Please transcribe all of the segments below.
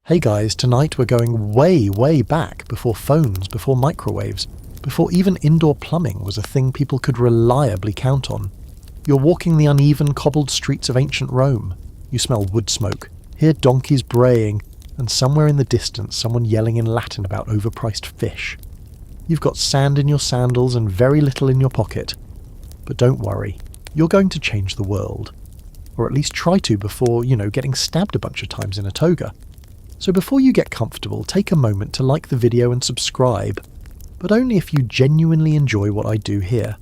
Hey guys, tonight we're going way back, before phones, before microwaves, before even indoor plumbing was a thing people could reliably count on. You're walking the uneven cobbled streets of ancient Rome. You smell wood smoke, hear donkeys braying, and somewhere in the distance someone yelling in Latin about overpriced fish. You've got sand in your sandals and very little in your pocket. But don't worry, you're going to change the world. Or at least try to before, getting stabbed a bunch of times in a toga. So before you get comfortable, take a moment to like the video and subscribe, but only if you genuinely enjoy what I do here.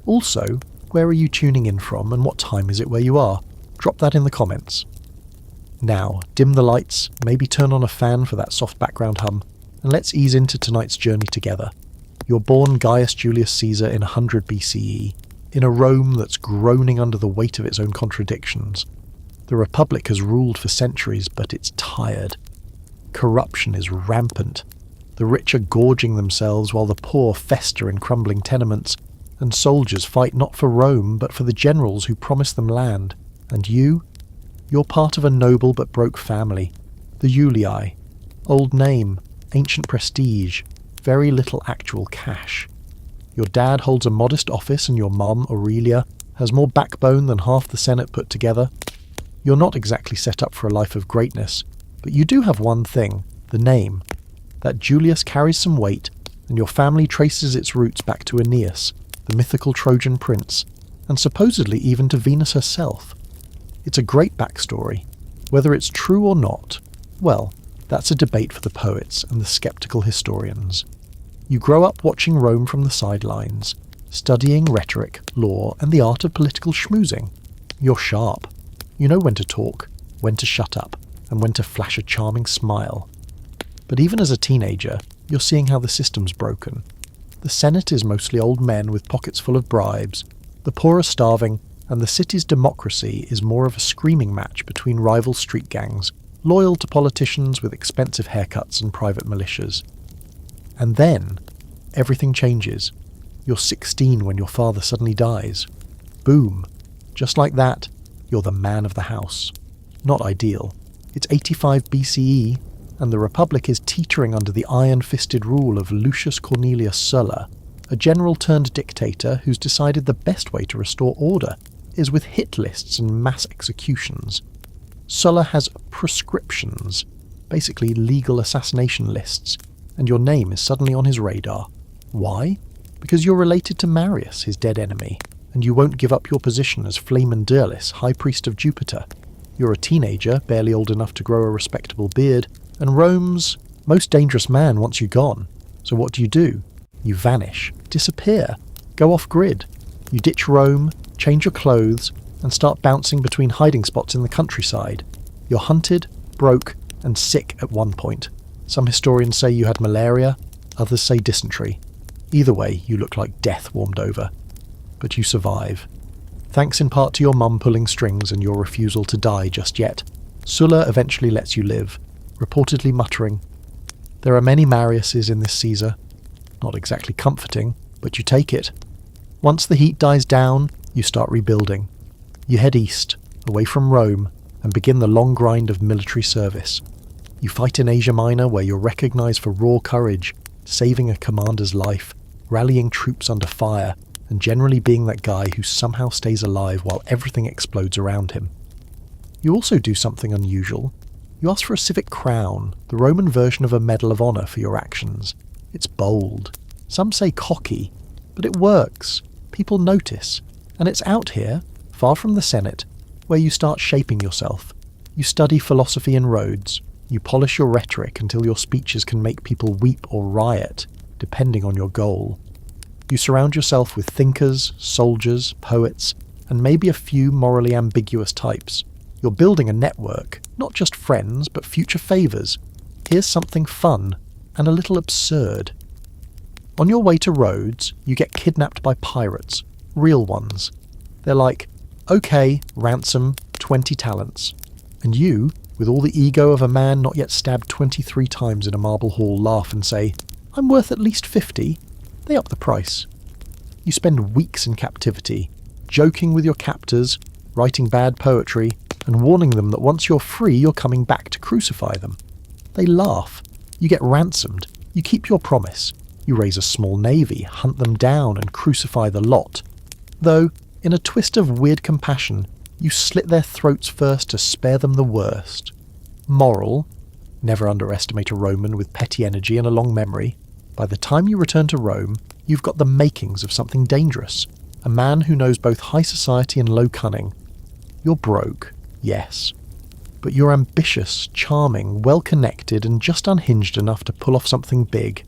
Also, where are you tuning in from and what time is it where you are? Drop that in the comments. Now, dim the lights, maybe turn on a fan for that soft background hum, and let's ease into tonight's journey together. You're born Gaius Julius Caesar in 100 BCE, in a Rome that's groaning under the weight of its own contradictions. The Republic has ruled for centuries, but it's tired. Corruption is rampant. The rich are gorging themselves while the poor fester in crumbling tenements, and soldiers fight not for Rome but for the generals who promised them land. And you're part of a noble but broke family. The Julii. Old name, ancient prestige, very little actual cash. Your dad holds a modest office and your mum, Aurelia, has more backbone than half the Senate put together. You're not exactly set up for a life of greatness, but you do have one thing, the name. That Julius carries some weight, and your family traces its roots back to Aeneas, the mythical Trojan prince, and supposedly even to Venus herself. It's a great backstory. Whether it's true or not, well, that's a debate for the poets and the skeptical historians. You grow up watching Rome from the sidelines, studying rhetoric, law, and the art of political schmoozing. You're sharp. You know when to talk, when to shut up, and when to flash a charming smile. But even as a teenager, you're seeing how the system's broken. The Senate is mostly old men with pockets full of bribes, the poor are starving, and the city's democracy is more of a screaming match between rival street gangs, loyal to politicians with expensive haircuts and private militias. And then, everything changes. You're 16 when your father suddenly dies. Boom. Just like that, you're the man of the house. Not ideal. It's 85 BCE, and the Republic is teetering under the iron-fisted rule of Lucius Cornelius Sulla, a general turned dictator who's decided the best way to restore order is with hit lists and mass executions. Sulla has prescriptions, basically legal assassination lists, and your name is suddenly on his radar. Why? Because you're related to Marius, his dead enemy, and you won't give up your position as Flamen Dirlis, High Priest of Jupiter. You're a teenager, barely old enough to grow a respectable beard, and Rome's most dangerous man wants you gone. So what do? You vanish, disappear, go off-grid. You ditch Rome, change your clothes, and start bouncing between hiding spots in the countryside. You're hunted, broke, and sick at one point. Some historians say you had malaria, others say dysentery. Either way, you look like death warmed over. But you survive. Thanks in part to your mum pulling strings and your refusal to die just yet. Sulla eventually lets you live, reportedly muttering, "There are many Mariuses in this Caesar." Not exactly comforting, but you take it. Once the heat dies down, you start rebuilding. You head east, away from Rome, and begin the long grind of military service. You fight in Asia Minor, where you're recognized for raw courage, saving a commander's life, rallying troops under fire, and generally being that guy who somehow stays alive while everything explodes around him. You also do something unusual. You ask for a civic crown, the Roman version of a Medal of Honor for your actions. It's bold. Some say cocky, but it works. People notice. And it's out here, far from the Senate, where you start shaping yourself. You study philosophy in Rhodes. You polish your rhetoric until your speeches can make people weep or riot, depending on your goal. You surround yourself with thinkers, soldiers, poets, and maybe a few morally ambiguous types. You're building a network, not just friends, but future favours. Here's something fun, and a little absurd. On your way to Rhodes, you get kidnapped by pirates, real ones. They're like, "Okay, ransom, 20 talents. And you, with all the ego of a man not yet stabbed 23 times in a marble hall, laugh and say, "I'm worth at least 50. They up the price. You spend weeks in captivity, joking with your captors, writing bad poetry, and warning them that once you're free, you're coming back to crucify them. They laugh. You get ransomed. You keep your promise. You raise a small navy, hunt them down, and crucify the lot. Though, in a twist of weird compassion, you slit their throats first to spare them the worst. Moral: never underestimate a Roman with petty energy and a long memory. By the time you return to Rome, you've got the makings of something dangerous. A man who knows both high society and low cunning. You're broke, yes. But you're ambitious, charming, well-connected, and just unhinged enough to pull off something big.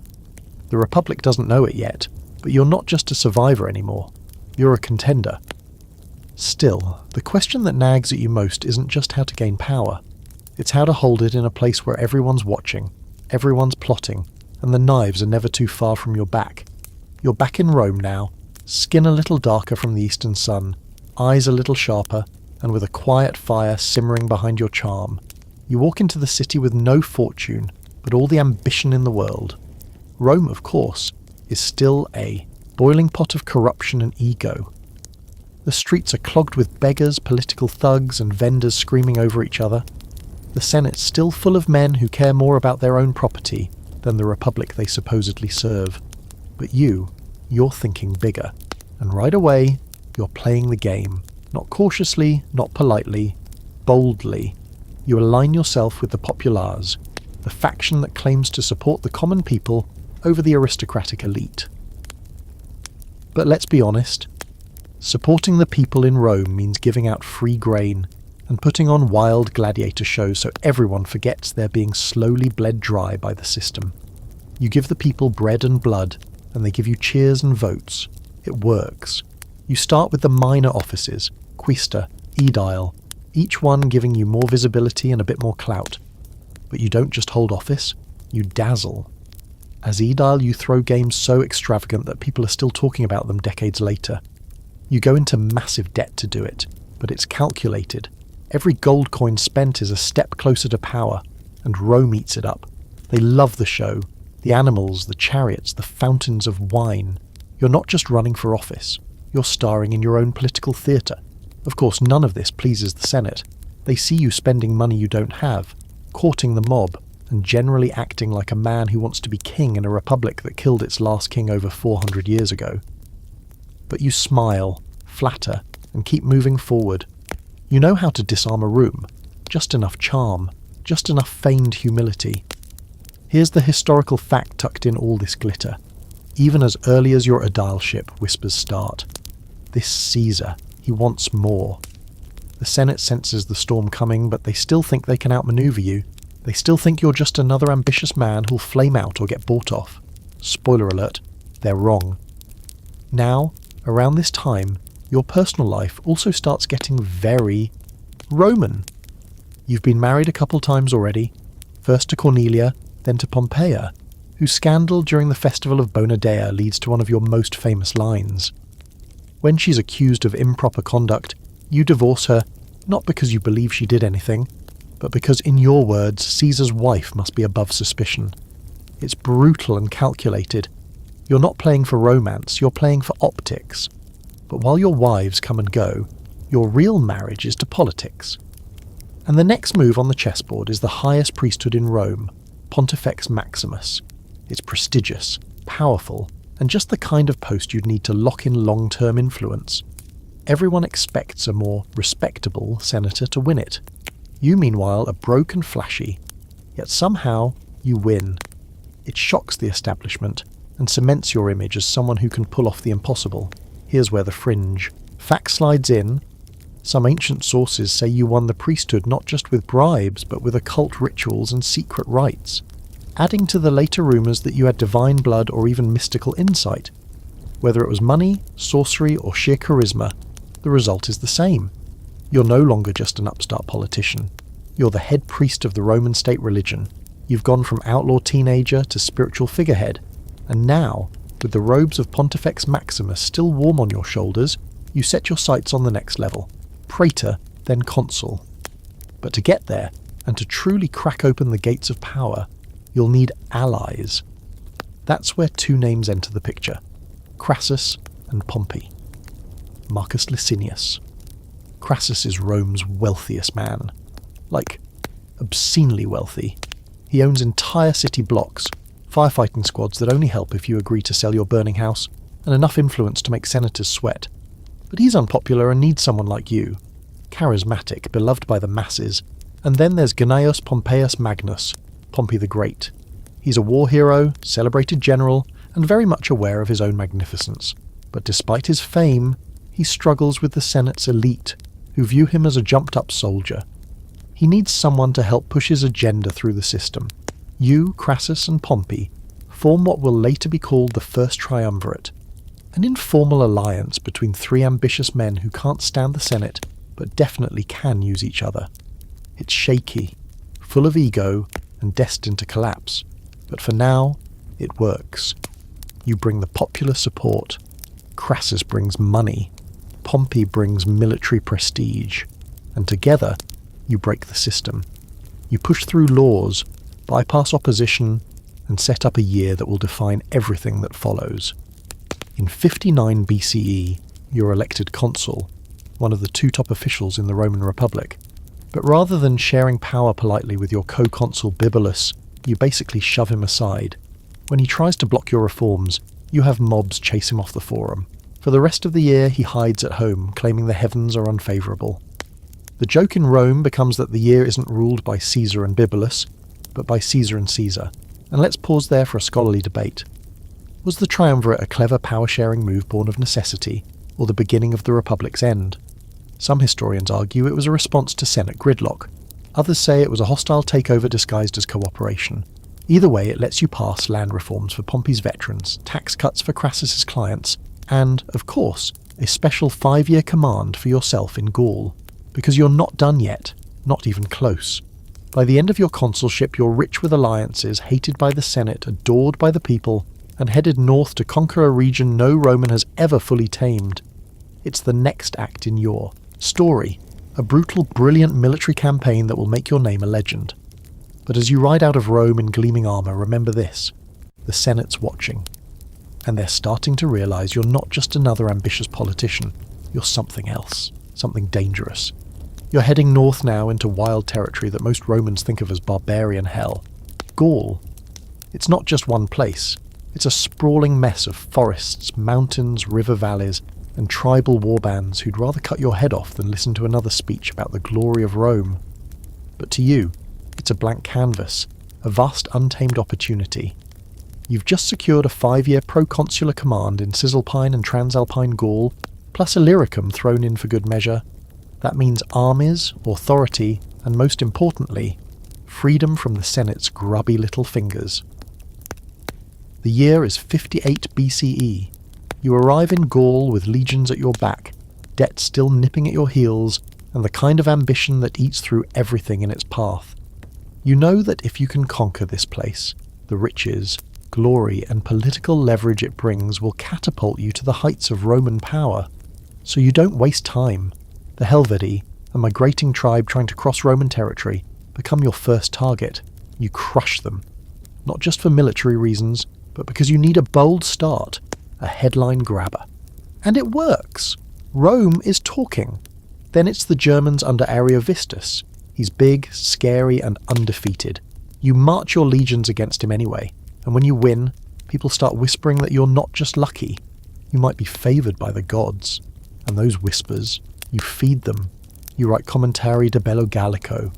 The Republic doesn't know it yet, but you're not just a survivor anymore. You're a contender. Still, the question that nags at you most isn't just how to gain power. It's how to hold it in a place where everyone's watching, everyone's plotting, and the knives are never too far from your back. You're back in Rome now, skin a little darker from the eastern sun, eyes a little sharper, and with a quiet fire simmering behind your charm. You walk into the city with no fortune, but all the ambition in the world. Rome, of course, is still a boiling pot of corruption and ego. The streets are clogged with beggars, political thugs, and vendors screaming over each other. The Senate's still full of men who care more about their own property than the republic they supposedly serve. But you're thinking bigger. And right away, you're playing the game. Not cautiously, not politely, boldly. You align yourself with the populares, the faction that claims to support the common people over the aristocratic elite. But let's be honest, supporting the people in Rome means giving out free grain and putting on wild gladiator shows so everyone forgets they're being slowly bled dry by the system. You give the people bread and blood, and they give you cheers and votes. It works. You start with the minor offices, quaestor, aedile, each one giving you more visibility and a bit more clout. But you don't just hold office, you dazzle. As aedile, you throw games so extravagant that people are still talking about them decades later. You go into massive debt to do it, but it's calculated. Every gold coin spent is a step closer to power, and Rome eats it up. They love the show, the animals, the chariots, the fountains of wine. You're not just running for office, you're starring in your own political theatre. Of course, none of this pleases the Senate. They see you spending money you don't have, courting the mob, and generally acting like a man who wants to be king in a republic that killed its last king over 400 years ago. But you smile, flatter, and keep moving forward. You know how to disarm a room, just enough charm, just enough feigned humility. Here's the historical fact tucked in all this glitter. Even as early as your aedileship, whispers start. This Caesar, he wants more. The Senate senses the storm coming, but they still think they can outmaneuver you. They still think you're just another ambitious man who'll flame out or get bought off. Spoiler alert, they're wrong. Now, around this time, your personal life also starts getting very Roman. You've been married a couple times already, first to Cornelia, then to Pompeia, whose scandal during the festival of Bona Dea leads to one of your most famous lines. When she's accused of improper conduct, you divorce her, not because you believe she did anything, but because, in your words, Caesar's wife must be above suspicion. It's brutal and calculated. You're not playing for romance, you're playing for optics. But while your wives come and go, your real marriage is to politics. And the next move on the chessboard is the highest priesthood in Rome, Pontifex Maximus. It's prestigious, powerful, and just the kind of post you'd need to lock in long-term influence. Everyone expects a more respectable senator to win it. You, meanwhile, are broke and flashy, yet somehow you win. It shocks the establishment and cements your image as someone who can pull off the impossible. Here's where the fringe fact slides in. Some ancient sources say you won the priesthood not just with bribes, but with occult rituals and secret rites, adding to the later rumours that you had divine blood or even mystical insight. Whether it was money, sorcery, or sheer charisma, the result is the same. You're no longer just an upstart politician. You're the head priest of the Roman state religion. You've gone from outlaw teenager to spiritual figurehead, and now, with the robes of Pontifex Maximus still warm on your shoulders, you set your sights on the next level, praetor, then consul. But to get there, and to truly crack open the gates of power, you'll need allies. That's where two names enter the picture, Crassus and Pompey. Marcus Licinius. Crassus is Rome's wealthiest man. Like, obscenely wealthy. He owns entire city blocks, firefighting squads that only help if you agree to sell your burning house, and enough influence to make senators sweat. But he's unpopular and needs someone like you. Charismatic, beloved by the masses. And then there's Gnaeus Pompeius Magnus, Pompey the Great. He's a war hero, celebrated general, and very much aware of his own magnificence. But despite his fame, he struggles with the Senate's elite, who view him as a jumped-up soldier. He needs someone to help push his agenda through the system. You, Crassus, and Pompey form what will later be called the First Triumvirate, an informal alliance between three ambitious men who can't stand the Senate, but definitely can use each other. It's shaky, full of ego, and destined to collapse. But for now, it works. You bring the popular support. Crassus brings money. Pompey brings military prestige. And together, you break the system. You push through laws, bypass opposition, and set up a year that will define everything that follows. In 59 BCE, you're elected consul, one of the two top officials in the Roman Republic. But rather than sharing power politely with your co-consul Bibulus, you basically shove him aside. When he tries to block your reforms, you have mobs chase him off the forum. For the rest of the year, he hides at home, claiming the heavens are unfavourable. The joke in Rome becomes that the year isn't ruled by Caesar and Bibulus, but by Caesar and Caesar. And let's pause there for a scholarly debate. Was the triumvirate a clever power-sharing move born of necessity, or the beginning of the Republic's end? Some historians argue it was a response to Senate gridlock. Others say it was a hostile takeover disguised as cooperation. Either way, it lets you pass land reforms for Pompey's veterans, tax cuts for Crassus's clients, and, of course, a special 5-year command for yourself in Gaul. Because you're not done yet, not even close. By the end of your consulship, you're rich with alliances, hated by the Senate, adored by the people, and headed north to conquer a region no Roman has ever fully tamed. It's the next act in your story, a brutal, brilliant military campaign that will make your name a legend. But as you ride out of Rome in gleaming armour, remember this: the Senate's watching. And they're starting to realise you're not just another ambitious politician, you're something else, something dangerous. You're heading north now into wild territory that most Romans think of as barbarian hell. Gaul. It's not just one place. It's a sprawling mess of forests, mountains, river valleys, and tribal warbands who'd rather cut your head off than listen to another speech about the glory of Rome. But to you, it's a blank canvas, a vast untamed opportunity. You've just secured a 5-year proconsular command in Cisalpine and Transalpine Gaul, plus Illyricum thrown in for good measure. That means armies, authority, and most importantly, freedom from the Senate's grubby little fingers. The year is 58 BCE. You arrive in Gaul with legions at your back, debt still nipping at your heels, and the kind of ambition that eats through everything in its path. You know that if you can conquer this place, the riches, glory, and political leverage it brings will catapult you to the heights of Roman power. So you don't waste time. The Helvetii, a migrating tribe trying to cross Roman territory, become your first target. You crush them. Not just for military reasons, but because you need a bold start, a headline grabber. And it works. Rome is talking. Then it's the Germans under Ariovistus. He's big, scary, and undefeated. You march your legions against him anyway, and when you win, people start whispering that you're not just lucky. You might be favoured by the gods. And those whispers, you feed them. You write Commentari de Bello Gallico,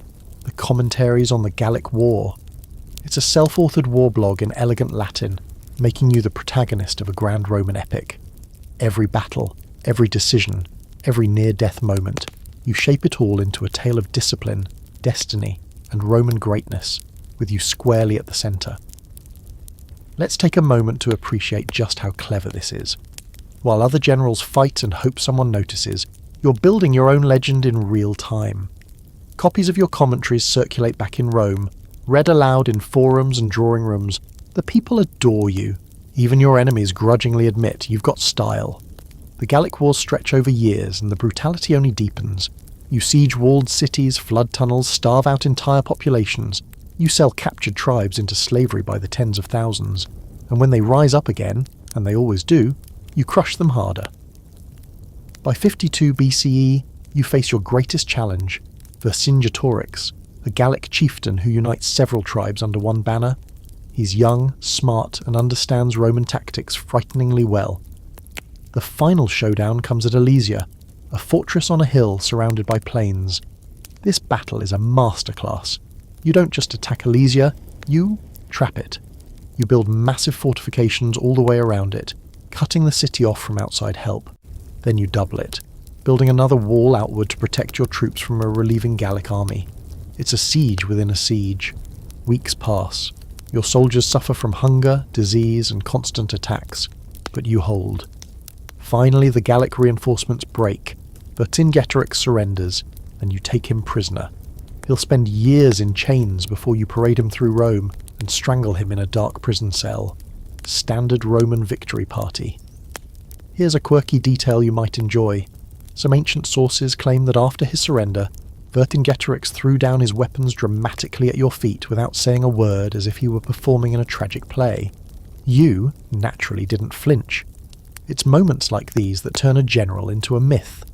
the commentaries on the Gallic War. It's a self-authored war blog in elegant Latin, making you the protagonist of a grand Roman epic. Every battle, every decision, every near-death moment, you shape it all into a tale of discipline, destiny, and Roman greatness, with you squarely at the centre. Let's take a moment to appreciate just how clever this is. While other generals fight and hope someone notices, you're building your own legend in real time. Copies of your commentaries circulate back in Rome, read aloud in forums and drawing rooms. The people adore you. Even your enemies grudgingly admit you've got style. The Gallic Wars stretch over years and the brutality only deepens. You siege walled cities, flood tunnels, starve out entire populations. You sell captured tribes into slavery by the tens of thousands. And when they rise up again, and they always do, you crush them harder. By 52 BCE, you face your greatest challenge, Vercingetorix, a Gallic chieftain who unites several tribes under one banner. He's young, smart, and understands Roman tactics frighteningly well. The final showdown comes at Alesia, a fortress on a hill surrounded by plains. This battle is a masterclass. You don't just attack Alesia, you trap it. You build massive fortifications all the way around it, cutting the city off from outside help. Then you double it, building another wall outward to protect your troops from a relieving Gallic army. It's a siege within a siege. Weeks pass. Your soldiers suffer from hunger, disease, and constant attacks, but you hold. Finally, the Gallic reinforcements break. Vercingetorix surrenders, and you take him prisoner. He'll spend years in chains before you parade him through Rome and strangle him in a dark prison cell. Standard Roman victory party. Here's a quirky detail you might enjoy. Some ancient sources claim that after his surrender, Vercingetorix threw down his weapons dramatically at your feet without saying a word, as if he were performing in a tragic play. You, naturally, didn't flinch. It's moments like these that turn a general into a myth.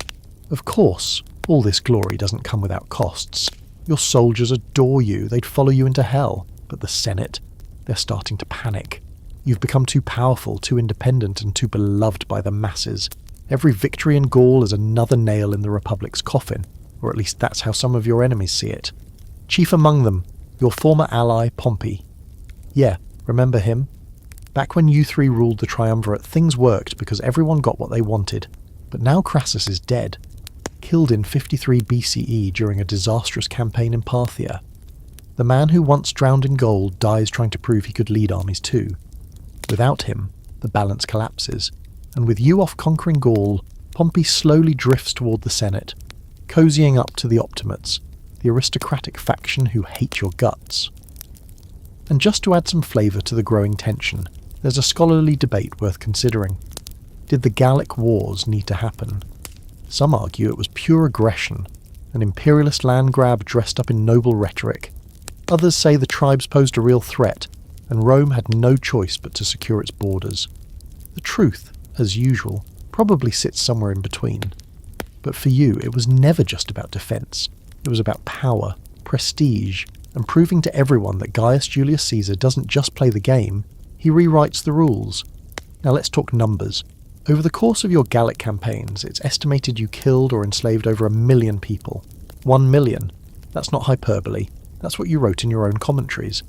Of course, all this glory doesn't come without costs. Your soldiers adore you, they'd follow you into hell. But the Senate, they're starting to panic. You've become too powerful, too independent, and too beloved by the masses. Every victory in Gaul is another nail in the Republic's coffin, or at least that's how some of your enemies see it. Chief among them, your former ally Pompey. Yeah, remember him? Back when you three ruled the triumvirate, things worked because everyone got what they wanted. But now Crassus is dead, killed in 53 BCE during a disastrous campaign in Parthia. The man who once drowned in gold dies trying to prove he could lead armies too. Without him, the balance collapses, and with you off conquering Gaul, Pompey slowly drifts toward the Senate, cozying up to the Optimates, the aristocratic faction who hate your guts. And just to add some flavour to the growing tension, there's a scholarly debate worth considering. Did the Gallic Wars need to happen? Some argue it was pure aggression, an imperialist land grab dressed up in noble rhetoric. Others say the tribes posed a real threat, and Rome had no choice but to secure its borders. The truth, as usual, probably sits somewhere in between. But for you, it was never just about defence. It was about power, prestige, and proving to everyone that Gaius Julius Caesar doesn't just play the game, he rewrites the rules. Now let's talk numbers. Over the course of your Gallic campaigns, it's estimated you killed or enslaved over 1 million people. 1 million. That's not hyperbole. That's what you wrote in your own commentaries.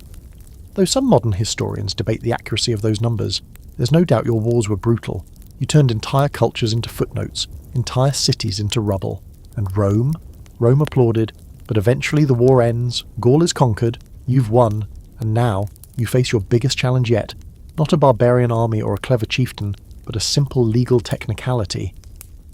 Though some modern historians debate the accuracy of those numbers, there's no doubt your wars were brutal. You turned entire cultures into footnotes, entire cities into rubble. And Rome? Rome applauded, but eventually the war ends, Gaul is conquered, you've won, and now you face your biggest challenge yet. Not a barbarian army or a clever chieftain, but a simple legal technicality.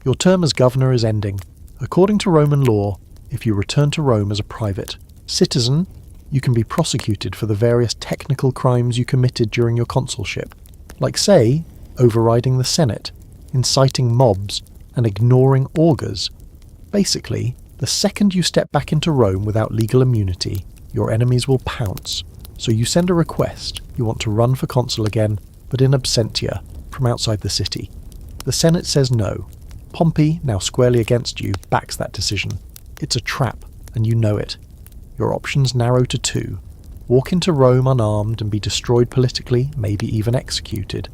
Your term as governor is ending. According to Roman law, if you return to Rome as a private citizen, you can be prosecuted for the various technical crimes you committed during your consulship, like, say, overriding the Senate, inciting mobs, and ignoring augurs. Basically, the second you step back into Rome without legal immunity, your enemies will pounce. So you send a request, you want to run for consul again, but in absentia, from outside the city. The Senate says no. Pompey, now squarely against you, backs that decision. It's a trap, and you know it. Your options narrow to two. Walk into Rome unarmed and be destroyed politically, maybe even executed.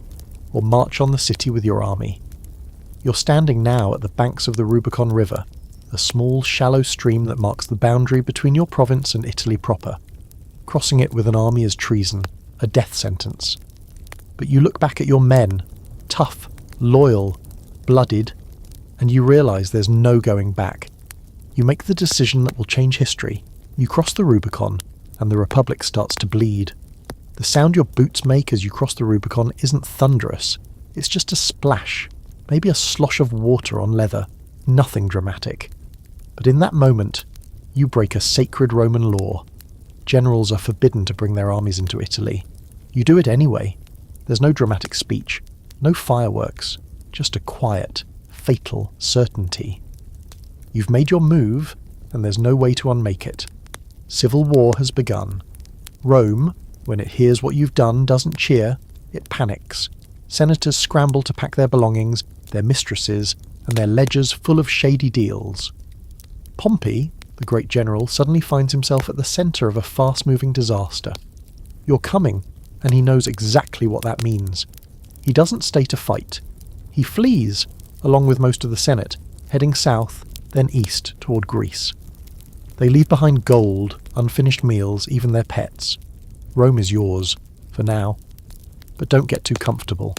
Or march on the city with your army. You're standing now at the banks of the Rubicon River, a small, shallow stream that marks the boundary between your province and Italy proper. Crossing it with an army is treason, a death sentence. But you look back at your men, tough, loyal, blooded, and you realise there's no going back. You make the decision that will change history. You cross the Rubicon, and the Republic starts to bleed. The sound your boots make as you cross the Rubicon isn't thunderous. It's just a splash, maybe a slosh of water on leather. Nothing dramatic. But in that moment, you break a sacred Roman law. Generals are forbidden to bring their armies into Italy. You do it anyway. There's no dramatic speech, no fireworks, just a quiet, fatal certainty. You've made your move, and there's no way to unmake it. Civil war has begun. Rome, when it hears what you've done, doesn't cheer, it panics. Senators scramble to pack their belongings, their mistresses, and their ledgers full of shady deals. Pompey, the great general suddenly finds himself at the centre of a fast-moving disaster. You're coming, and he knows exactly what that means. He doesn't stay to fight. He flees, along with most of the Senate, heading south, then east toward Greece. They leave behind gold, unfinished meals, even their pets. Rome is yours, for now. But don't get too comfortable.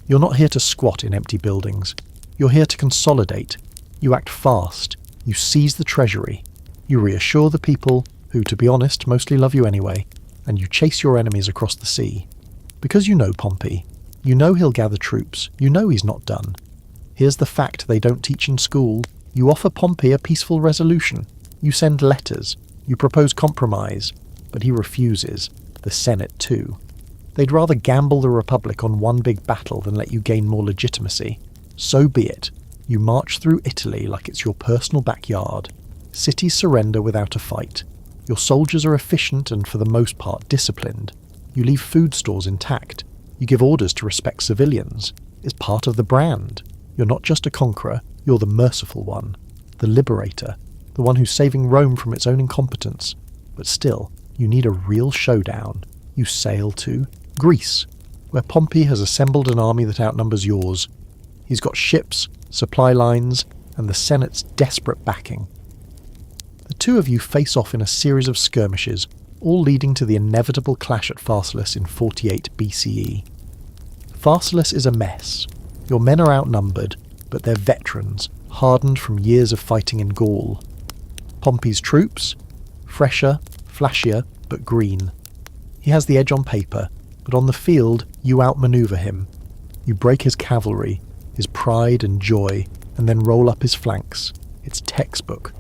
You're not here to squat in empty buildings. You're here to consolidate. You act fast. You seize the treasury. You reassure the people, who, to be honest, mostly love you anyway, and you chase your enemies across the sea. Because you know Pompey. You know he'll gather troops. You know he's not done. Here's the fact they don't teach in school. You offer Pompey a peaceful resolution. You send letters. You propose compromise. But he refuses. The Senate too. They'd rather gamble the Republic on one big battle than let you gain more legitimacy. So be it. You march through Italy like it's your personal backyard. Cities surrender without a fight. Your soldiers are efficient and for the most part disciplined. You leave food stores intact. You give orders to respect civilians. It's part of the brand. You're not just a conqueror, you're the merciful one. The liberator. The one who's saving Rome from its own incompetence. But still, you need a real showdown. You sail to Greece, where Pompey has assembled an army that outnumbers yours. He's got ships, supply lines, and the Senate's desperate backing. The two of you face off in a series of skirmishes, all leading to the inevitable clash at Pharsalus in 48 BCE. Pharsalus is a mess. Your men are outnumbered, but they're veterans, hardened from years of fighting in Gaul. Pompey's troops? Fresher, flashier, but green. He has the edge on paper, but on the field you outmaneuver him. You break his cavalry, his pride and joy, and then roll up his flanks. It's textbook.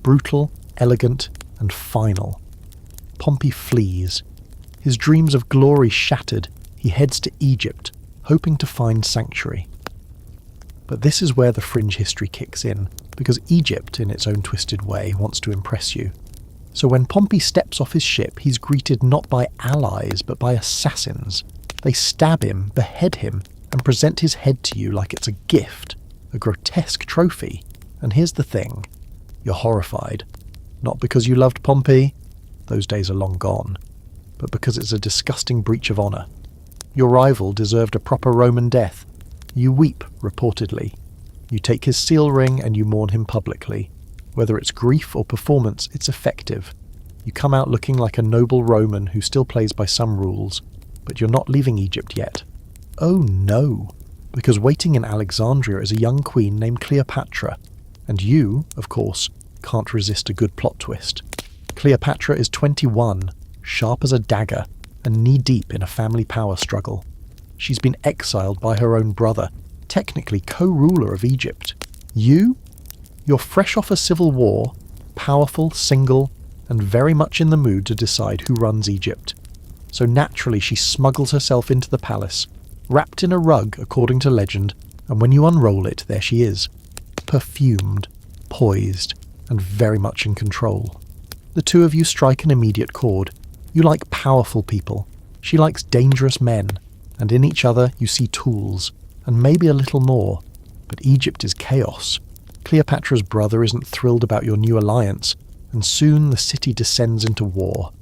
Brutal, elegant, and final. Pompey flees. His dreams of glory shattered, he heads to Egypt, hoping to find sanctuary. But this is where the fringe history kicks in, because Egypt, in its own twisted way, wants to impress you. So when Pompey steps off his ship, he's greeted not by allies, but by assassins. They stab him, behead him, and present his head to you like it's a gift, a grotesque trophy. And here's the thing. You're horrified. Not because you loved Pompey, those days are long gone, but because it's a disgusting breach of honour. Your rival deserved a proper Roman death. You weep, reportedly. You take his seal ring and you mourn him publicly. Whether it's grief or performance, it's effective. You come out looking like a noble Roman who still plays by some rules, but you're not leaving Egypt yet. Oh no, because waiting in Alexandria is a young queen named Cleopatra, and you, of course, can't resist a good plot twist. Cleopatra is 21, sharp as a dagger, and knee-deep in a family power struggle. She's been exiled by her own brother, technically co-ruler of Egypt. You're fresh off a civil war, powerful, single, and very much in the mood to decide who runs Egypt. So naturally she smuggles herself into the palace, wrapped in a rug according to legend, and when you unroll it, there she is. Perfumed, poised, and very much in control. The two of you strike an immediate chord. You like powerful people. She likes dangerous men, and in each other you see tools, and maybe a little more. But Egypt is chaos. Cleopatra's brother isn't thrilled about your new alliance, and soon the city descends into war.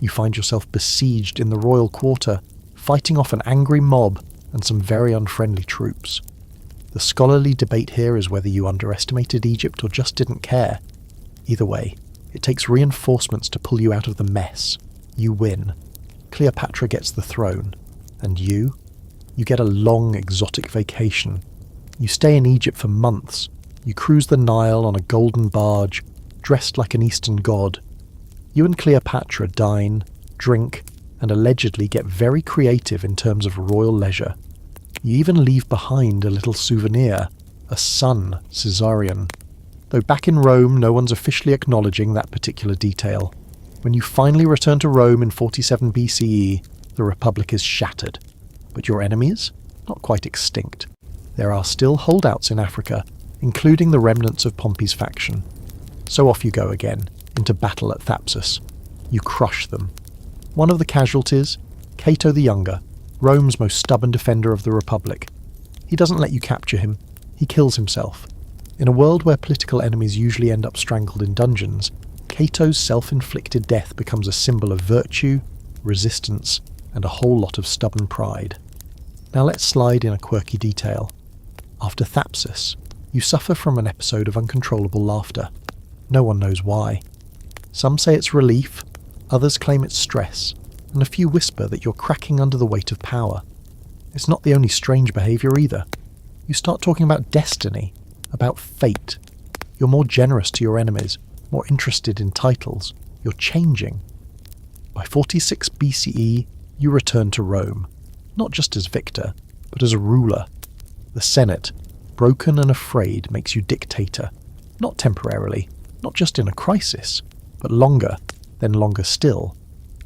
You find yourself besieged in the royal quarter, fighting off an angry mob and some very unfriendly troops. The scholarly debate here is whether you underestimated Egypt or just didn't care. Either way, it takes reinforcements to pull you out of the mess. You win. Cleopatra gets the throne. And you? You get a long, exotic vacation. You stay in Egypt for months. You cruise the Nile on a golden barge, dressed like an Eastern god. You and Cleopatra dine, drink, and allegedly get very creative in terms of royal leisure. You even leave behind a little souvenir, a sun, Caesarion. Though back in Rome, no one's officially acknowledging that particular detail. When you finally return to Rome in 47 BCE, the Republic is shattered. But your enemies? Not quite extinct. There are still holdouts in Africa, including the remnants of Pompey's faction. So off you go again, into battle at Thapsus. You crush them. One of the casualties, Cato the Younger, Rome's most stubborn defender of the Republic. He doesn't let you capture him. He kills himself. In a world where political enemies usually end up strangled in dungeons, Cato's self-inflicted death becomes a symbol of virtue, resistance, and a whole lot of stubborn pride. Now let's slide in a quirky detail. After Thapsus, you suffer from an episode of uncontrollable laughter. No one knows why. Some say it's relief, others claim it's stress, and a few whisper that you're cracking under the weight of power. It's not the only strange behaviour either. You start talking about destiny, about fate. You're more generous to your enemies, more interested in titles. You're changing. By 46 BCE, you return to Rome, not just as victor, but as a ruler. The Senate, broken and afraid, makes you dictator, not temporarily, not just in a crisis, but longer, then longer still,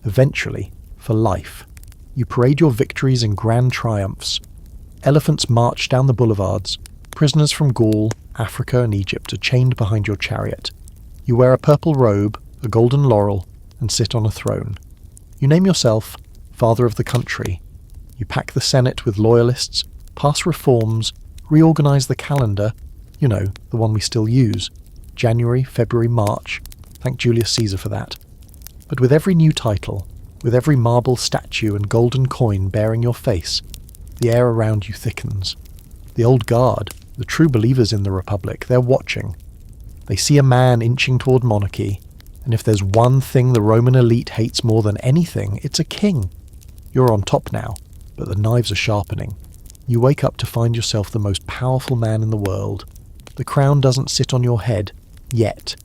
eventually, for life. You parade your victories in grand triumphs. Elephants march down the boulevards. Prisoners from Gaul, Africa and Egypt are chained behind your chariot. You wear a purple robe, a golden laurel, and sit on a throne. You name yourself Father of the Country. You pack the Senate with loyalists, pass reforms, reorganize the calendar, you know, the one we still use, January, February, March. Thank Julius Caesar for that. But with every new title, with every marble statue and golden coin bearing your face, the air around you thickens. The old guard, the true believers in the Republic, they're watching. They see a man inching toward monarchy, and if there's one thing the Roman elite hates more than anything, it's a king. You're on top now, but the knives are sharpening. You wake up to find yourself the most powerful man in the world. The crown doesn't sit on your head, yet,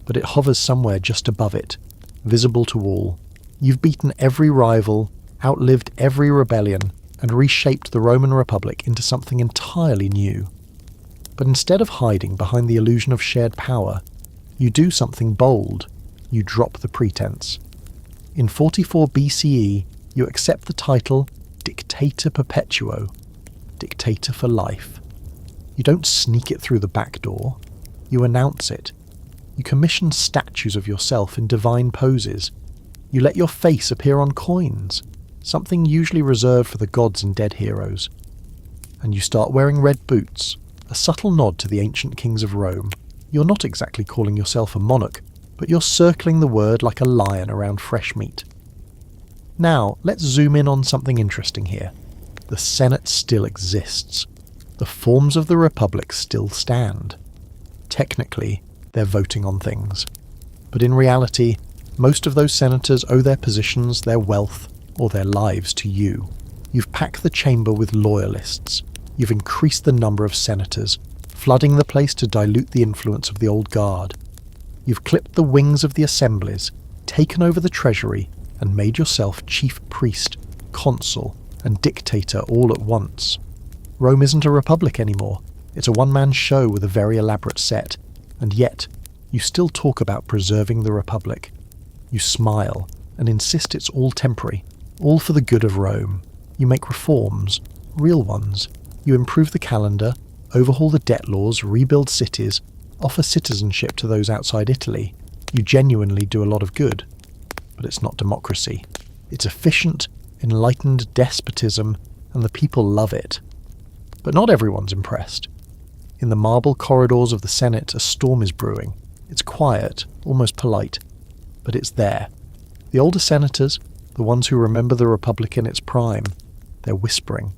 but it hovers somewhere just above it, visible to all. You've beaten every rival, outlived every rebellion, and reshaped the Roman Republic into something entirely new. But instead of hiding behind the illusion of shared power, you do something bold. You drop the pretense. In 44 BCE, you accept the title Dictator Perpetuo, dictator for life. You don't sneak it through the back door. You announce it. You commission statues of yourself in divine poses. You let your face appear on coins, something usually reserved for the gods and dead heroes. And you start wearing red boots, a subtle nod to the ancient kings of Rome. You're not exactly calling yourself a monarch, but you're circling the word like a lion around fresh meat. Now, let's zoom in on something interesting here. The Senate still exists. The forms of the Republic still stand. Technically, they're voting on things. But in reality, most of those senators owe their positions, their wealth, or their lives to you. You've packed the chamber with loyalists. You've increased the number of senators, flooding the place to dilute the influence of the old guard. You've clipped the wings of the assemblies, taken over the treasury, and made yourself chief priest, consul, and dictator all at once. Rome isn't a republic anymore. It's a one-man show with a very elaborate set, and yet, you still talk about preserving the republic. You smile and insist it's all temporary, all for the good of Rome. You make reforms, real ones. You improve the calendar, overhaul the debt laws, rebuild cities, offer citizenship to those outside Italy. You genuinely do a lot of good. But it's not democracy. It's efficient, enlightened despotism, and the people love it. But not everyone's impressed. In the marble corridors of the Senate, a storm is brewing. It's quiet, almost polite, but it's there. The older senators, the ones who remember the Republic in its prime, they're whispering.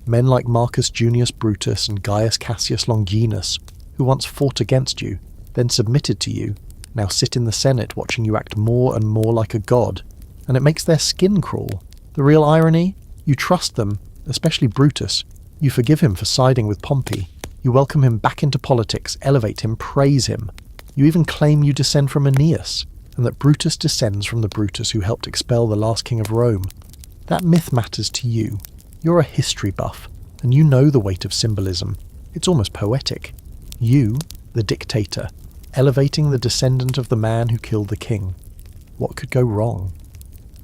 Men like Marcus Junius Brutus and Gaius Cassius Longinus, who once fought against you, then submitted to you, now sit in the Senate watching you act more and more like a god, and it makes their skin crawl. The real irony? You trust them, especially Brutus. You forgive him for siding with Pompey. You welcome him back into politics, elevate him, praise him. You even claim you descend from Aeneas, and that Brutus descends from the Brutus who helped expel the last king of Rome. That myth matters to you. You're a history buff, and you know the weight of symbolism. It's almost poetic. You, the dictator, elevating the descendant of the man who killed the king. What could go wrong?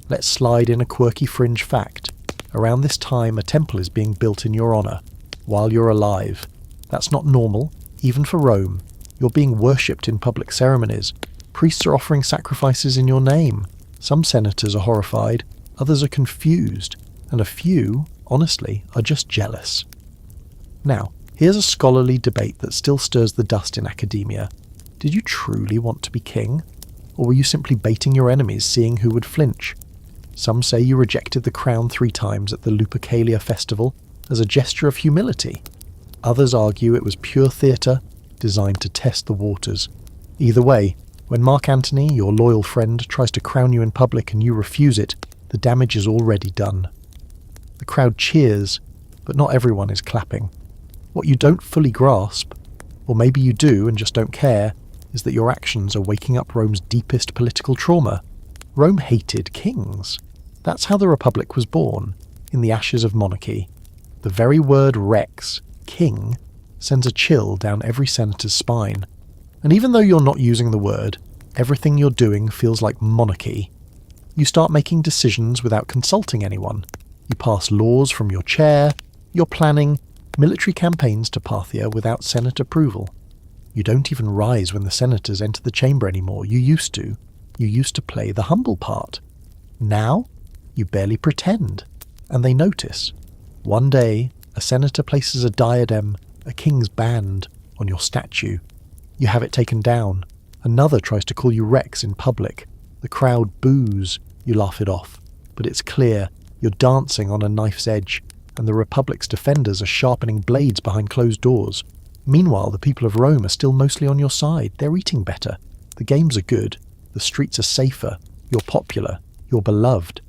Let's slide in a quirky fringe fact. Around this time, a temple is being built in your honour, while you're alive. That's not normal, even for Rome. You're being worshipped in public ceremonies. Priests are offering sacrifices in your name. Some senators are horrified, others are confused, and a few, honestly, are just jealous. Now, here's a scholarly debate that still stirs the dust in academia. Did you truly want to be king? Or were you simply baiting your enemies, seeing who would flinch? Some say you rejected the crown 3 times at the Lupercalia festival as a gesture of humility. Others argue it was pure theatre, designed to test the waters. Either way, when Mark Antony, your loyal friend, tries to crown you in public and you refuse it, the damage is already done. The crowd cheers, but not everyone is clapping. What you don't fully grasp, or maybe you do and just don't care, is that your actions are waking up Rome's deepest political trauma. Rome hated kings. That's how the Republic was born, in the ashes of monarchy. The very word rex, king, sends a chill down every senator's spine. And even though you're not using the word, everything you're doing feels like monarchy. You start making decisions without consulting anyone. You pass laws from your chair. You're planning military campaigns to Parthia without Senate approval. You don't even rise when the senators enter the chamber anymore. You used to. You used to play the humble part. Now, you barely pretend. And they notice. One day, a senator places a diadem, a king's band, on your statue. You have it taken down. Another tries to call you Rex in public. The crowd boos. You laugh it off. But it's clear you're dancing on a knife's edge, and the Republic's defenders are sharpening blades behind closed doors. Meanwhile, the people of Rome are still mostly on your side. They're eating better. The games are good. The streets are safer. You're popular. You're beloved.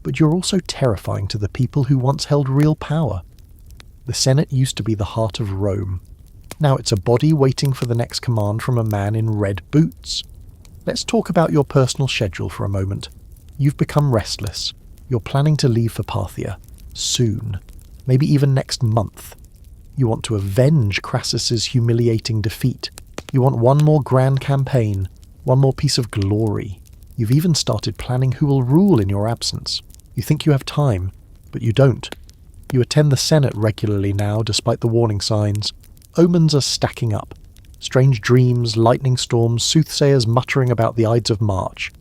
But you're also terrifying to the people who once held real power. The Senate used to be the heart of Rome. Now it's a body waiting for the next command from a man in red boots. Let's talk about your personal schedule for a moment. You've become restless. You're planning to leave for Parthia. Soon. Maybe even next month. You want to avenge Crassus's humiliating defeat. You want one more grand campaign, one more piece of glory. You've even started planning who will rule in your absence. You think you have time, but you don't. You attend the Senate regularly now, despite the warning signs. Omens are stacking up. Strange dreams, lightning storms, soothsayers muttering about the Ides of March.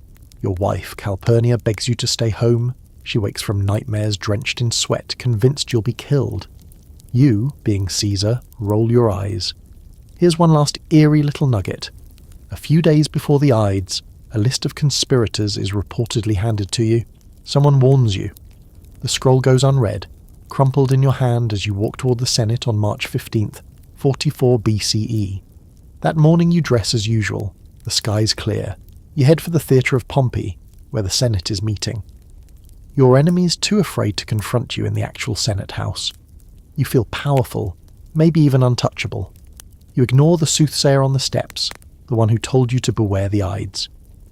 Your wife, Calpurnia, begs you to stay home. She wakes from nightmares drenched in sweat, convinced you'll be killed. You, being Caesar, roll your eyes. Here's one last eerie little nugget. A few days before the Ides, a list of conspirators is reportedly handed to you. Someone warns you. The scroll goes unread, crumpled in your hand as you walk toward the Senate on March 15th, 44 BCE. That morning you dress as usual. The sky's clear. You head for the theatre of Pompey, where the Senate is meeting. Your enemy's too afraid to confront you in the actual Senate house. You feel powerful, maybe even untouchable. You ignore the soothsayer on the steps, the one who told you to beware the Ides.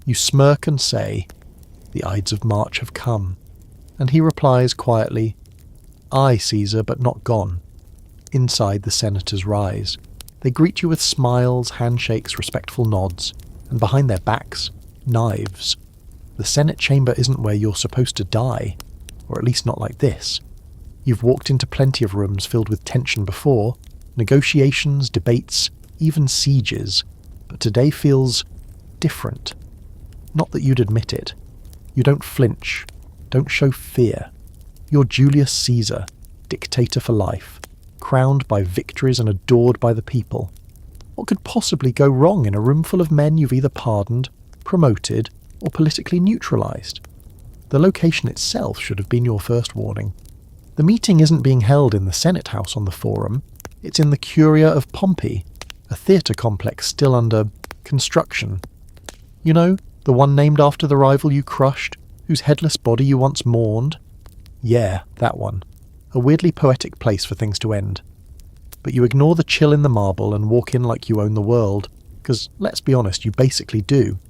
You smirk and say, "The Ides of March have come." And he replies quietly, "Aye, Caesar, but not gone." Inside, the senators rise. They greet you with smiles, handshakes, respectful nods, and behind their backs, knives. The Senate chamber isn't where you're supposed to die, or at least not like this. You've walked into plenty of rooms filled with tension before, negotiations, debates, even sieges, but today feels different. Not that you'd admit it. You don't flinch, don't show fear. You're Julius Caesar, dictator for life, crowned by victories and adored by the people. What could possibly go wrong in a room full of men you've either pardoned, promoted, or politically neutralized? The location itself should have been your first warning. The meeting isn't being held in the Senate house on the Forum. It's in the Curia of Pompey, a theatre complex still under construction. You know, the one named after the rival you crushed, whose headless body you once mourned? Yeah, that one. A weirdly poetic place for things to end. But you ignore the chill in the marble and walk in like you own the world, because, let's be honest, you basically do.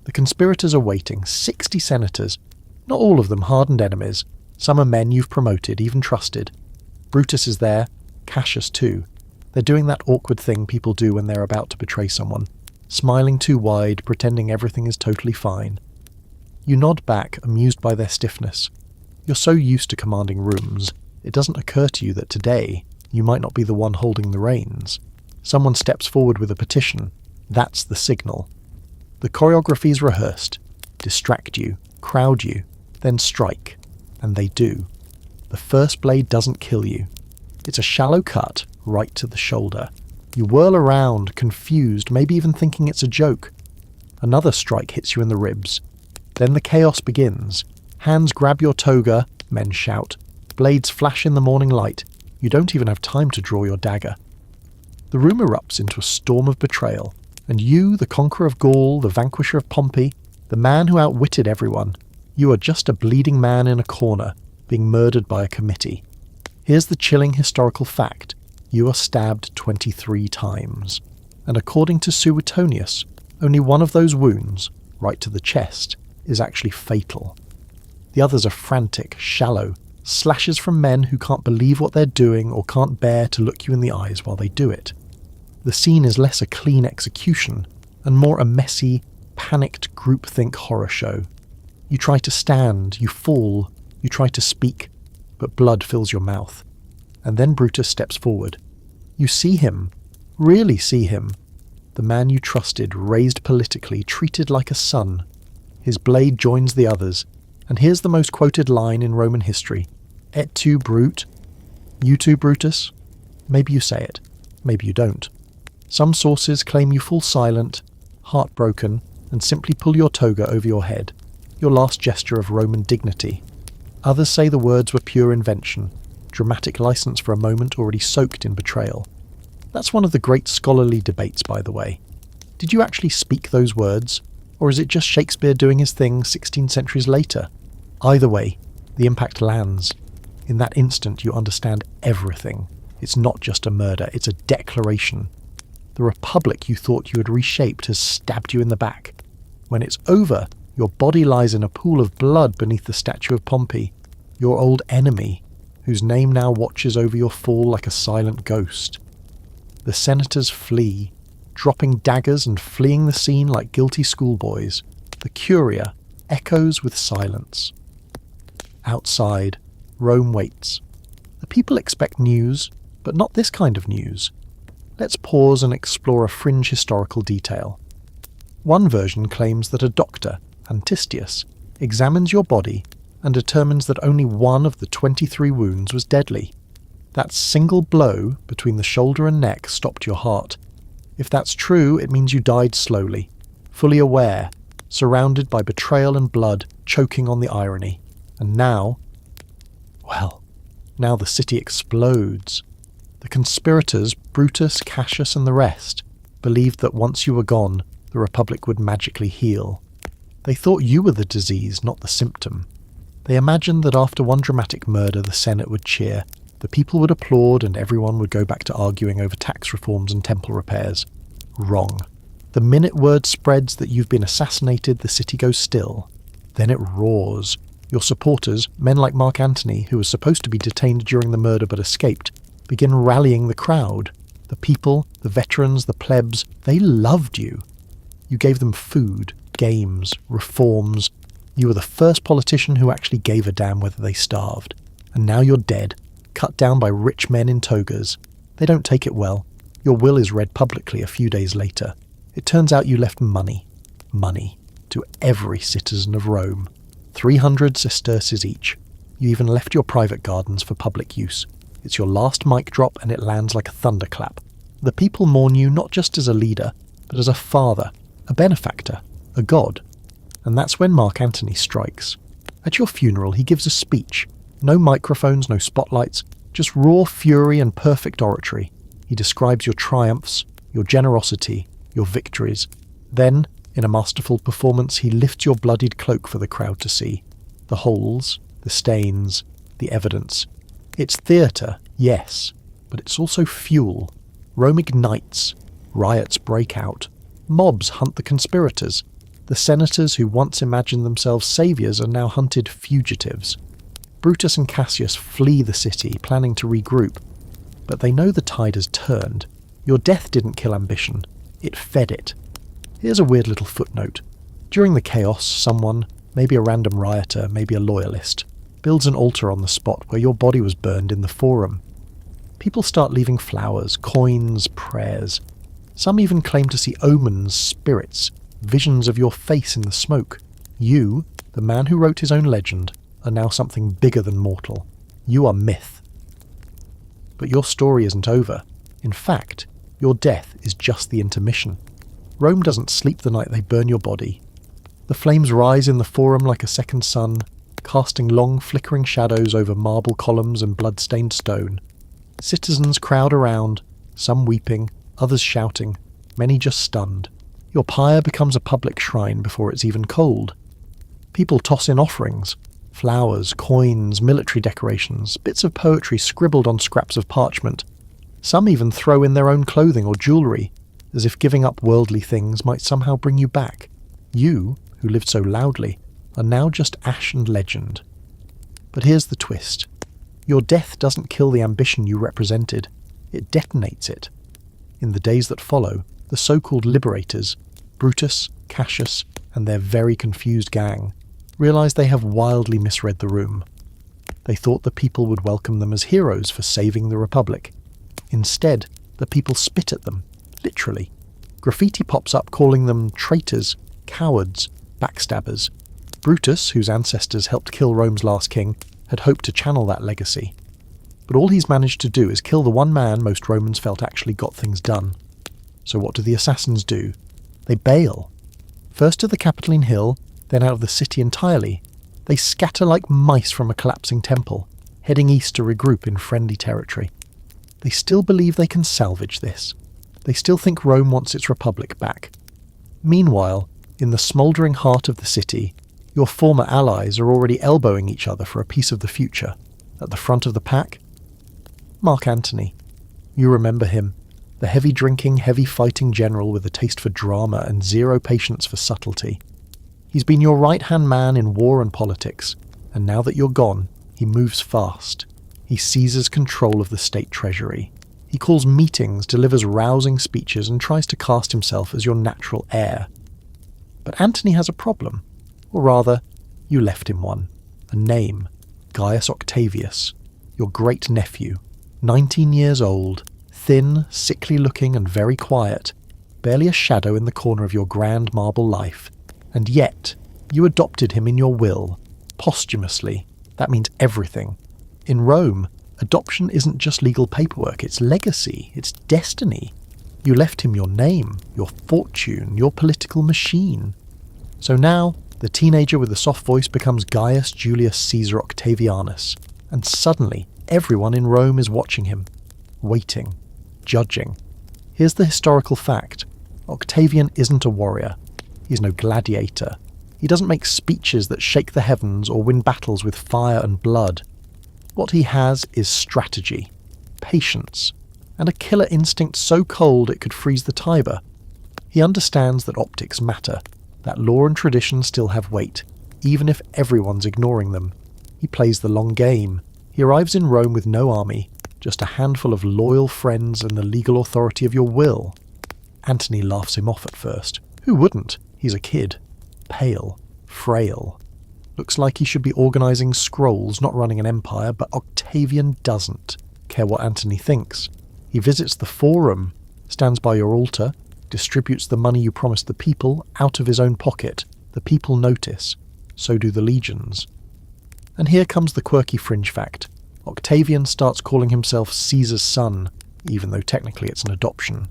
The conspirators are waiting, 60 senators, not all of them hardened enemies. Some are men you've promoted, even trusted. Brutus is there, Cassius too. They're doing that awkward thing people do when they're about to betray someone, smiling too wide, pretending everything is totally fine. You nod back, amused by their stiffness. You're so used to commanding rooms, it doesn't occur to you that today you might not be the one holding the reins. Someone steps forward with a petition. That's the signal. The choreography's rehearsed. Distract you, crowd you, then strike. And they do. The first blade doesn't kill you. It's a shallow cut, right to the shoulder. You whirl around, confused, maybe even thinking it's a joke. Another strike hits you in the ribs. Then the chaos begins. Hands grab your toga, men shout. Blades flash in the morning light. You don't even have time to draw your dagger. The room erupts into a storm of betrayal, and you, the conqueror of Gaul, the vanquisher of Pompey, the man who outwitted everyone, you are just a bleeding man in a corner, being murdered by a committee. Here's the chilling historical fact. You are stabbed 23 times. And according to Suetonius, only one of those wounds, right to the chest, is actually fatal. The others are frantic, shallow, slashes from men who can't believe what they're doing or can't bear to look you in the eyes while they do it. The scene is less a clean execution and more a messy, panicked groupthink horror show. You try to stand, you fall, you try to speak, but blood fills your mouth. And then Brutus steps forward. You see him, really see him. The man you trusted, raised politically, treated like a son. His blade joins the others, and here's the most quoted line in Roman history. Et tu, Brute? You too, Brutus? Maybe you say it, maybe you don't. Some sources claim you fall silent, heartbroken, and simply pull your toga over your head, your last gesture of Roman dignity. Others say the words were pure invention, dramatic license for a moment already soaked in betrayal. That's one of the great scholarly debates, by the way. Did you actually speak those words, or is it just Shakespeare doing his thing 16 centuries later? Either way, the impact lands. In that instant, you understand everything. It's not just a murder, it's a declaration. The republic you thought you had reshaped has stabbed you in the back. When it's over, your body lies in a pool of blood beneath the statue of Pompey, your old enemy, whose name now watches over your fall like a silent ghost. The senators flee, dropping daggers and fleeing the scene like guilty schoolboys. The Curia echoes with silence. Outside, Rome waits. The people expect news, but not this kind of news. Let's pause and explore a fringe historical detail. One version claims that a doctor, Antistius, examines your body and determines that only one of the 23 wounds was deadly. That single blow between the shoulder and neck stopped your heart. If that's true, it means you died slowly, fully aware, surrounded by betrayal and blood, choking on the irony. And now the city explodes. The conspirators, Brutus, Cassius, and the rest, believed that once you were gone, the Republic would magically heal. They thought you were the disease, not the symptom. They imagined that after one dramatic murder, the Senate would cheer, the people would applaud, and everyone would go back to arguing over tax reforms and temple repairs. Wrong. The minute word spreads that you've been assassinated, the city goes still. Then it roars. Your supporters, men like Mark Antony, who was supposed to be detained during the murder but escaped, begin rallying the crowd. The people, the veterans, the plebs, they loved you. You gave them food, games, reforms. You were the first politician who actually gave a damn whether they starved. And now you're dead, cut down by rich men in togas. They don't take it well. Your will is read publicly a few days later. It turns out you left money, to every citizen of Rome. 300 sesterces each. You even left your private gardens for public use. It's your last mic drop and it lands like a thunderclap. The people mourn you not just as a leader, but as a father, a benefactor, a god. And that's when Mark Antony strikes. At your funeral he gives a speech. No microphones, no spotlights, just raw fury and perfect oratory. He describes your triumphs, your generosity, your victories. Then, in a masterful performance, he lifts your bloodied cloak for the crowd to see. The holes, the stains, the evidence. It's theatre, yes, but it's also fuel. Rome ignites. Riots break out. Mobs hunt the conspirators. The senators who once imagined themselves saviours are now hunted fugitives. Brutus and Cassius flee the city, planning to regroup. But they know the tide has turned. Your death didn't kill ambition. It fed it. Here's a weird little footnote. During the chaos, someone, maybe a random rioter, maybe a loyalist, builds an altar on the spot where your body was burned in the forum. People start leaving flowers, coins, prayers. Some even claim to see omens, spirits, visions of your face in the smoke. You, the man who wrote his own legend, are now something bigger than mortal. You are myth. But your story isn't over. In fact, your death is just the intermission. Rome doesn't sleep the night they burn your body. The flames rise in the forum like a second sun, casting long flickering shadows over marble columns and blood-stained stone. Citizens crowd around, some weeping, others shouting, many just stunned. Your pyre becomes a public shrine before it's even cold. People toss in offerings, flowers, coins, military decorations, bits of poetry scribbled on scraps of parchment. Some even throw in their own clothing or jewellery, as if giving up worldly things might somehow bring you back. You, who lived so loudly, are now just ash and legend. But here's the twist. Your death doesn't kill the ambition you represented, it detonates it. In the days that follow, the so-called liberators, Brutus, Cassius, and their very confused gang, realize they have wildly misread the room. They thought the people would welcome them as heroes for saving the Republic. Instead, the people spit at them, literally. Graffiti pops up calling them traitors, cowards, backstabbers. Brutus, whose ancestors helped kill Rome's last king, had hoped to channel that legacy. But all he's managed to do is kill the one man most Romans felt actually got things done. So what do the assassins do? They bail. First to the Capitoline Hill, then out of the city entirely. They scatter like mice from a collapsing temple, heading east to regroup in friendly territory. They still believe they can salvage this. They still think Rome wants its republic back. Meanwhile, in the smouldering heart of the city, your former allies are already elbowing each other for a piece of the future. At the front of the pack, Mark Antony. You remember him, the heavy-drinking, heavy-fighting general with a taste for drama and zero patience for subtlety. He's been your right-hand man in war and politics, and now that you're gone, he moves fast. He seizes control of the state treasury. He calls meetings, delivers rousing speeches, and tries to cast himself as your natural heir. But Antony has a problem. Or rather, you left him one. A name. Gaius Octavius. Your great-nephew. 19 years old, thin, sickly-looking and very quiet. Barely a shadow in the corner of your grand marble life. And yet, you adopted him in your will. Posthumously. That means everything. In Rome, adoption isn't just legal paperwork, it's legacy, it's destiny. You left him your name, your fortune, your political machine. So now, the teenager with the soft voice becomes Gaius Julius Caesar Octavianus, and suddenly everyone in Rome is watching him, waiting, judging. Here's the historical fact. Octavian isn't a warrior. He's no gladiator. He doesn't make speeches that shake the heavens or win battles with fire and blood. What he has is strategy, patience, and a killer instinct so cold it could freeze the Tiber. He understands that optics matter, that law and tradition still have weight, even if everyone's ignoring them. He plays the long game. He arrives in Rome with no army, just a handful of loyal friends and the legal authority of your will. Antony laughs him off at first. Who wouldn't? He's a kid. Pale. Frail. Looks like he should be organising scrolls, not running an empire, but Octavian doesn't care what Antony thinks. He visits the forum, stands by your altar, distributes the money you promised the people out of his own pocket. The people notice. So do the legions. And here comes the quirky fringe fact. Octavian starts calling himself Caesar's son, even though technically it's an adoption.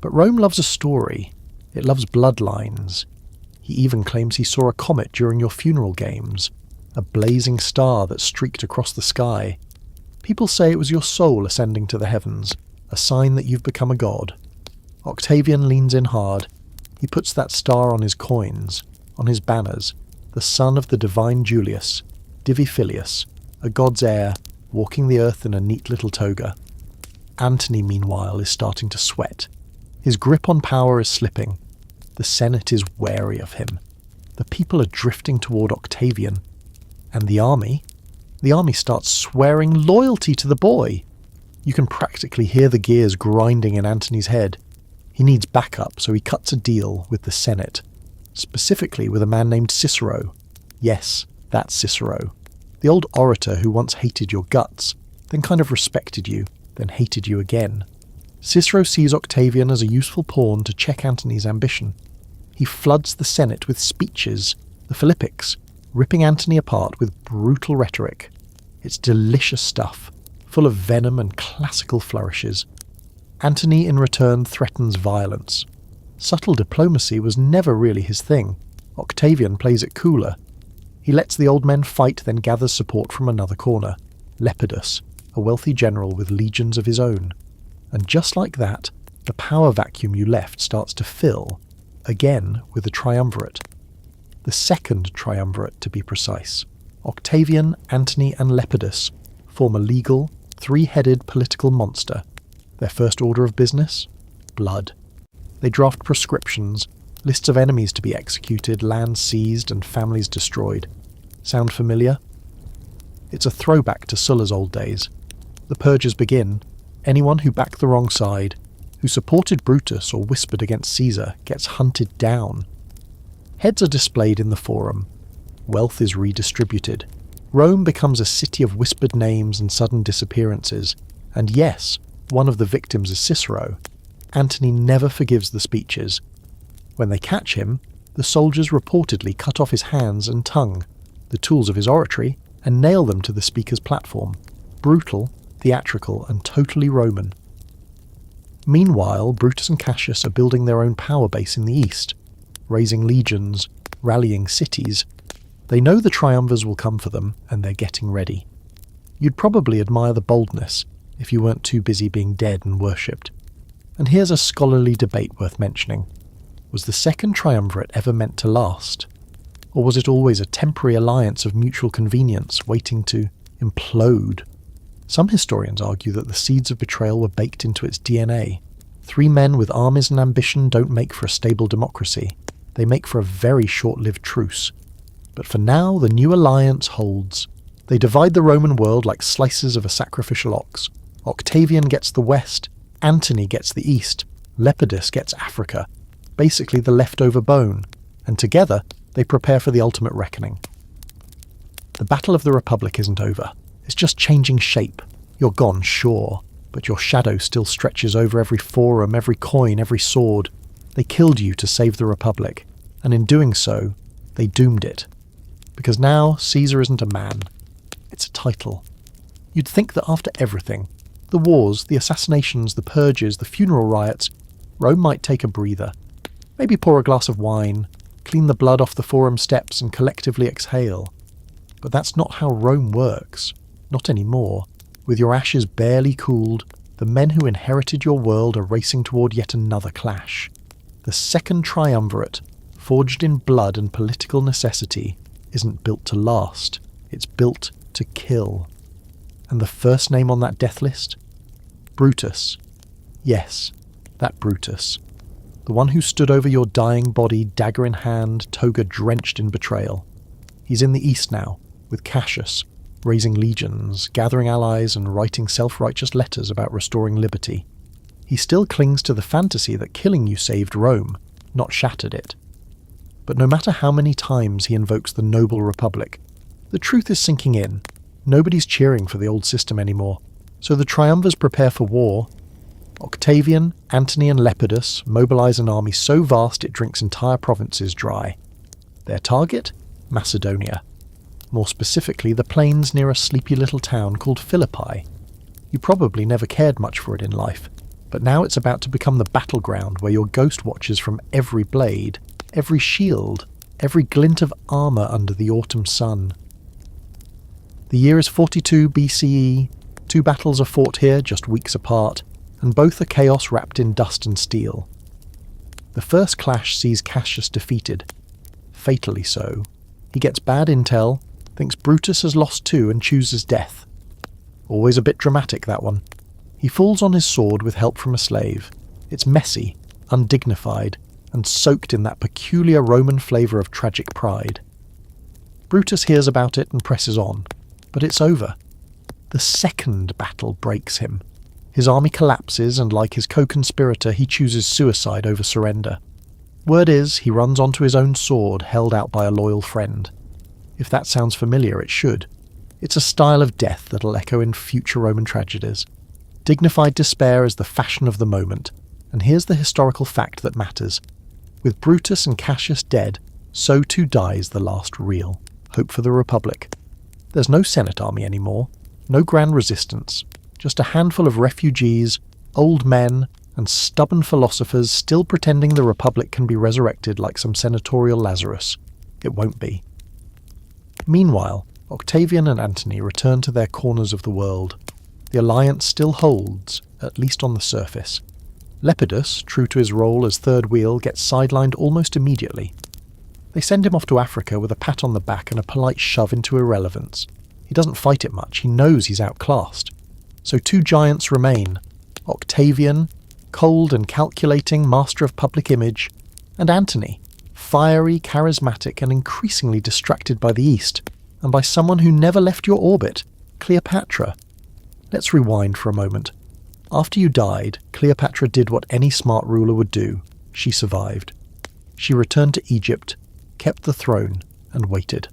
But Rome loves a story. It loves bloodlines. He even claims he saw a comet during your funeral games, a blazing star that streaked across the sky. People say it was your soul ascending to the heavens, a sign that you've become a god. Octavian leans in hard. He puts that star on his coins, on his banners, the son of the divine Julius, Divi Filius, a god's heir, walking the earth in a neat little toga. Antony, meanwhile, is starting to sweat. His grip on power is slipping. The Senate is wary of him. The people are drifting toward Octavian. And the army starts swearing loyalty to the boy. You can practically hear the gears grinding in Antony's head. He needs backup, so he cuts a deal with the Senate, specifically with a man named Cicero. Yes, that's Cicero. The old orator who once hated your guts, then kind of respected you, then hated you again. Cicero sees Octavian as a useful pawn to check Antony's ambition. He floods the Senate with speeches, the Philippics, ripping Antony apart with brutal rhetoric. It's delicious stuff, full of venom and classical flourishes. Antony in return threatens violence. Subtle diplomacy was never really his thing. Octavian plays it cooler. He lets the old men fight, then gathers support from another corner. Lepidus, a wealthy general with legions of his own. And just like that, the power vacuum you left starts to fill, again with the triumvirate. The second triumvirate, to be precise. Octavian, Antony, and Lepidus form a legal, three-headed political monster. Their first order of business? Blood. They draft prescriptions, lists of enemies to be executed, lands seized, and families destroyed. Sound familiar? It's a throwback to Sulla's old days. The purges begin. Anyone who backed the wrong side, who supported Brutus or whispered against Caesar, gets hunted down. Heads are displayed in the forum. Wealth is redistributed. Rome becomes a city of whispered names and sudden disappearances. And yes, one of the victims is Cicero. Antony never forgives the speeches. When they catch him, the soldiers reportedly cut off his hands and tongue, the tools of his oratory, and nail them to the speaker's platform. Brutal, theatrical, and totally Roman. Meanwhile, Brutus and Cassius are building their own power base in the east, raising legions, rallying cities. They know the triumvirs will come for them, and they're getting ready. You'd probably admire the boldness if you weren't too busy being dead and worshipped. And here's a scholarly debate worth mentioning. Was the second triumvirate ever meant to last? Or was it always a temporary alliance of mutual convenience waiting to implode? Some historians argue that the seeds of betrayal were baked into its DNA. Three men with armies and ambition don't make for a stable democracy. They make for a very short-lived truce. But for now, the new alliance holds. They divide the Roman world like slices of a sacrificial ox. Octavian gets the west, Antony gets the east, Lepidus gets Africa, basically the leftover bone, and together they prepare for the ultimate reckoning. The Battle of the Republic isn't over. It's just changing shape. You're gone, sure, but your shadow still stretches over every forum, every coin, every sword. They killed you to save the Republic, and in doing so, they doomed it. Because now, Caesar isn't a man. It's a title. You'd think that after everything, the wars, the assassinations, the purges, the funeral riots, Rome might take a breather. Maybe pour a glass of wine, clean the blood off the forum steps and collectively exhale. But that's not how Rome works. Not anymore. With your ashes barely cooled, the men who inherited your world are racing toward yet another clash. The second triumvirate, forged in blood and political necessity, isn't built to last. It's built to kill. And the first name on that death list? Brutus. Yes, that Brutus. The one who stood over your dying body, dagger in hand, toga drenched in betrayal. He's in the east now, with Cassius, raising legions, gathering allies, and writing self-righteous letters about restoring liberty. He still clings to the fantasy that killing you saved Rome, not shattered it. But no matter how many times he invokes the noble republic, the truth is sinking in. Nobody's cheering for the old system anymore, so the triumvirs prepare for war. Octavian, Antony, and Lepidus mobilize an army so vast it drinks entire provinces dry. Their target? Macedonia. More specifically, the plains near a sleepy little town called Philippi. You probably never cared much for it in life, but now it's about to become the battleground where your ghost watches from every blade, every shield, every glint of armour under the autumn sun. The year is 42 BCE, 2 battles are fought here just weeks apart, and both are chaos wrapped in dust and steel. The first clash sees Cassius defeated. Fatally so. He gets bad intel, thinks Brutus has lost too, and chooses death. Always a bit dramatic, that one. He falls on his sword with help from a slave. It's messy, undignified, and soaked in that peculiar Roman flavour of tragic pride. Brutus hears about it and presses on, but it's over. The second battle breaks him. His army collapses, and like his co-conspirator, he chooses suicide over surrender. Word is, he runs onto his own sword, held out by a loyal friend. If that sounds familiar, it should. It's a style of death that'll echo in future Roman tragedies. Dignified despair is the fashion of the moment, and here's the historical fact that matters. With Brutus and Cassius dead, so too dies the last real hope for the Republic. There's no Senate army anymore, no grand resistance, just a handful of refugees, old men, and stubborn philosophers still pretending the Republic can be resurrected like some senatorial Lazarus. It won't be. Meanwhile, Octavian and Antony return to their corners of the world. The alliance still holds, at least on the surface. Lepidus, true to his role as third wheel, gets sidelined almost immediately. They send him off to Africa with a pat on the back and a polite shove into irrelevance. He doesn't fight it much, he knows he's outclassed. So two giants remain, Octavian, cold and calculating master of public image, and Antony, fiery, charismatic and increasingly distracted by the East, and by someone who never left your orbit, Cleopatra. Let's rewind for a moment. After you died, Cleopatra did what any smart ruler would do. She survived. She returned to Egypt, kept the throne, and waited.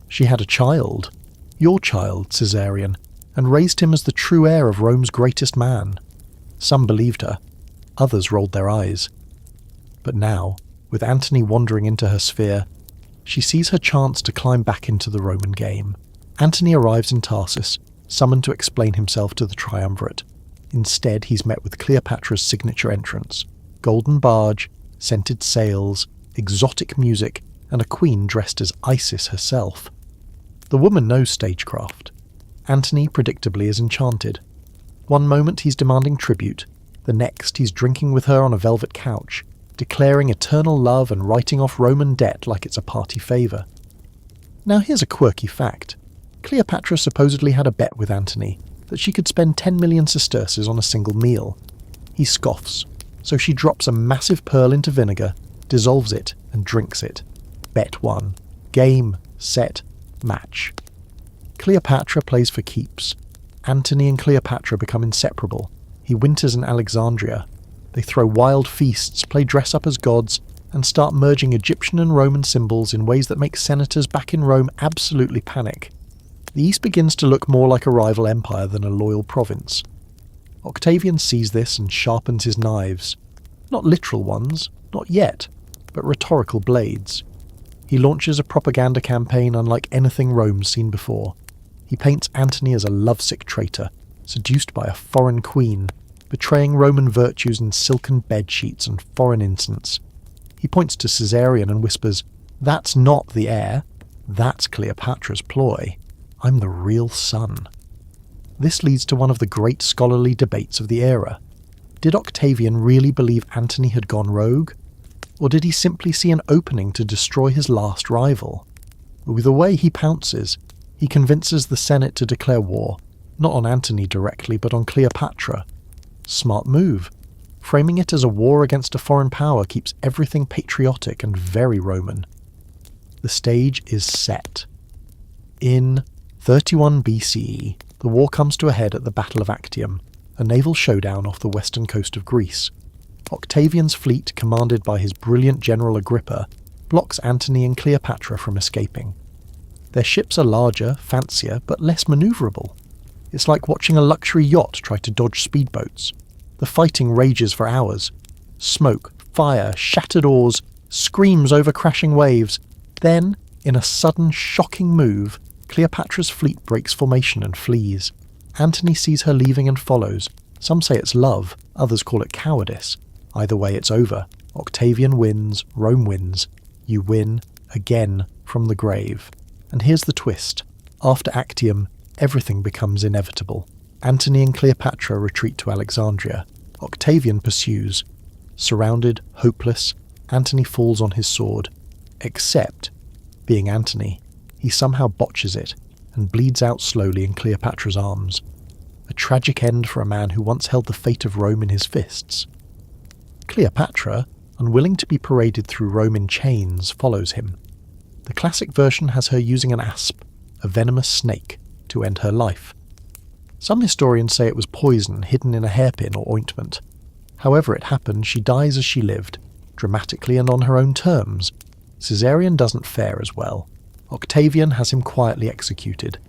She had a child, your child, Caesarion, and raised him as the true heir of Rome's greatest man. Some believed her, others rolled their eyes. But now, with Antony wandering into her sphere, she sees her chance to climb back into the Roman game. Antony arrives in Tarsus, summoned to explain himself to the triumvirate. Instead, he's met with Cleopatra's signature entrance: golden barge, scented sails, exotic music, and a queen dressed as Isis herself. The woman knows stagecraft. Antony, predictably, is enchanted. One moment he's demanding tribute, the next he's drinking with her on a velvet couch, declaring eternal love and writing off Roman debt like it's a party favour. Now here's a quirky fact. Cleopatra supposedly had a bet with Antony that she could spend 10 million sesterces on a single meal. He scoffs, so she drops a massive pearl into vinegar, dissolves it, and drinks it. Bet won. Game, set, match. Cleopatra plays for keeps. Antony and Cleopatra become inseparable. He winters in Alexandria. They throw wild feasts, play dress-up as gods, and start merging Egyptian and Roman symbols in ways that make senators back in Rome absolutely panic. The East begins to look more like a rival empire than a loyal province. Octavian sees this and sharpens his knives. Not literal ones, not yet, but rhetorical blades. He launches a propaganda campaign unlike anything Rome's seen before. He paints Antony as a lovesick traitor, seduced by a foreign queen, betraying Roman virtues in silken bedsheets and foreign incense. He points to Caesarion and whispers, "That's not the heir. That's Cleopatra's ploy. I'm the real son." This leads to one of the great scholarly debates of the era. Did Octavian really believe Antony had gone rogue? Or did he simply see an opening to destroy his last rival? With the way he pounces, he convinces the Senate to declare war, not on Antony directly, but on Cleopatra. Smart move. Framing it as a war against a foreign power keeps everything patriotic and very Roman. The stage is set. In 31 BCE, the war comes to a head at the Battle of Actium, a naval showdown off the western coast of Greece. Octavian's fleet, commanded by his brilliant general Agrippa, blocks Antony and Cleopatra from escaping. Their ships are larger, fancier, but less manoeuvrable. It's like watching a luxury yacht try to dodge speedboats. The fighting rages for hours. Smoke, fire, shattered oars, screams over crashing waves. Then, in a sudden, shocking move, Cleopatra's fleet breaks formation and flees. Antony sees her leaving and follows. Some say it's love, others call it cowardice. Either way, it's over. Octavian wins, Rome wins. You win, again, from the grave. And here's the twist. After Actium, everything becomes inevitable. Antony and Cleopatra retreat to Alexandria. Octavian pursues. Surrounded, hopeless, Antony falls on his sword. Except, being Antony, he somehow botches it and bleeds out slowly in Cleopatra's arms. A tragic end for a man who once held the fate of Rome in his fists. Cleopatra, unwilling to be paraded through Rome in chains, follows him. The classic version has her using an asp, a venomous snake, to end her life. Some historians say it was poison hidden in a hairpin or ointment. However it happened, she dies as she lived, dramatically and on her own terms. Caesarion doesn't fare as well. Octavian has him quietly executed.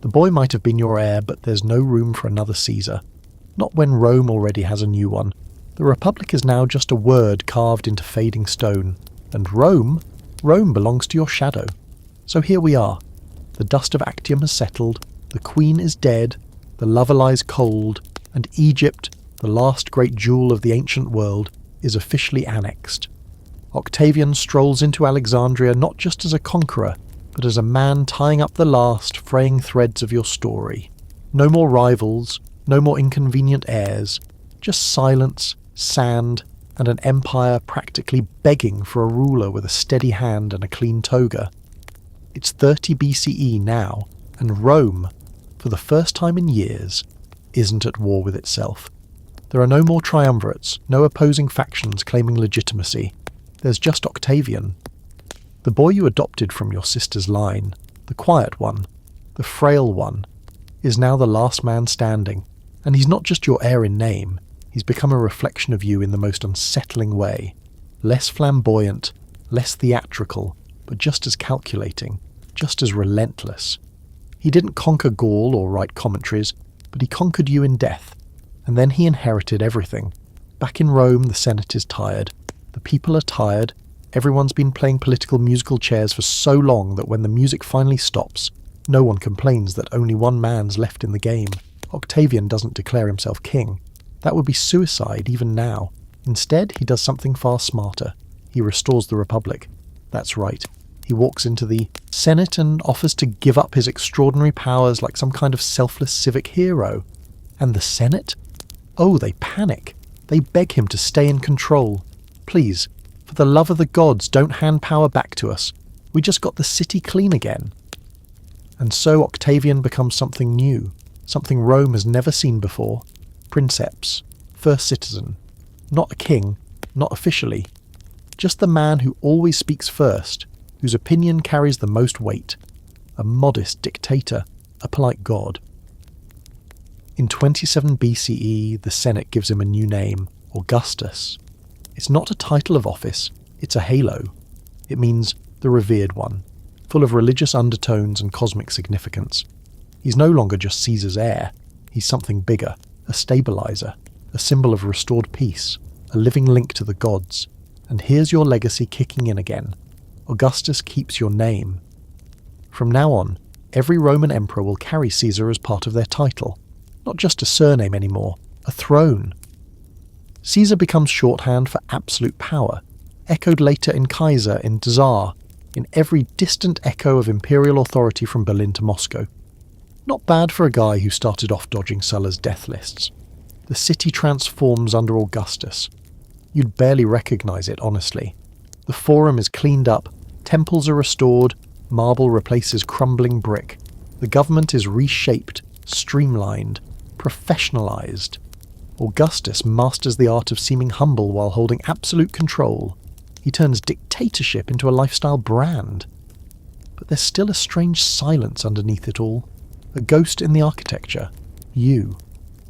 The boy might have been your heir, but there's no room for another Caesar. Not when Rome already has a new one. The Republic is now just a word carved into fading stone. And Rome belongs to your shadow. So here we are. The dust of Actium has settled, the queen is dead, the lover lies cold, and Egypt, the last great jewel of the ancient world, is officially annexed. Octavian strolls into Alexandria not just as a conqueror, but as a man tying up the last fraying threads of your story. No more rivals, no more inconvenient heirs, just silence, sand, and an empire practically begging for a ruler with a steady hand and a clean toga. It's 30 BCE now, and Rome, for the first time in years, isn't at war with itself. There are no more triumvirates, no opposing factions claiming legitimacy. There's just Octavian. The boy you adopted from your sister's line, the quiet one, the frail one, is now the last man standing, and he's not just your heir in name, he's become a reflection of you in the most unsettling way. Less flamboyant, less theatrical, but just as calculating, just as relentless. He didn't conquer Gaul or write commentaries, but he conquered you in death, and then he inherited everything. Back in Rome, the Senate is tired. The people are tired. Everyone's been playing political musical chairs for so long that when the music finally stops, no one complains that only one man's left in the game. Octavian doesn't declare himself king. That would be suicide even now. Instead, he does something far smarter. He restores the Republic. That's right. He walks into the Senate and offers to give up his extraordinary powers like some kind of selfless civic hero. And the Senate? Oh, they panic. They beg him to stay in control. Please, for the love of the gods, don't hand power back to us. We just got the city clean again. And so Octavian becomes something new, something Rome has never seen before. Princeps, first citizen. Not a king, not officially. Just the man who always speaks first, whose opinion carries the most weight. A modest dictator, a polite god. In 27 BCE, the Senate gives him a new name, Augustus. It's not a title of office, it's a halo. It means the revered one, full of religious undertones and cosmic significance. He's no longer just Caesar's heir, he's something bigger, a stabilizer, a symbol of restored peace, a living link to the gods. And here's your legacy kicking in again. Augustus keeps your name. From now on, every Roman emperor will carry Caesar as part of their title. Not just a surname anymore, a throne. Caesar becomes shorthand for absolute power, echoed later in Kaiser, in Czar, in every distant echo of imperial authority from Berlin to Moscow. Not bad for a guy who started off dodging Sulla's death lists. The city transforms under Augustus. You'd barely recognize it, honestly. The forum is cleaned up, temples are restored, marble replaces crumbling brick. The government is reshaped, streamlined, professionalized. Augustus masters the art of seeming humble while holding absolute control. He turns dictatorship into a lifestyle brand. But there's still a strange silence underneath it all. A ghost in the architecture. You.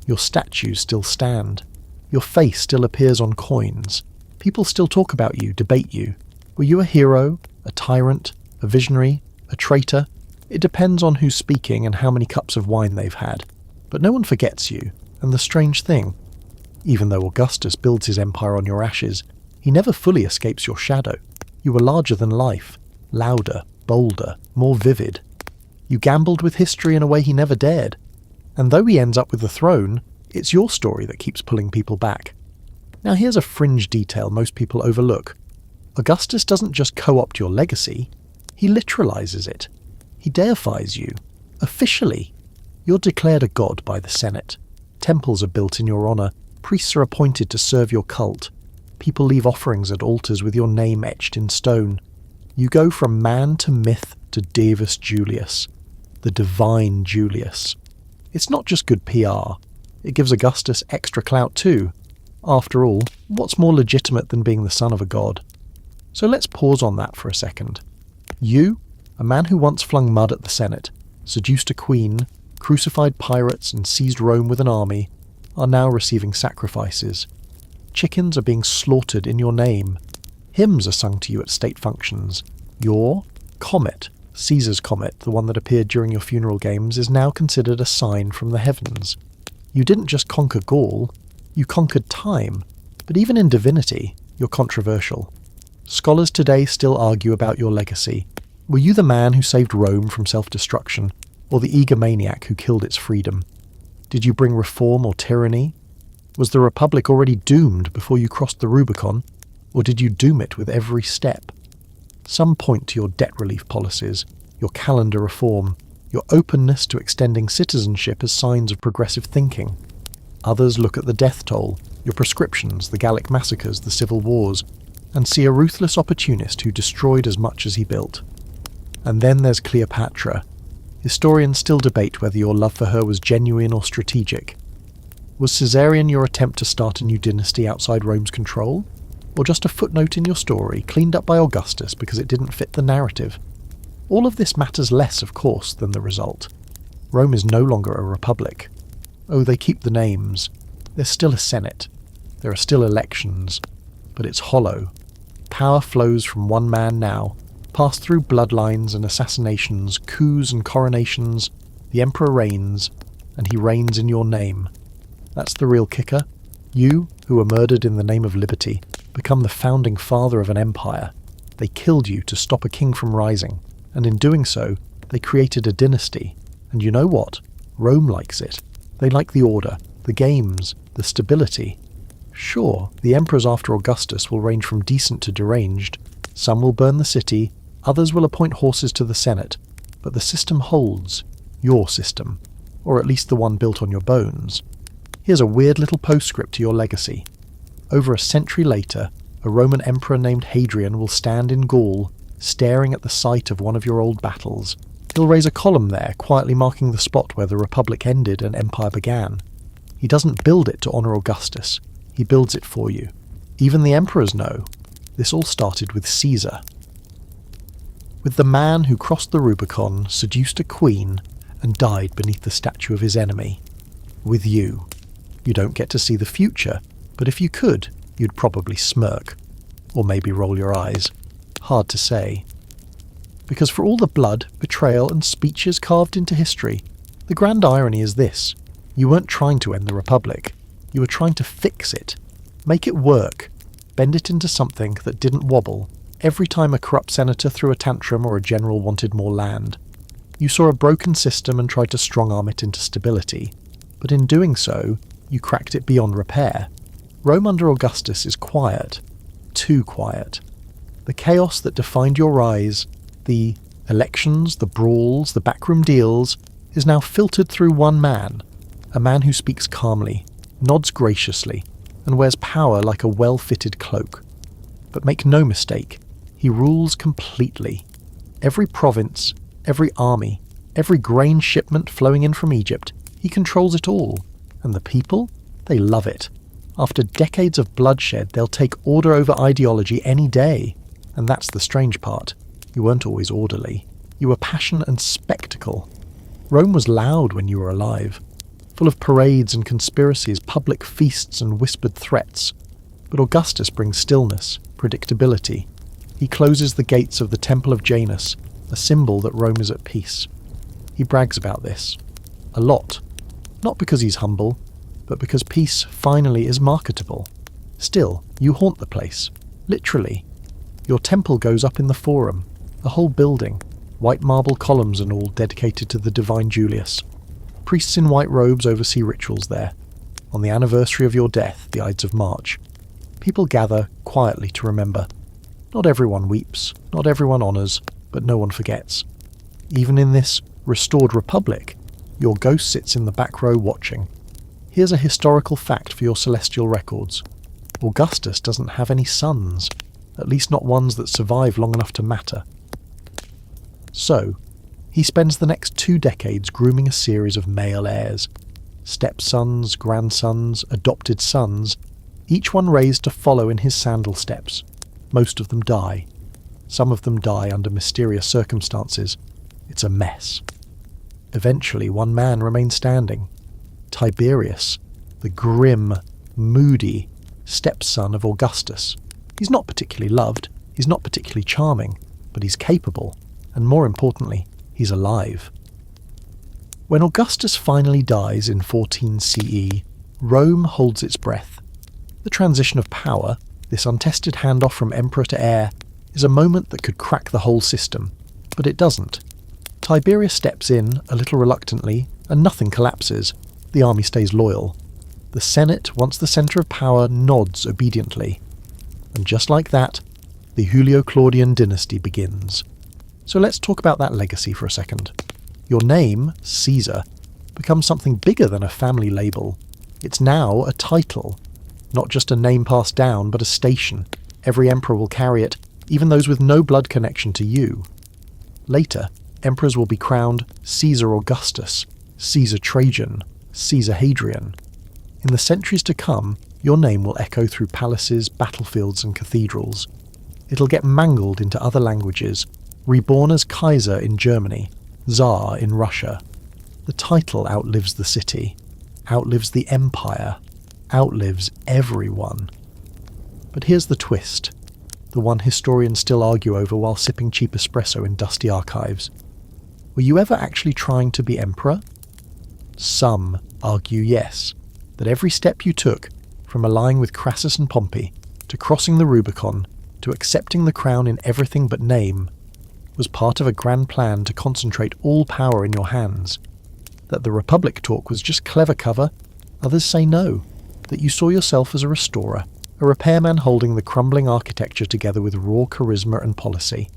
Your statues still stand. Your face still appears on coins. People still talk about you, debate you. Were you a hero, a tyrant, a visionary, a traitor? It depends on who's speaking and how many cups of wine they've had. But no one forgets you, and the strange thing, even though Augustus builds his empire on your ashes, he never fully escapes your shadow. You were larger than life, louder, bolder, more vivid. You gambled with history in a way he never dared. And though he ends up with the throne, it's your story that keeps pulling people back. Now here's a fringe detail most people overlook. Augustus doesn't just co-opt your legacy, he literalizes it. He deifies you. Officially. You're declared a god by the Senate. Temples are built in your honor. Priests are appointed to serve your cult. People leave offerings at altars with your name etched in stone. You go from man to myth to Divus Julius, the divine Julius. It's not just good PR. It gives Augustus extra clout too. After all, what's more legitimate than being the son of a god? So let's pause on that for a second. You, a man who once flung mud at the Senate, seduced a queen, crucified pirates and seized Rome with an army, are now receiving sacrifices. Chickens are being slaughtered in your name. Hymns are sung to you at state functions. Your comet, Caesar's comet, the one that appeared during your funeral games, is now considered a sign from the heavens. You didn't just conquer Gaul, you conquered time. But even in divinity, you're controversial. Scholars today still argue about your legacy. Were you the man who saved Rome from self-destruction, or the egomaniac who killed its freedom? Did you bring reform or tyranny? Was the Republic already doomed before you crossed the Rubicon, or did you doom it with every step? Some point to your debt relief policies, your calendar reform, your openness to extending citizenship as signs of progressive thinking. Others look at the death toll, your prescriptions, the Gallic massacres, the civil wars, and see a ruthless opportunist who destroyed as much as he built. And then there's Cleopatra. Historians still debate whether your love for her was genuine or strategic. Was Caesarion your attempt to start a new dynasty outside Rome's control? Or just a footnote in your story, cleaned up by Augustus because it didn't fit the narrative? All of this matters less, of course, than the result. Rome is no longer a republic. Oh, they keep the names. There's still a Senate. There are still elections. But it's hollow. Power flows from one man now, passed through bloodlines and assassinations, coups and coronations. The emperor reigns, and he reigns in your name. That's the real kicker. You, who were murdered in the name of liberty, become the founding father of an empire. They killed you to stop a king from rising, and in doing so, they created a dynasty. And you know what? Rome likes it. They like the order, the games, the stability. Sure, the emperors after Augustus will range from decent to deranged. Some will burn the city, others will appoint horses to the Senate. But the system holds. Your system. Or at least the one built on your bones. Here's a weird little postscript to your legacy. Over a century later, a Roman emperor named Hadrian will stand in Gaul, staring at the site of one of your old battles. He'll raise a column there, quietly marking the spot where the Republic ended and empire began. He doesn't build it to honour Augustus. He builds it for you. Even the emperors know. This all started with Caesar. With the man who crossed the Rubicon, seduced a queen, and died beneath the statue of his enemy. With you. You don't get to see the future, but if you could, you'd probably smirk. Or maybe roll your eyes. Hard to say. Because for all the blood, betrayal, and speeches carved into history, the grand irony is this. You weren't trying to end the Republic. You were trying to fix it. Make it work. Bend it into something that didn't wobble every time a corrupt senator threw a tantrum or a general wanted more land. You saw a broken system and tried to strong-arm it into stability. But in doing so, you cracked it beyond repair. Rome under Augustus is quiet. Too quiet. The chaos that defined your rise, the elections, the brawls, the backroom deals, is now filtered through one man. A man who speaks calmly, nods graciously, and wears power like a well-fitted cloak. But make no mistake, he rules completely. Every province, every army, every grain shipment flowing in from Egypt, he controls it all. And the people? They love it. After decades of bloodshed, they'll take order over ideology any day. And that's the strange part. You weren't always orderly. You were passion and spectacle. Rome was loud when you were alive. Full of parades and conspiracies, public feasts and whispered threats. But Augustus brings stillness, predictability. He closes the gates of the Temple of Janus, a symbol that Rome is at peace. He brags about this. A lot. Not because he's humble, but because peace finally is marketable. Still, you haunt the place. Literally. Your temple goes up in the Forum, a whole building, white marble columns and all dedicated to the divine Julius. Priests in white robes oversee rituals there. On the anniversary of your death, the Ides of March, people gather quietly to remember. Not everyone weeps, not everyone honours, but no one forgets. Even in this restored republic, your ghost sits in the back row watching. Here's a historical fact for your celestial records. Augustus doesn't have any sons, at least not ones that survive long enough to matter. So, he spends the next 2 decades grooming a series of male heirs. Stepsons, grandsons, adopted sons, each one raised to follow in his sandal steps. Most of them die. Some of them die under mysterious circumstances. It's a mess. Eventually, one man remains standing. Tiberius, the grim, moody stepson of Augustus. He's not particularly loved, he's not particularly charming, but he's capable, and more importantly, he's alive. When Augustus finally dies in 14 CE, Rome holds its breath. The transition of power, this untested handoff from emperor to heir, is a moment that could crack the whole system, but it doesn't. Tiberius steps in, a little reluctantly, and nothing collapses. The army stays loyal. The Senate, once the centre of power, nods obediently. And just like that, the Julio-Claudian dynasty begins. So let's talk about that legacy for a second. Your name, Caesar, becomes something bigger than a family label. It's now a title, not just a name passed down, but a station. Every emperor will carry it, even those with no blood connection to you. Later, emperors will be crowned Caesar Augustus, Caesar Trajan, Caesar Hadrian. In the centuries to come, your name will echo through palaces, battlefields and cathedrals. It'll get mangled into other languages, reborn as Kaiser in Germany, Tsar in Russia. The title outlives the city, outlives the empire, outlives everyone. But here's the twist, the one historians still argue over while sipping cheap espresso in dusty archives. Were you ever actually trying to be emperor? Some argue yes, that every step you took, from allying with Crassus and Pompey, to crossing the Rubicon, to accepting the crown in everything but name, was part of a grand plan to concentrate all power in your hands. That the Republic talk was just clever cover, others say no, that you saw yourself as a restorer, a repairman holding the crumbling architecture together with raw charisma and policy.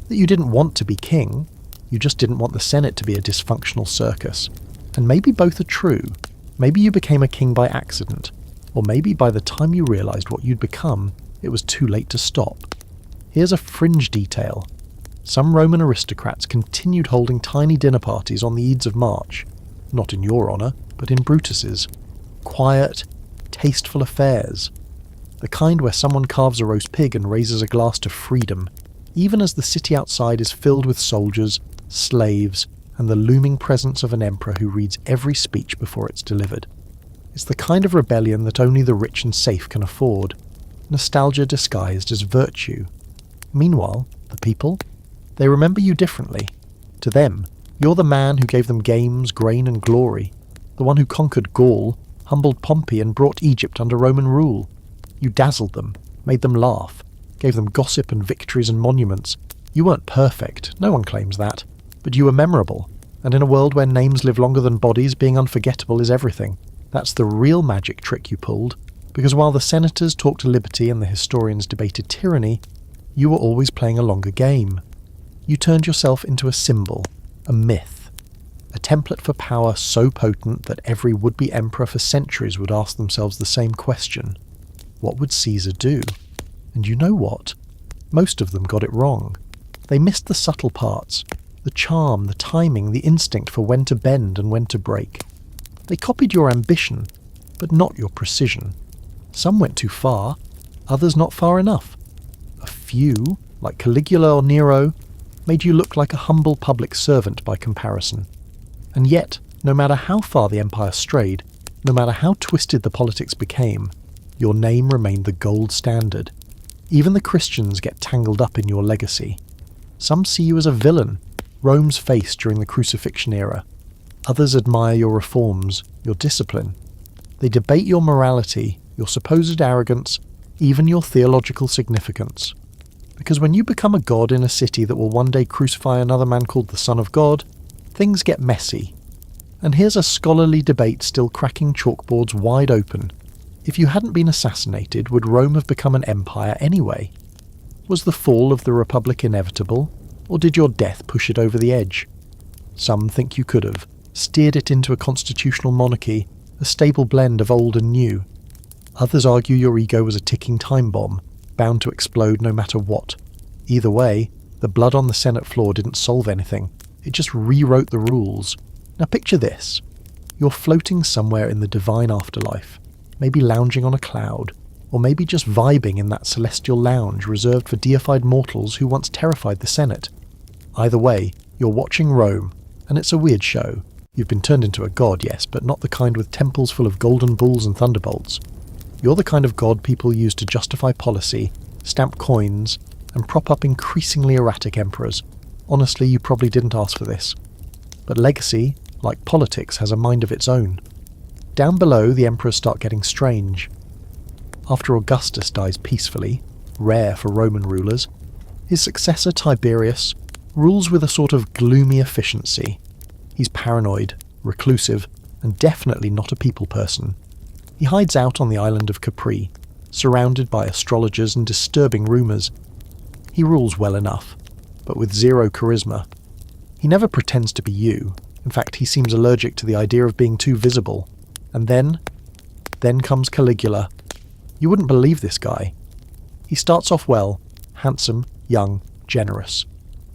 That you didn't want to be king, you just didn't want the Senate to be a dysfunctional circus. And maybe both are true. Maybe you became a king by accident, or maybe by the time you realised what you'd become, it was too late to stop. Here's a fringe detail. Some Roman aristocrats continued holding tiny dinner parties on the Ides of March, not in your honour, but in Brutus's. Quiet, tasteful affairs. The kind where someone carves a roast pig and raises a glass to freedom, even as the city outside is filled with soldiers, slaves, and the looming presence of an emperor who reads every speech before it's delivered. It's the kind of rebellion that only the rich and safe can afford. Nostalgia disguised as virtue. Meanwhile, the people? They remember you differently. To them, you're the man who gave them games, grain and glory. The one who conquered Gaul, humbled Pompey and brought Egypt under Roman rule. You dazzled them, made them laugh, gave them gossip and victories and monuments. You weren't perfect, no one claims that. But you were memorable, and in a world where names live longer than bodies, being unforgettable is everything. That's the real magic trick you pulled, because while the senators talked liberty and the historians debated tyranny, you were always playing a longer game. You turned yourself into a symbol, a myth, a template for power so potent that every would-be emperor for centuries would ask themselves the same question. What would Caesar do? And you know what? Most of them got it wrong. They missed the subtle parts, the charm, the timing, the instinct for when to bend and when to break. They copied your ambition, but not your precision. Some went too far, others not far enough. A few, like Caligula or Nero, made you look like a humble public servant by comparison. And yet, no matter how far the empire strayed, no matter how twisted the politics became, your name remained the gold standard. Even the Christians get tangled up in your legacy. Some see you as a villain, Rome's face during the crucifixion era. Others admire your reforms, your discipline. They debate your morality, your supposed arrogance, even your theological significance. Because when you become a god in a city that will one day crucify another man called the Son of God, things get messy. And here's a scholarly debate still cracking chalkboards wide open. If you hadn't been assassinated, would Rome have become an empire anyway? Was the fall of the Republic inevitable, or did your death push it over the edge? Some think you could have, steered it into a constitutional monarchy, a stable blend of old and new. Others argue your ego was a ticking time bomb, bound to explode no matter what. Either way, the blood on the Senate floor didn't solve anything. It just rewrote the rules. Now picture this. You're floating somewhere in the divine afterlife, maybe lounging on a cloud, or maybe just vibing in that celestial lounge reserved for deified mortals who once terrified the Senate. Either way, you're watching Rome, and it's a weird show. You've been turned into a god, yes, but not the kind with temples full of golden bulls and thunderbolts. You're the kind of god people use to justify policy, stamp coins, and prop up increasingly erratic emperors. Honestly, you probably didn't ask for this. But legacy, like politics, has a mind of its own. Down below, the emperors start getting strange. After Augustus dies peacefully, rare for Roman rulers, his successor Tiberius rules with a sort of gloomy efficiency. He's paranoid, reclusive, and definitely not a people person. He hides out on the island of Capri, surrounded by astrologers and disturbing rumours. He rules well enough, but with zero charisma. He never pretends to be you. In fact, he seems allergic to the idea of being too visible. And then comes Caligula. You wouldn't believe this guy. He starts off well, handsome, young, generous,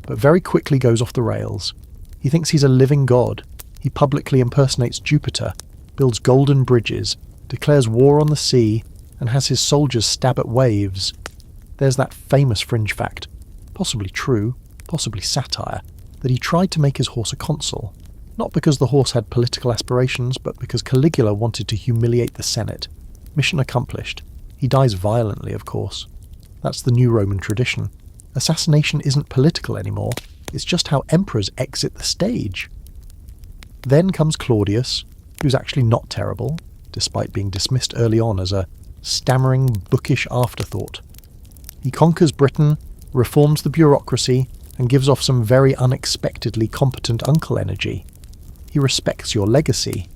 but very quickly goes off the rails. He thinks he's a living god. He publicly impersonates Jupiter, builds golden bridges, declares war on the sea, and has his soldiers stab at waves. There's that famous fringe fact, possibly true, possibly satire, that he tried to make his horse a consul, not because the horse had political aspirations, but because Caligula wanted to humiliate the Senate. Mission accomplished. He dies violently, of course. That's the new Roman tradition. Assassination isn't political anymore, it's just how emperors exit the stage. Then comes Claudius, who's actually not terrible, despite being dismissed early on as a stammering, bookish afterthought. He conquers Britain, reforms the bureaucracy, and gives off some very unexpectedly competent uncle energy. He respects your legacy,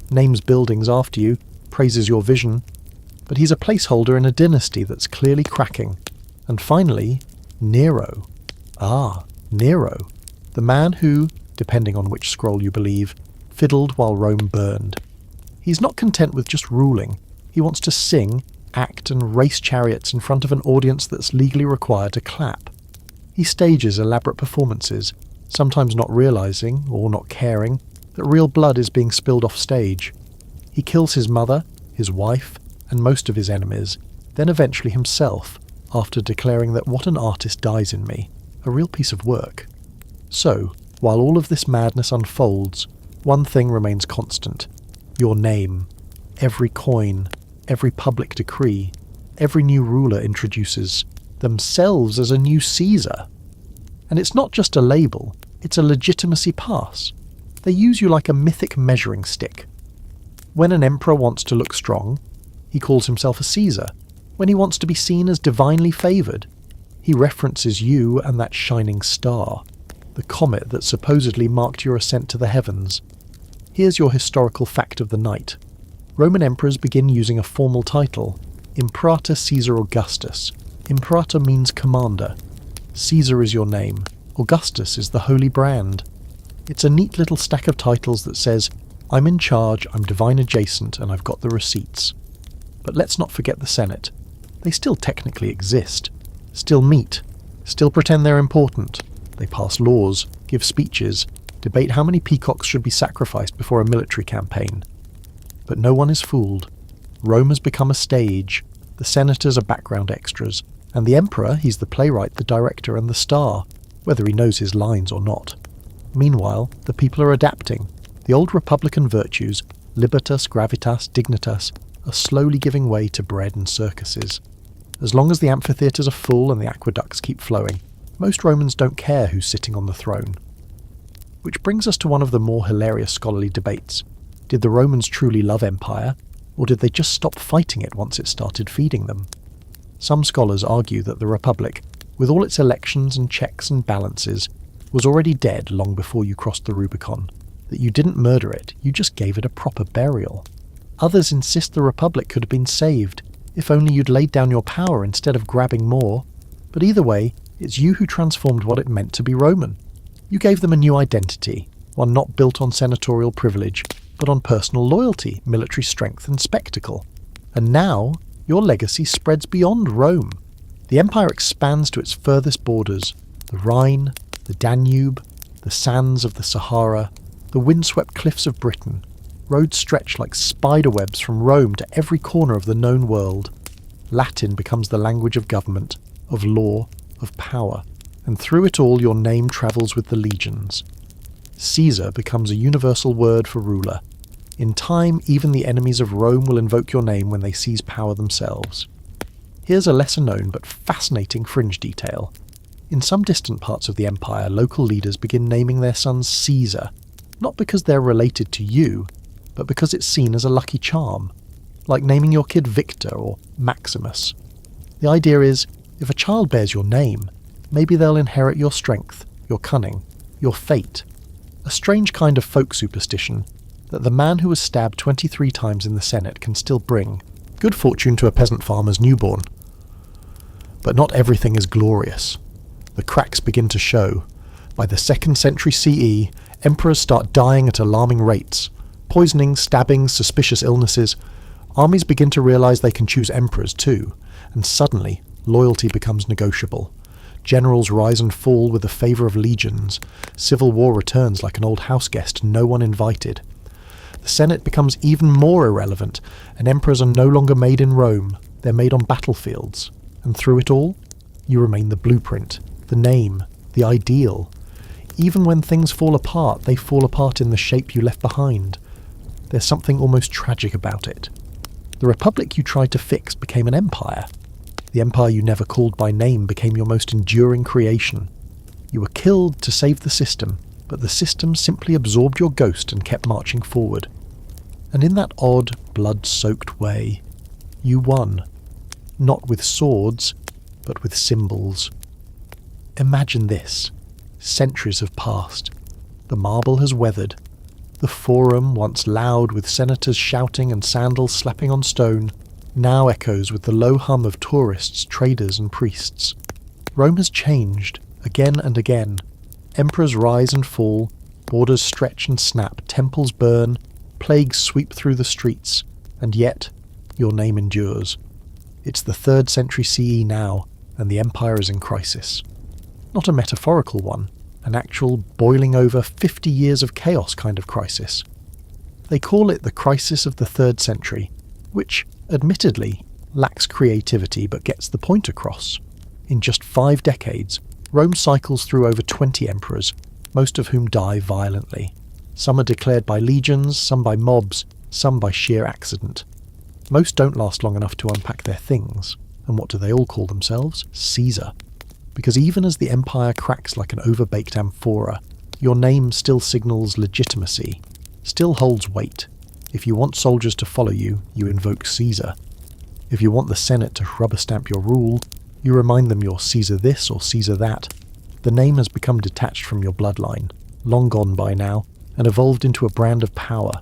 names buildings after you, praises your vision, but he's a placeholder in a dynasty that's clearly cracking. And finally, Nero. Nero, the man who, depending on which scroll you believe, fiddled while Rome burned. He's not content with just ruling. He wants to sing, act and race chariots in front of an audience that's legally required to clap. He stages elaborate performances, sometimes not realising, or not caring, that real blood is being spilled off stage. He kills his mother, his wife, and most of his enemies, then eventually himself, after declaring that what an artist dies in me, a real piece of work. So, while all of this madness unfolds, one thing remains constant. Your name. Every coin, every public decree, every new ruler introduces themselves as a new Caesar. And it's not just a label, it's a legitimacy pass. They use you like a mythic measuring stick. When an emperor wants to look strong, he calls himself a Caesar. When he wants to be seen as divinely favoured, he references you and that shining star, the comet that supposedly marked your ascent to the heavens. Here's your historical fact of the night. Roman emperors begin using a formal title, Imperator Caesar Augustus. Imperator means commander. Caesar is your name. Augustus is the holy brand. It's a neat little stack of titles that says, I'm in charge, I'm divine adjacent, and I've got the receipts. But let's not forget the Senate. They still technically exist, still meet, still pretend they're important. They pass laws, give speeches, debate how many peacocks should be sacrificed before a military campaign. But no one is fooled. Rome has become a stage, the senators are background extras, and the emperor, he's the playwright, the director, and the star, whether he knows his lines or not. Meanwhile, the people are adapting. The old republican virtues, libertas, gravitas, dignitas, are slowly giving way to bread and circuses. As long as the amphitheatres are full and the aqueducts keep flowing, most Romans don't care who's sitting on the throne. Which brings us to one of the more hilarious scholarly debates. Did the Romans truly love empire, or did they just stop fighting it once it started feeding them? Some scholars argue that the Republic, with all its elections and checks and balances, was already dead long before you crossed the Rubicon, that you didn't murder it, you just gave it a proper burial. Others insist the Republic could have been saved, if only you'd laid down your power instead of grabbing more. But either way, it's you who transformed what it meant to be Roman. You gave them a new identity, one not built on senatorial privilege, but on personal loyalty, military strength and spectacle. And now, your legacy spreads beyond Rome. The empire expands to its furthest borders, the Rhine, the Danube, the sands of the Sahara, the windswept cliffs of Britain. Roads stretch like spider webs from Rome to every corner of the known world. Latin becomes the language of government, of law, of power, and through it all your name travels with the legions. Caesar becomes a universal word for ruler. In time, even the enemies of Rome will invoke your name when they seize power themselves. Here's a lesser-known but fascinating fringe detail. In some distant parts of the empire, local leaders begin naming their sons Caesar, not because they're related to you, but because it's seen as a lucky charm, like naming your kid Victor or Maximus. The idea is, if a child bears your name, maybe they'll inherit your strength, your cunning, your fate. A strange kind of folk superstition, that the man who was stabbed 23 times in the Senate can still bring good fortune to a peasant farmer's newborn. But not everything is glorious. The cracks begin to show. By the 2nd century CE, emperors start dying at alarming rates. Poisoning, stabbings, suspicious illnesses. Armies begin to realise they can choose emperors too, and suddenly loyalty becomes negotiable. Generals rise and fall with the favour of legions. Civil war returns like an old house guest, no one invited. The Senate becomes even more irrelevant, and emperors are no longer made in Rome, they're made on battlefields. And through it all, you remain the blueprint, the name, the ideal. Even when things fall apart, they fall apart in the shape you left behind. There's something almost tragic about it. The republic you tried to fix became an empire. The empire you never called by name became your most enduring creation. You were killed to save the system, but the system simply absorbed your ghost and kept marching forward. And in that odd, blood-soaked way, you won. Not with swords, but with symbols. Imagine this. Centuries have passed. The marble has weathered. The forum, once loud with senators shouting and sandals slapping on stone, now echoes with the low hum of tourists, traders and priests. Rome has changed, again and again. Emperors rise and fall, borders stretch and snap, temples burn, plagues sweep through the streets, and yet your name endures. It's the 3rd century CE now, and the empire is in crisis. Not a metaphorical one, an actual boiling over 50 years of chaos kind of crisis. They call it the crisis of the 3rd century, which, admittedly, lacks creativity but gets the point across. In just 5 decades, Rome cycles through over 20 emperors, most of whom die violently. Some are declared by legions, some by mobs, some by sheer accident. Most don't last long enough to unpack their things, and what do they all call themselves? Caesar. Because even as the empire cracks like an overbaked amphora, your name still signals legitimacy, still holds weight. If you want soldiers to follow you, you invoke Caesar. If you want the Senate to rubber stamp your rule, you remind them you're Caesar this or Caesar that. The name has become detached from your bloodline, long gone by now, and evolved into a brand of power.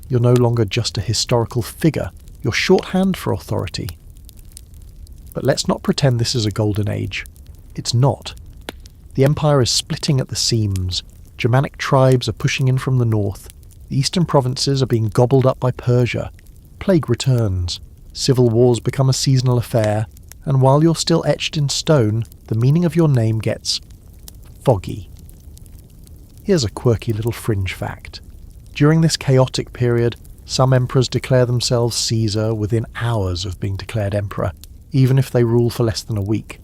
You're no longer just a historical figure, you're shorthand for authority. But let's not pretend this is a golden age. It's not. The empire is splitting at the seams. Germanic tribes are pushing in from the north. The eastern provinces are being gobbled up by Persia. Plague returns. Civil wars become a seasonal affair. And while you're still etched in stone, the meaning of your name gets foggy. Here's a quirky little fringe fact. During this chaotic period, some emperors declare themselves Caesar within hours of being declared emperor, even if they rule for less than a week.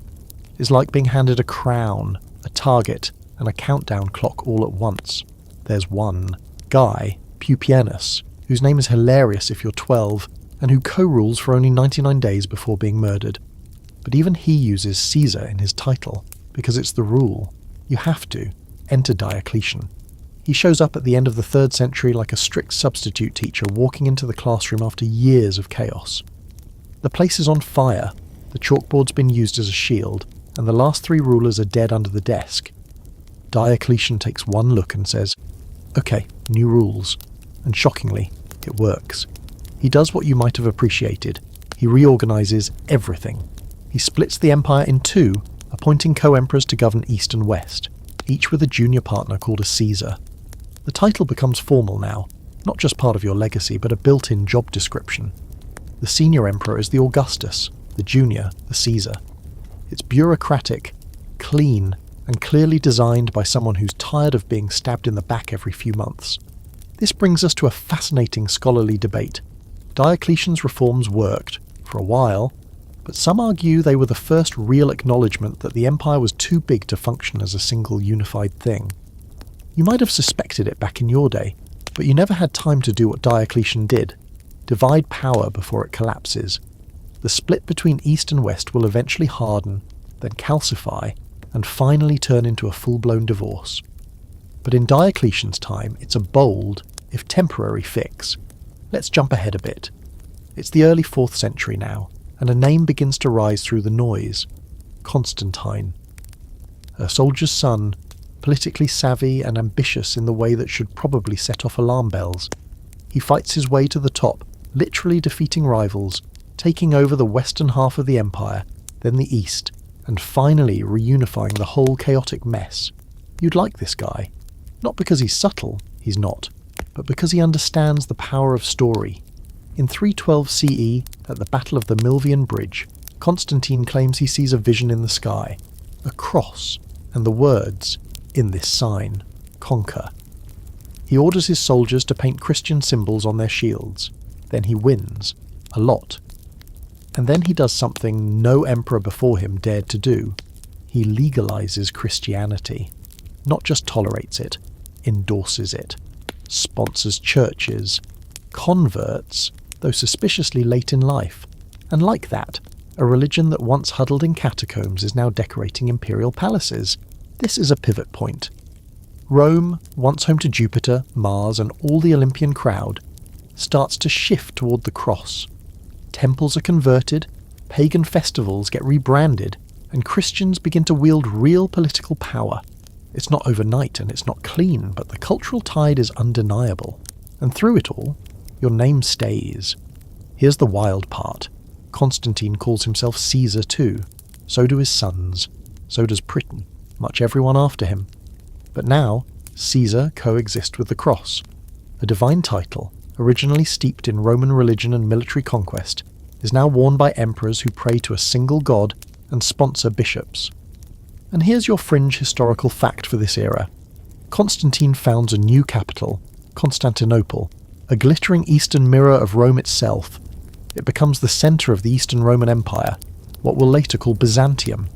It's like being handed a crown, a target, and a countdown clock all at once. There's one, Guy Pupienus, whose name is hilarious if you're 12, and who co-rules for only 99 days before being murdered. But even he uses Caesar in his title, because it's the rule. You have to. Enter Diocletian. He shows up at the end of the 3rd century like a strict substitute teacher walking into the classroom after years of chaos. The place is on fire, the chalkboard's been used as a shield, and the last 3 rulers are dead under the desk. Diocletian takes one look and says, "Okay, new rules." And shockingly, it works. He does what you might have appreciated. He reorganises everything. He splits the empire in 2, appointing co-emperors to govern east and west, each with a junior partner called a Caesar. The title becomes formal now, not just part of your legacy, but a built-in job description. The senior emperor is the Augustus, the junior, the Caesar. It's bureaucratic, clean, and clearly designed by someone who's tired of being stabbed in the back every few months. This brings us to a fascinating scholarly debate. Diocletian's reforms worked, for a while, but some argue they were the first real acknowledgement that the empire was too big to function as a single unified thing. You might have suspected it back in your day, but you never had time to do what Diocletian did, divide power before it collapses. The split between east and west will eventually harden, then calcify, and finally turn into a full-blown divorce. But in Diocletian's time, it's a bold, if temporary fix. Let's jump ahead a bit. It's the early 4th century now, and a name begins to rise through the noise. Constantine. A soldier's son, politically savvy and ambitious in the way that should probably set off alarm bells. He fights his way to the top, literally defeating rivals, taking over the western half of the empire, then the east, and finally reunifying the whole chaotic mess. You'd like this guy. Not because he's subtle, he's not, but because he understands the power of story. In 312 CE, at the Battle of the Milvian Bridge, Constantine claims he sees a vision in the sky, a cross, and the words, "In this sign, conquer." He orders his soldiers to paint Christian symbols on their shields. Then he wins. A lot. And then he does something no emperor before him dared to do. He legalizes Christianity. Not just tolerates it, endorses it. Sponsors churches. Converts, though suspiciously late in life. And like that, a religion that once huddled in catacombs is now decorating imperial palaces. This is a pivot point. Rome, once home to Jupiter, Mars, and all the Olympian crowd, starts to shift toward the cross. Temples are converted, pagan festivals get rebranded, and Christians begin to wield real political power. It's not overnight and it's not clean, but the cultural tide is undeniable. And through it all, your name stays. Here's the wild part. Constantine calls himself Caesar too. So do his sons. So does Britain, much everyone after him. But now, Caesar coexists with the cross. A divine title, originally steeped in Roman religion and military conquest, is now worn by emperors who pray to a single god and sponsor bishops. And here's your fringe historical fact for this era. Constantine founds a new capital, Constantinople, a glittering eastern mirror of Rome itself. It becomes the centre of the Eastern Roman Empire, what we'll later call Byzantium.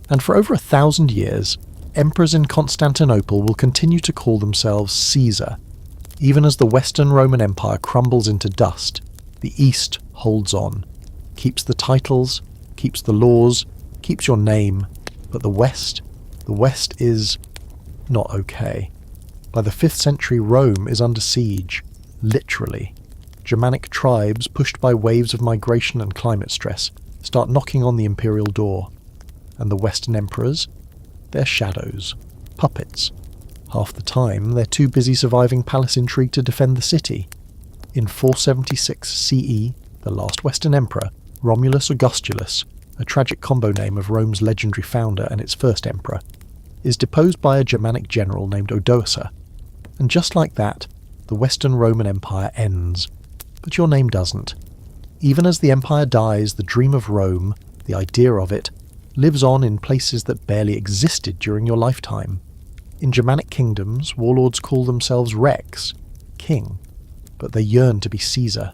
And for over 1,000 years, emperors in Constantinople will continue to call themselves Caesar. Even as the Western Roman Empire crumbles into dust, the East holds on, keeps the titles, keeps the laws, keeps your name, but the West is not okay. By the 5th century, Rome is under siege, literally. Germanic tribes, pushed by waves of migration and climate stress, start knocking on the imperial door. And the Western emperors? They're shadows, puppets. Half the time, they're too busy surviving palace intrigue to defend the city. In 476 CE, the last Western emperor, Romulus Augustulus, a tragic combo name of Rome's legendary founder and its first emperor, is deposed by a Germanic general named Odoacer. And just like that, the Western Roman Empire ends. But your name doesn't. Even as the empire dies, the dream of Rome, the idea of it, lives on in places that barely existed during your lifetime. In Germanic kingdoms, warlords call themselves Rex, king, but they yearn to be Caesar.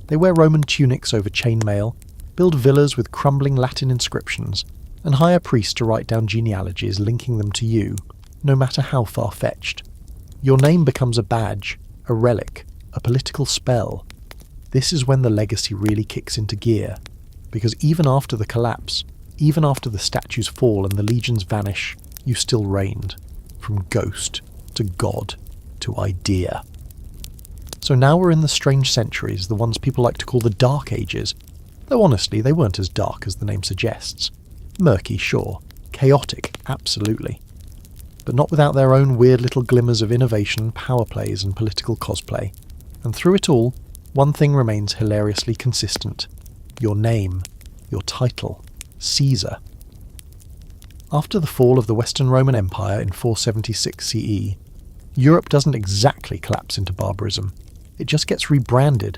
They wear Roman tunics over chainmail, build villas with crumbling Latin inscriptions, and hire priests to write down genealogies linking them to you, no matter how far-fetched. Your name becomes a badge, a relic, a political spell. This is when the legacy really kicks into gear, because even after the collapse, even after the statues fall and the legions vanish, you still reigned, from ghost to god to idea. So now we're in the strange centuries, the ones people like to call the Dark Ages, though honestly they weren't as dark as the name suggests. Murky, sure. Chaotic, absolutely. But not without their own weird little glimmers of innovation, power plays and political cosplay. And through it all, one thing remains hilariously consistent. Your name, your title, Caesar. After the fall of the Western Roman Empire in 476 CE, Europe doesn't exactly collapse into barbarism. It just gets rebranded.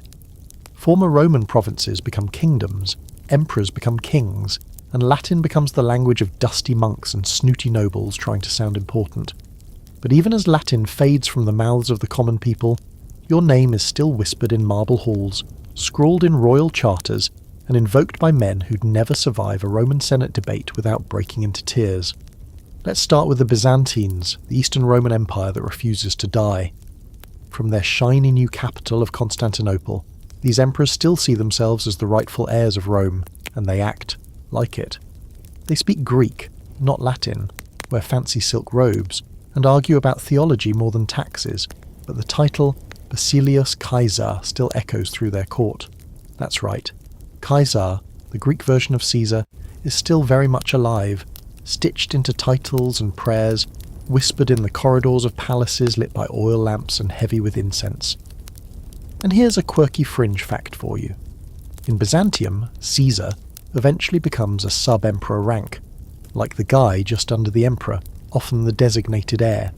Former Roman provinces become kingdoms, emperors become kings, and Latin becomes the language of dusty monks and snooty nobles trying to sound important. But even as Latin fades from the mouths of the common people, your name is still whispered in marble halls, scrawled in royal charters, and invoked by men who'd never survive a Roman Senate debate without breaking into tears. Let's start with the Byzantines, the Eastern Roman Empire that refuses to die. From their shiny new capital of Constantinople, these emperors still see themselves as the rightful heirs of Rome, and they act like it. They speak Greek, not Latin, wear fancy silk robes, and argue about theology more than taxes, but the title Julius Caesar still echoes through their court. That's right. Kaiser, the Greek version of Caesar, is still very much alive, stitched into titles and prayers, whispered in the corridors of palaces lit by oil lamps and heavy with incense. And here's a quirky fringe fact for you. In Byzantium, Caesar eventually becomes a sub-emperor rank, like the guy just under the emperor, often the designated heir.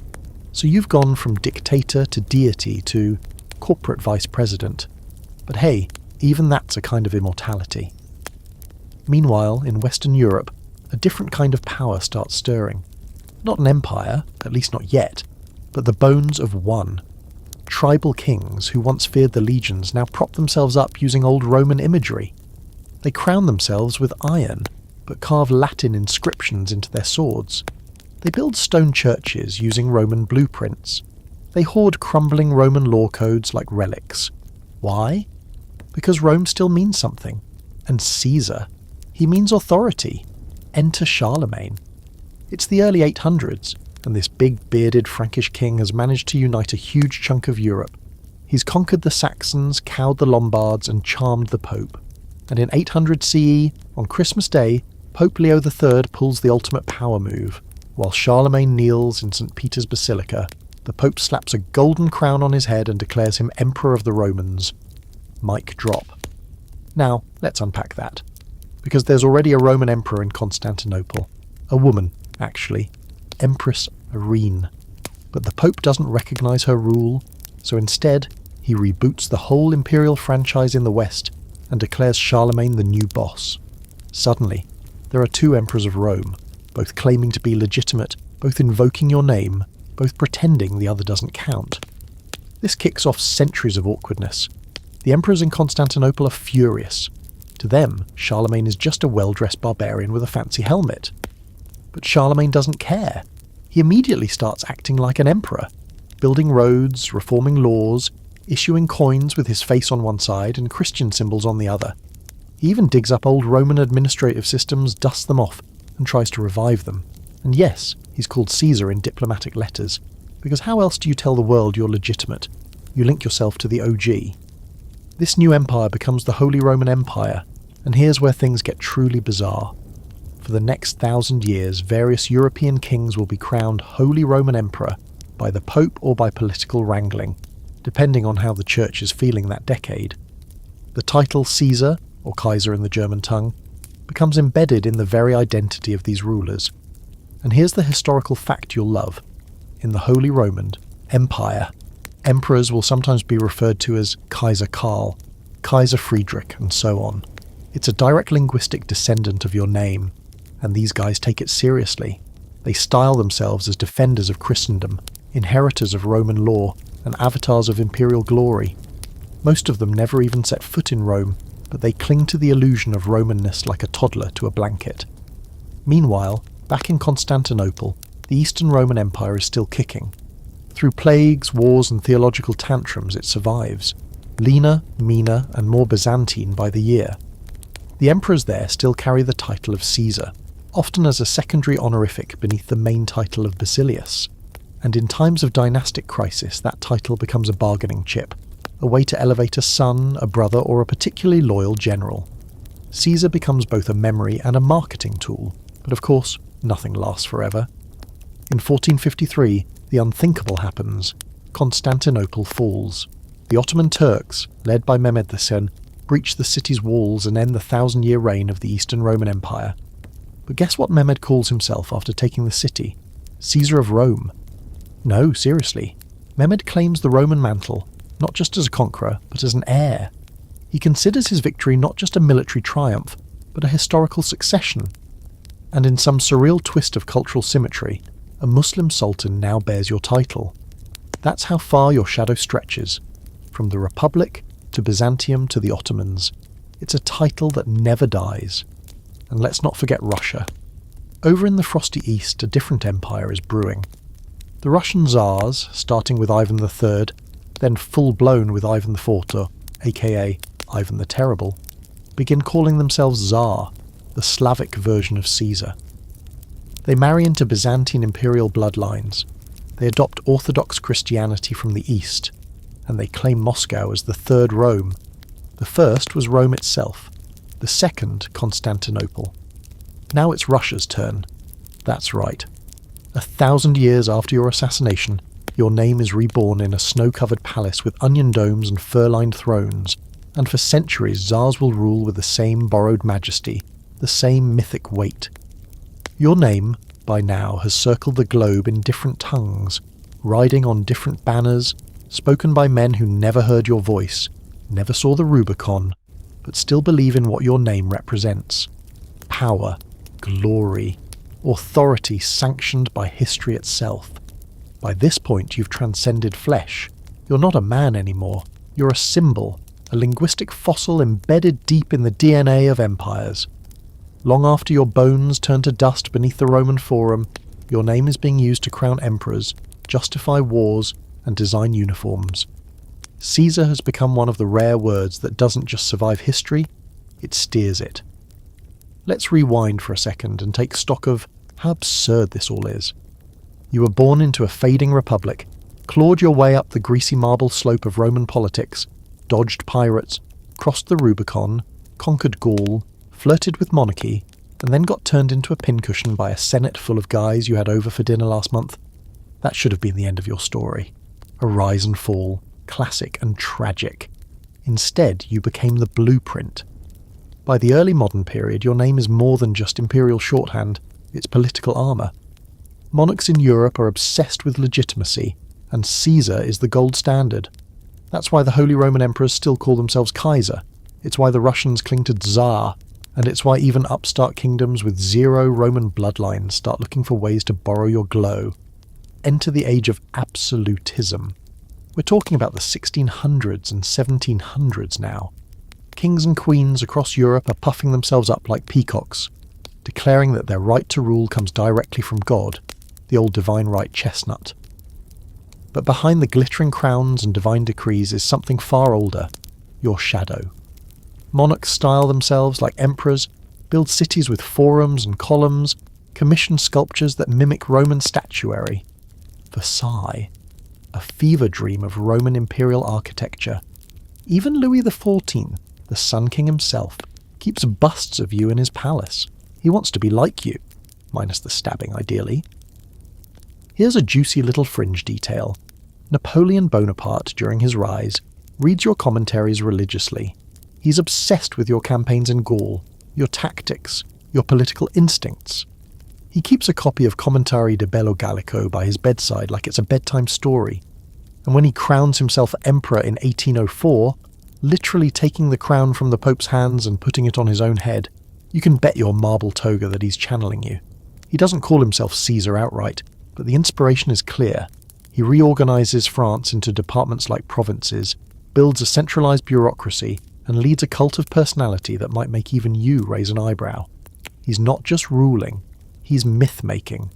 So you've gone from dictator to deity to corporate vice president. But hey, even that's a kind of immortality. Meanwhile, in Western Europe, a different kind of power starts stirring. Not an empire, at least not yet, but the bones of one. Tribal kings who once feared the legions now prop themselves up using old Roman imagery. They crown themselves with iron, but carve Latin inscriptions into their swords. They build stone churches using Roman blueprints. They hoard crumbling Roman law codes like relics. Why? Because Rome still means something. And Caesar, he means authority. Enter Charlemagne. It's the early 800s, and this big bearded Frankish king has managed to unite a huge chunk of Europe. He's conquered the Saxons, cowed the Lombards, and charmed the Pope. And in 800 CE, on Christmas Day, Pope Leo III pulls the ultimate power move. While Charlemagne kneels in St. Peter's Basilica, the Pope slaps a golden crown on his head and declares him Emperor of the Romans. Mic drop. Now, let's unpack that. Because there's already a Roman emperor in Constantinople. A woman, actually. Empress Irene. But the Pope doesn't recognise her rule, so instead, he reboots the whole imperial franchise in the West and declares Charlemagne the new boss. Suddenly, there are two emperors of Rome, both claiming to be legitimate, both invoking your name, both pretending the other doesn't count. This kicks off centuries of awkwardness. The emperors in Constantinople are furious. To them, Charlemagne is just a well-dressed barbarian with a fancy helmet. But Charlemagne doesn't care. He immediately starts acting like an emperor, building roads, reforming laws, issuing coins with his face on one side and Christian symbols on the other. He even digs up old Roman administrative systems, dusts them off, and tries to revive them. And yes, he's called Caesar in diplomatic letters, because how else do you tell the world you're legitimate? You link yourself to the OG. This new empire becomes the Holy Roman Empire, and here's where things get truly bizarre. For the next 1,000 years, various European kings will be crowned Holy Roman Emperor by the Pope or by political wrangling, depending on how the Church is feeling that decade. The title Caesar, or Kaiser in the German tongue, becomes embedded in the very identity of these rulers. And here's the historical fact you'll love. In the Holy Roman Empire, emperors will sometimes be referred to as Kaiser Karl, Kaiser Friedrich, and so on. It's a direct linguistic descendant of your name, and these guys take it seriously. They style themselves as defenders of Christendom, inheritors of Roman law, and avatars of imperial glory. Most of them never even set foot in Rome, but they cling to the illusion of Romanness like a toddler to a blanket. Meanwhile, back in Constantinople, the Eastern Roman Empire is still kicking. Through plagues, wars, and theological tantrums, it survives, leaner, meaner, and more Byzantine by the year. The emperors there still carry the title of Caesar, often as a secondary honorific beneath the main title of Basilius. And in times of dynastic crisis, that title becomes a bargaining chip, a way to elevate a son, a brother, or a particularly loyal general. Caesar becomes both a memory and a marketing tool, but of course, nothing lasts forever. In 1453, the unthinkable happens. Constantinople falls. The Ottoman Turks, led by Mehmed II, breach the city's walls and end the 1,000-year reign of the Eastern Roman Empire. But guess what Mehmed calls himself after taking the city? Caesar of Rome. No, seriously. Mehmed claims the Roman mantle, not just as a conqueror, but as an heir. He considers his victory not just a military triumph, but a historical succession. And in some surreal twist of cultural symmetry, a Muslim sultan now bears your title. That's how far your shadow stretches. From the Republic, to Byzantium, to the Ottomans. It's a title that never dies. And let's not forget Russia. Over in the frosty east, a different empire is brewing. The Russian Tsars, starting with Ivan III, then full-blown with Ivan IV, aka Ivan the Terrible, begin calling themselves Tsar, the Slavic version of Caesar. They marry into Byzantine imperial bloodlines. They adopt Orthodox Christianity from the east, and they claim Moscow as the third Rome. The first was Rome itself, the second Constantinople. Now it's Russia's turn. That's right. 1,000 years after your assassination, Your name is reborn in a snow-covered palace with onion domes and fur-lined thrones, and for centuries Tsars will rule with the same borrowed majesty, the same mythic weight. Your name, by now, has circled the globe in different tongues, riding on different banners, spoken by men who never heard your voice, never saw the Rubicon, but still believe in what your name represents. Power, glory, authority sanctioned by history itself. By this point you've transcended flesh. You're not a man anymore. You're a symbol, a linguistic fossil embedded deep in the DNA of empires. Long after your bones turn to dust beneath the Roman Forum, your name is being used to crown emperors, justify wars, and design uniforms. Caesar has become one of the rare words that doesn't just survive history, it steers it. Let's rewind for a second and take stock of how absurd this all is. You were born into a fading republic, clawed your way up the greasy marble slope of Roman politics, dodged pirates, crossed the Rubicon, conquered Gaul, flirted with monarchy, and then got turned into a pincushion by a senate full of guys you had over for dinner last month. That should have been the end of your story. A rise and fall, classic and tragic. Instead, you became the blueprint. By the early modern period, your name is more than just imperial shorthand, it's political armour. Monarchs in Europe are obsessed with legitimacy, and Caesar is the gold standard. That's why the Holy Roman Emperors still call themselves Kaiser. It's why the Russians cling to Tsar, and it's why even upstart kingdoms with zero Roman bloodlines start looking for ways to borrow your glow. Enter the age of absolutism. We're talking about the 1600s and 1700s now. Kings and queens across Europe are puffing themselves up like peacocks, declaring that their right to rule comes directly from God, the old divine right chestnut. But behind the glittering crowns and divine decrees is something far older, your shadow. Monarchs style themselves like emperors, build cities with forums and columns, commission sculptures that mimic Roman statuary. Versailles, a fever dream of Roman imperial architecture. Even Louis XIV, the Sun King himself, keeps busts of you in his palace. He wants to be like you, minus the stabbing ideally. Here's a juicy little fringe detail. Napoleon Bonaparte, during his rise, reads your commentaries religiously. He's obsessed with your campaigns in Gaul, your tactics, your political instincts. He keeps a copy of Commentari de Bello Gallico by his bedside like it's a bedtime story. And when he crowns himself emperor in 1804, literally taking the crown from the Pope's hands and putting it on his own head, you can bet your marble toga that he's channeling you. He doesn't call himself Caesar outright, but the inspiration is clear. He reorganises France into departments like provinces, builds a centralised bureaucracy, and leads a cult of personality that might make even you raise an eyebrow. He's not just ruling, he's myth-making.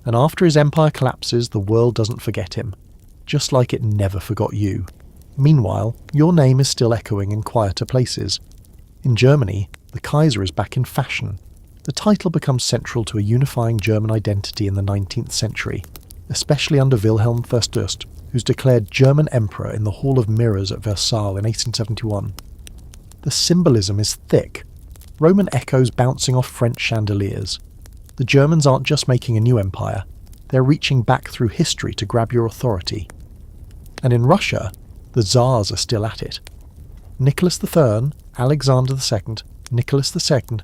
And after his empire collapses, the world doesn't forget him, just like it never forgot you. Meanwhile, your name is still echoing in quieter places. In Germany, the Kaiser is back in fashion. The title becomes central to a unifying German identity in the 19th century, especially under Wilhelm I, who's declared German Emperor in the Hall of Mirrors at Versailles in 1871. The symbolism is thick, Roman echoes bouncing off French chandeliers. The Germans aren't just making a new empire, they're reaching back through history to grab your authority. And in Russia, the Tsars are still at it. Nicholas III, Alexander II, Nicholas II,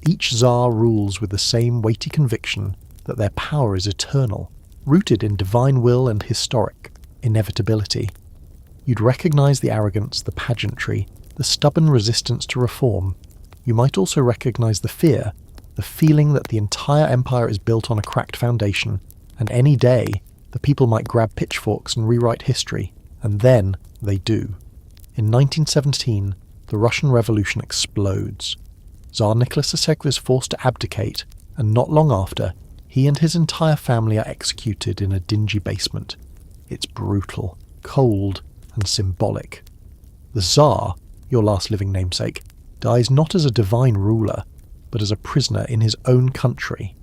each Tsar rules with the same weighty conviction that their power is eternal, rooted in divine will and historic inevitability. You'd recognise the arrogance, the pageantry, the stubborn resistance to reform. You might also recognise the fear, the feeling that the entire empire is built on a cracked foundation, and any day the people might grab pitchforks and rewrite history, and then they do. In 1917, the Russian Revolution explodes. Tsar Nicholas II is forced to abdicate, and not long after, he and his entire family are executed in a dingy basement. It's brutal, cold, and symbolic. The Tsar, your last living namesake, dies not as a divine ruler, but as a prisoner in his own country.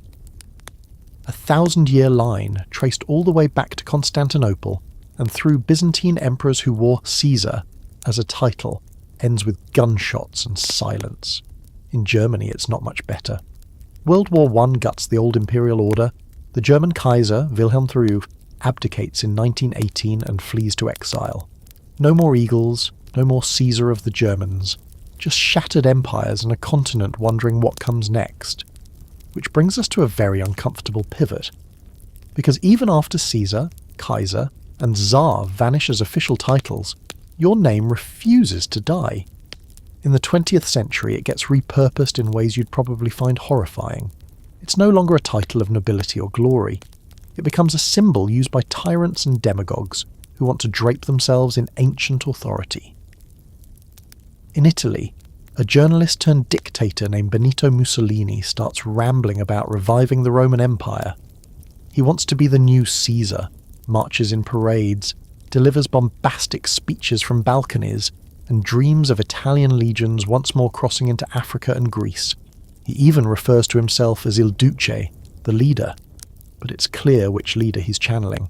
A 1,000-year line traced all the way back to Constantinople and through Byzantine emperors who wore Caesar as a title ends with gunshots and silence. In Germany, it's not much better. World War I guts the old imperial order. The German Kaiser, Wilhelm II, abdicates in 1918 and flees to exile. No more eagles, no more Caesar of the Germans, just shattered empires and a continent wondering what comes next. Which brings us to a very uncomfortable pivot. Because even after Caesar, Kaiser, and Tsar vanish as official titles, your name refuses to die. In the 20th century, it gets repurposed in ways you'd probably find horrifying. It's no longer a title of nobility or glory. It becomes a symbol used by tyrants and demagogues who want to drape themselves in ancient authority. In Italy, a journalist turned dictator named Benito Mussolini starts rambling about reviving the Roman Empire. He wants to be the new Caesar, marches in parades, delivers bombastic speeches from balconies, and dreams of Italian legions once more crossing into Africa and Greece. He even refers to himself as Il Duce, the leader. But it's clear which leader he's channeling.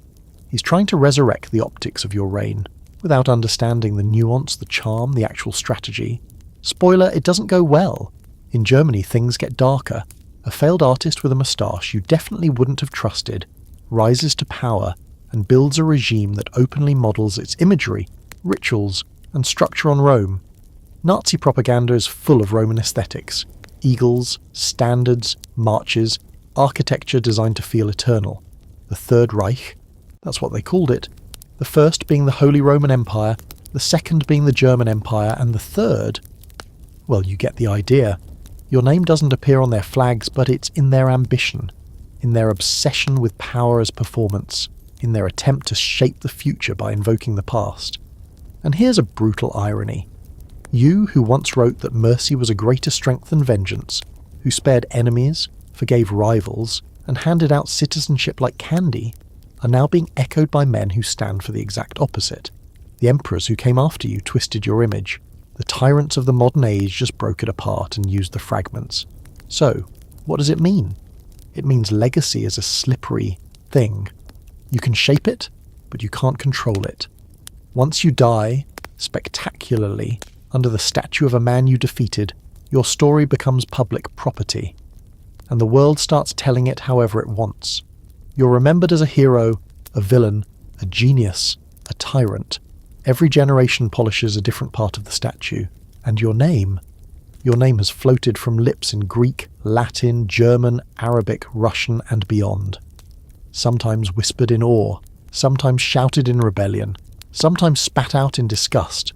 He's trying to resurrect the optics of your reign, without understanding the nuance, the charm, the actual strategy. Spoiler, it doesn't go well. In Germany, things get darker. A failed artist with a moustache you definitely wouldn't have trusted rises to power and builds a regime that openly models its imagery, rituals, and structure on Rome. Nazi propaganda is full of Roman aesthetics. Eagles, standards, marches, architecture designed to feel eternal. The Third Reich, that's what they called it. The first being the Holy Roman Empire, the second being the German Empire, and the third, well, you get the idea. Your name doesn't appear on their flags, but it's in their ambition, in their obsession with power as performance, in their attempt to shape the future by invoking the past. And here's a brutal irony. You, who once wrote that mercy was a greater strength than vengeance, who spared enemies, forgave rivals, and handed out citizenship like candy, are now being echoed by men who stand for the exact opposite. The emperors who came after you twisted your image. The tyrants of the modern age just broke it apart and used the fragments. So, what does it mean? It means legacy is a slippery thing. You can shape it, but you can't control it. Once you die, spectacularly, under the statue of a man you defeated, your story becomes public property, and the world starts telling it however it wants. You're remembered as a hero, a villain, a genius, a tyrant. Every generation polishes a different part of the statue, and your name has floated from lips in Greek, Latin, German, Arabic, Russian, and beyond. Sometimes whispered in awe, sometimes shouted in rebellion, sometimes spat out in disgust,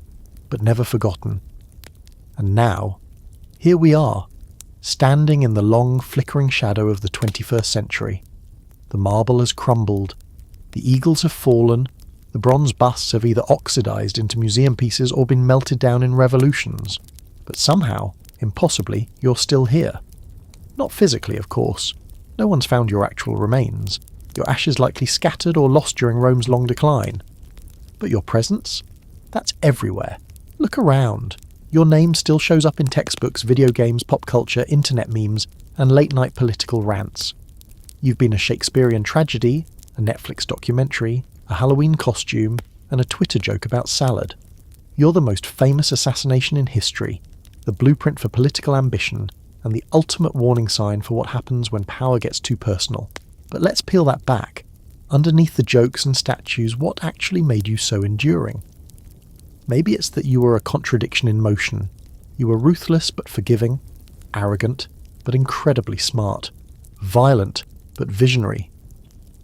but never forgotten. And now, here we are, standing in the long, flickering shadow of the 21st century. The marble has crumbled, the eagles have fallen, the bronze busts have either oxidized into museum pieces or been melted down in revolutions. But somehow, impossibly, you're still here. Not physically, of course. No one's found your actual remains. Your ashes likely scattered or lost during Rome's long decline. But your presence? That's everywhere. Look around. Your name still shows up in textbooks, video games, pop culture, internet memes, and late-night political rants. You've been a Shakespearean tragedy, a Netflix documentary, a Halloween costume, and a Twitter joke about salad. You're the most famous assassination in history, the blueprint for political ambition, and the ultimate warning sign for what happens when power gets too personal. But let's peel that back. Underneath the jokes and statues, what actually made you so enduring? Maybe it's that you were a contradiction in motion. You were ruthless but forgiving, arrogant but incredibly smart, violent but visionary.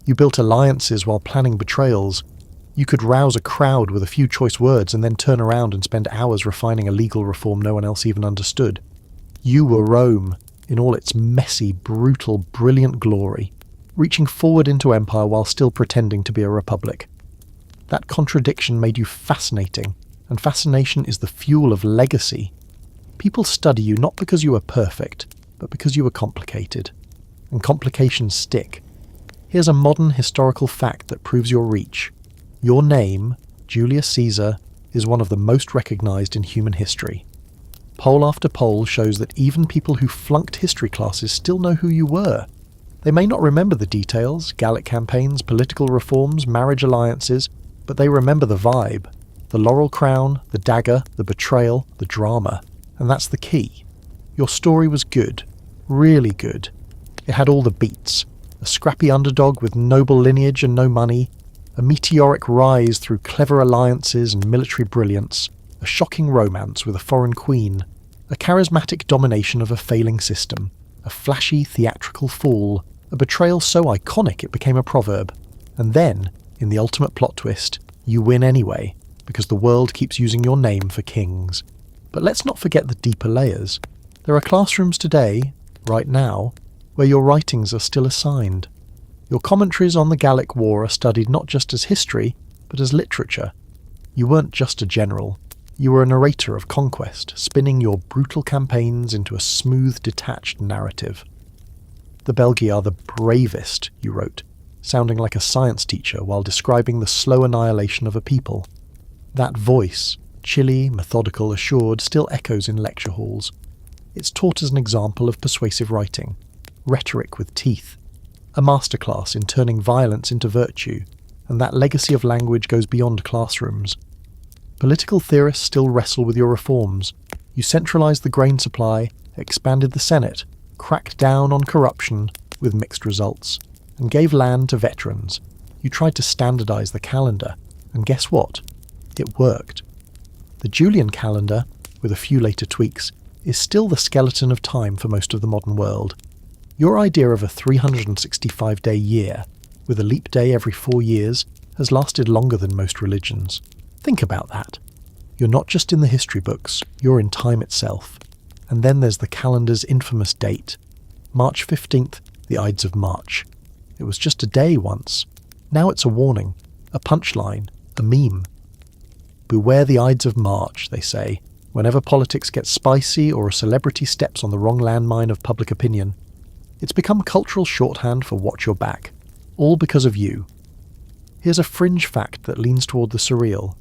You built alliances while planning betrayals. You could rouse a crowd with a few choice words and then turn around and spend hours refining a legal reform no one else even understood. You were Rome, in all its messy, brutal, brilliant glory, reaching forward into empire while still pretending to be a republic. That contradiction made you fascinating, and fascination is the fuel of legacy. People study you not because you were perfect, but because you were complicated. And complications stick. Here's a modern historical fact that proves your reach. Your name, Julius Caesar, is one of the most recognized in human history. Poll after poll shows that even people who flunked history classes still know who you were. They may not remember the details, Gallic campaigns, political reforms, marriage alliances, but they remember the vibe. The laurel crown, the dagger, the betrayal, the drama. And that's the key. Your story was good. Really good. It had all the beats. A scrappy underdog with noble lineage and no money, a meteoric rise through clever alliances and military brilliance, a shocking romance with a foreign queen, a charismatic domination of a failing system, a flashy theatrical fall, a betrayal so iconic it became a proverb, and then, in the ultimate plot twist, you win anyway, because the world keeps using your name for kings. But let's not forget the deeper layers. There are classrooms today, right now, where your writings are still assigned. Your commentaries on the Gallic War are studied not just as history, but as literature. You weren't just a general. You were a narrator of conquest, spinning your brutal campaigns into a smooth, detached narrative. The Belgi are the bravest, you wrote, sounding like a science teacher while describing the slow annihilation of a people. That voice, chilly, methodical, assured, still echoes in lecture halls. It's taught as an example of persuasive writing, rhetoric with teeth, a masterclass in turning violence into virtue, and that legacy of language goes beyond classrooms. Political theorists still wrestle with your reforms. You centralised the grain supply, expanded the Senate, cracked down on corruption with mixed results, and gave land to veterans. You tried to standardise the calendar, and guess what? It worked. The Julian calendar, with a few later tweaks, is still the skeleton of time for most of the modern world. Your idea of a 365-day year, with a leap day every 4 years, has lasted longer than most religions. Think about that. You're not just in the history books, you're in time itself. And then there's the calendar's infamous date. March 15th, the Ides of March. It was just a day once. Now it's a warning, a punchline, a meme. Beware the Ides of March, they say, whenever politics gets spicy or a celebrity steps on the wrong landmine of public opinion. It's become cultural shorthand for watch your back, all because of you. Here's a fringe fact that leans toward the surreal.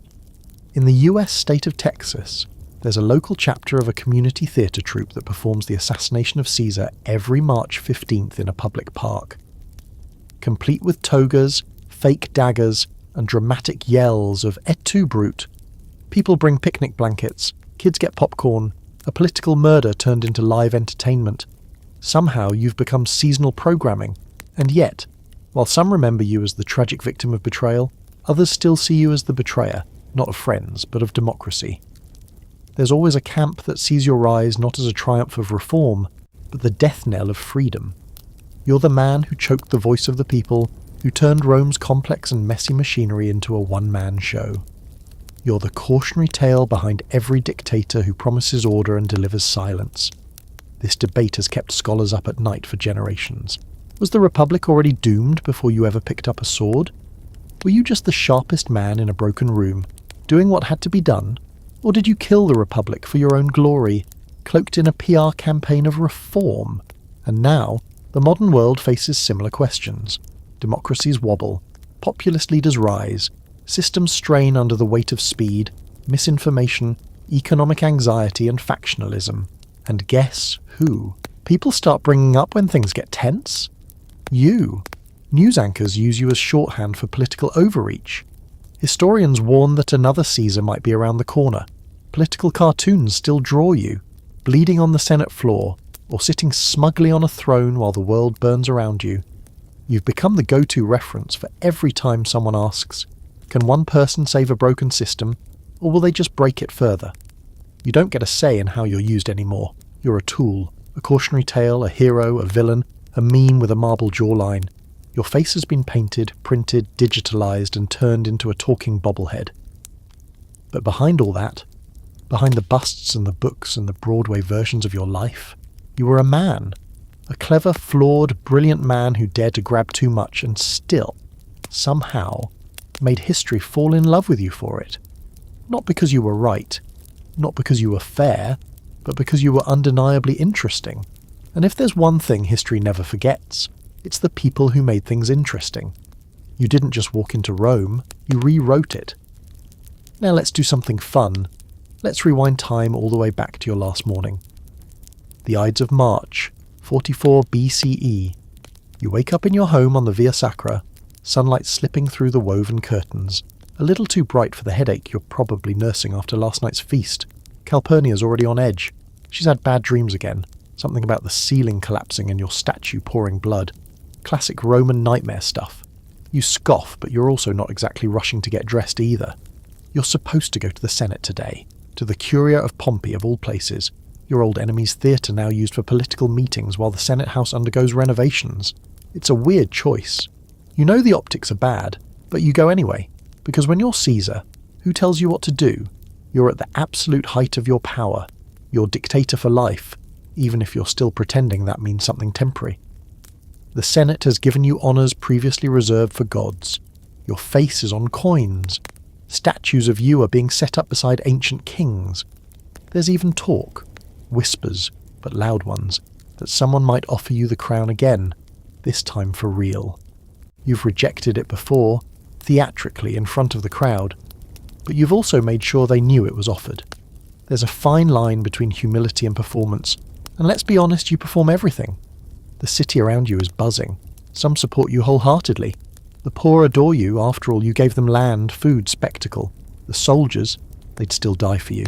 In the US state of Texas, there's a local chapter of a community theatre troupe that performs the assassination of Caesar every March 15th in a public park. Complete with togas, fake daggers, and dramatic yells of "Et tu, brute!" People bring picnic blankets, kids get popcorn, a political murder turned into live entertainment. Somehow you've become seasonal programming, and yet, while some remember you as the tragic victim of betrayal, others still see you as the betrayer, not of friends, but of democracy. There's always a camp that sees your rise not as a triumph of reform, but the death knell of freedom. You're the man who choked the voice of the people, who turned Rome's complex and messy machinery into a one-man show. You're the cautionary tale behind every dictator who promises order and delivers silence. This debate has kept scholars up at night for generations. Was the Republic already doomed before you ever picked up a sword? Were you just the sharpest man in a broken room, doing what had to be done? Or did you kill the Republic for your own glory, cloaked in a PR campaign of reform? And now, the modern world faces similar questions. Democracies wobble, populist leaders rise, systems strain under the weight of speed, misinformation, economic anxiety and factionalism. And guess who? People start bringing up when things get tense? You. News anchors use you as shorthand for political overreach. Historians warn that another Caesar might be around the corner. Political cartoons still draw you, bleeding on the Senate floor, or sitting smugly on a throne while the world burns around you. You've become the go-to reference for every time someone asks, can one person save a broken system, or will they just break it further? You don't get a say in how you're used anymore. You're a tool, a cautionary tale, a hero, a villain, a meme with a marble jawline. Your face has been painted, printed, digitalized, and turned into a talking bobblehead. But behind all that, behind the busts and the books and the Broadway versions of your life, you were a man. A clever, flawed, brilliant man who dared to grab too much and still, somehow, made history fall in love with you for it. Not because you were right, not because you were fair, but because you were undeniably interesting. And if there's one thing history never forgets, it's the people who made things interesting. You didn't just walk into Rome, you rewrote it. Now let's do something fun. Let's rewind time all the way back to your last morning. The Ides of March, 44 BCE. You wake up in your home on the Via Sacra, sunlight slipping through the woven curtains, a little too bright for the headache you're probably nursing after last night's feast. Calpurnia's already on edge. She's had bad dreams again, something about the ceiling collapsing and your statue pouring blood. Classic Roman nightmare stuff. You scoff, but you're also not exactly rushing to get dressed either. You're supposed to go to the Senate today, to the Curia of Pompey of all places, your old enemy's theatre now used for political meetings while the Senate House undergoes renovations. It's a weird choice. You know the optics are bad, but you go anyway, because when you're Caesar, who tells you what to do? You're at the absolute height of your power. You're dictator for life, even if you're still pretending that means something temporary. The Senate has given you honours previously reserved for gods. Your face is on coins. Statues of you are being set up beside ancient kings. There's even talk, whispers, but loud ones, that someone might offer you the crown again, this time for real. You've rejected it before, theatrically in front of the crowd, but you've also made sure they knew it was offered. There's a fine line between humility and performance, and let's be honest, you perform everything. The city around you is buzzing. Some support you wholeheartedly. The poor adore you, after all you gave them land, food, spectacle. The soldiers, they'd still die for you.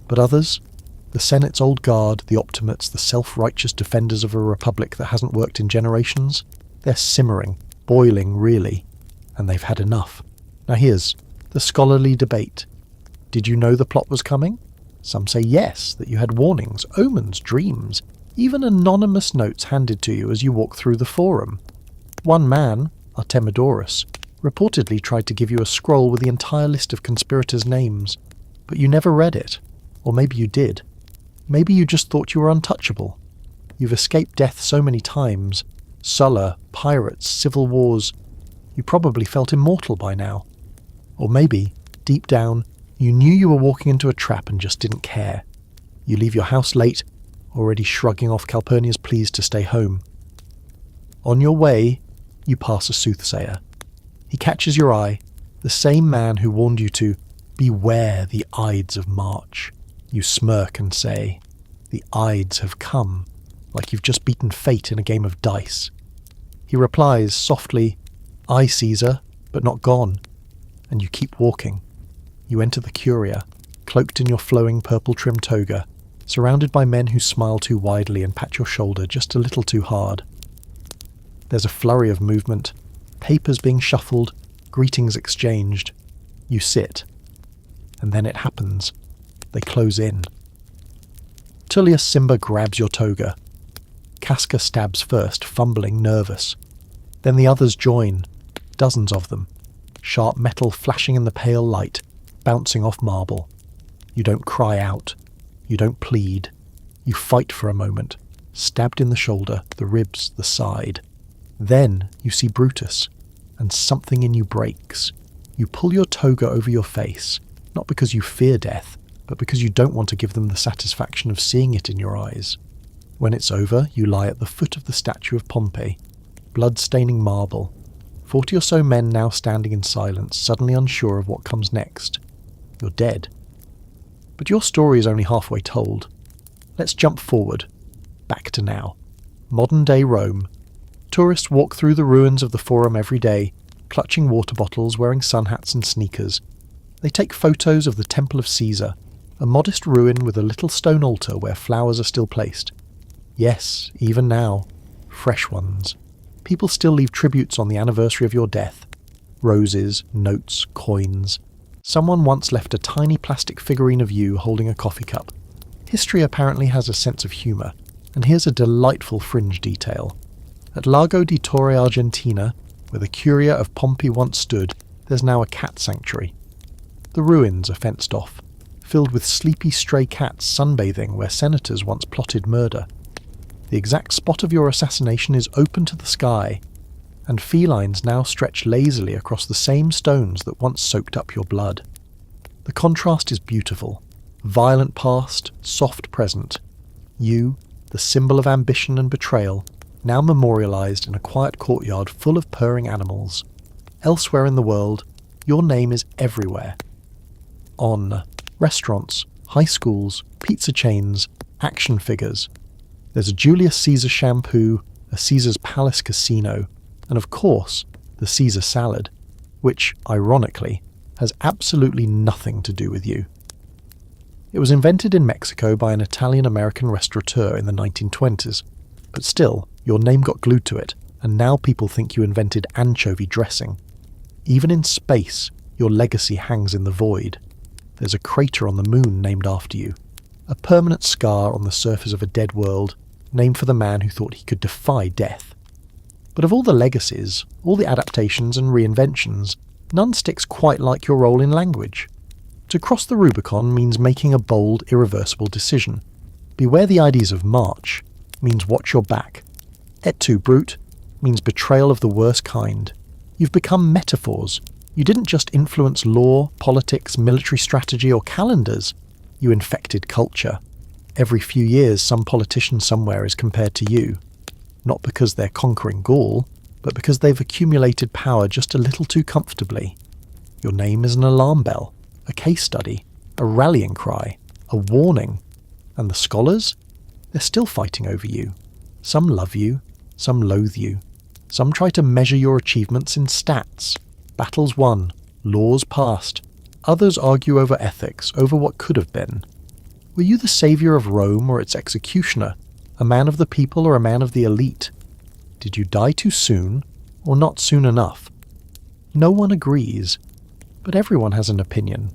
But others, the Senate's old guard, the optimates, the self-righteous defenders of a republic that hasn't worked in generations, they're simmering, boiling really, and they've had enough. Now here's the scholarly debate. Did you know the plot was coming? Some say yes, that you had warnings, omens, dreams, even anonymous notes handed to you as you walk through the forum. One man, Artemidorus, reportedly tried to give you a scroll with the entire list of conspirators' names, but you never read it. Or maybe you did. Maybe you just thought you were untouchable. You've escaped death so many times. Sulla, pirates, civil wars. You probably felt immortal by now. Or maybe, deep down, you knew you were walking into a trap and just didn't care. You leave your house late, already shrugging off Calpurnia's pleas to stay home. On your way, you pass a soothsayer. He catches your eye, the same man who warned you to beware the ides of March. You smirk and say, the ides have come, like you've just beaten fate in a game of dice. He replies softly, aye, Caesar, but not gone. And you keep walking. You enter the Curia, cloaked in your flowing purple-trimmed toga, surrounded by men who smile too widely and pat your shoulder just a little too hard. There's a flurry of movement, papers being shuffled, greetings exchanged. You sit. And then it happens. They close in. Tullius Cimber grabs your toga. Casca stabs first, fumbling, nervous. Then the others join, dozens of them, sharp metal flashing in the pale light, bouncing off marble. You don't cry out. You don't plead. You fight for a moment, stabbed in the shoulder, the ribs, the side. Then you see Brutus, and something in you breaks. You pull your toga over your face, not because you fear death, but because you don't want to give them the satisfaction of seeing it in your eyes. When it's over, you lie at the foot of the statue of Pompey, blood-staining marble, 40 or so men now standing in silence, suddenly unsure of what comes next. You're dead. But your story is only halfway told. Let's jump forward, back to now. Modern-day Rome. Tourists walk through the ruins of the Forum every day, clutching water bottles, wearing sun hats and sneakers. They take photos of the Temple of Caesar, a modest ruin with a little stone altar where flowers are still placed. Yes, even now, fresh ones. People still leave tributes on the anniversary of your death. Roses, notes, coins. Someone once left a tiny plastic figurine of you holding a coffee cup. History apparently has a sense of humour, and here's a delightful fringe detail. At Lago di Torre Argentina, where the Curia of Pompey once stood, there's now a cat sanctuary. The ruins are fenced off, filled with sleepy stray cats sunbathing where senators once plotted murder. The exact spot of your assassination is open to the sky, and felines now stretch lazily across the same stones that once soaked up your blood. The contrast is beautiful. Violent past, soft present. You, the symbol of ambition and betrayal, now memorialised in a quiet courtyard full of purring animals. Elsewhere in the world, your name is everywhere. On restaurants, high schools, pizza chains, action figures. There's a Julius Caesar shampoo, a Caesar's Palace casino, and of course, the Caesar salad, which, ironically, has absolutely nothing to do with you. It was invented in Mexico by an Italian-American restaurateur in the 1920s, but still, your name got glued to it, and now people think you invented anchovy dressing. Even in space, your legacy hangs in the void. There's a crater on the moon named after you, a permanent scar on the surface of a dead world, named for the man who thought he could defy death. But of all the legacies, all the adaptations and reinventions, none sticks quite like your role in language. To cross the Rubicon means making a bold, irreversible decision. Beware the ides of March means watch your back. Et tu, Brute means betrayal of the worst kind. You've become metaphors. You didn't just influence law, politics, military strategy, or calendars. You infected culture. Every few years, some politician somewhere is compared to you. Not because they're conquering Gaul, but because they've accumulated power just a little too comfortably. Your name is an alarm bell, a case study, a rallying cry, a warning. And the scholars? They're still fighting over you. Some love you, some loathe you. Some try to measure your achievements in stats. Battles won, laws passed. Others argue over ethics, over what could have been. Were you the saviour of Rome or its executioner? A man of the people or a man of the elite? Did you die too soon, or not soon enough? No one agrees, but everyone has an opinion.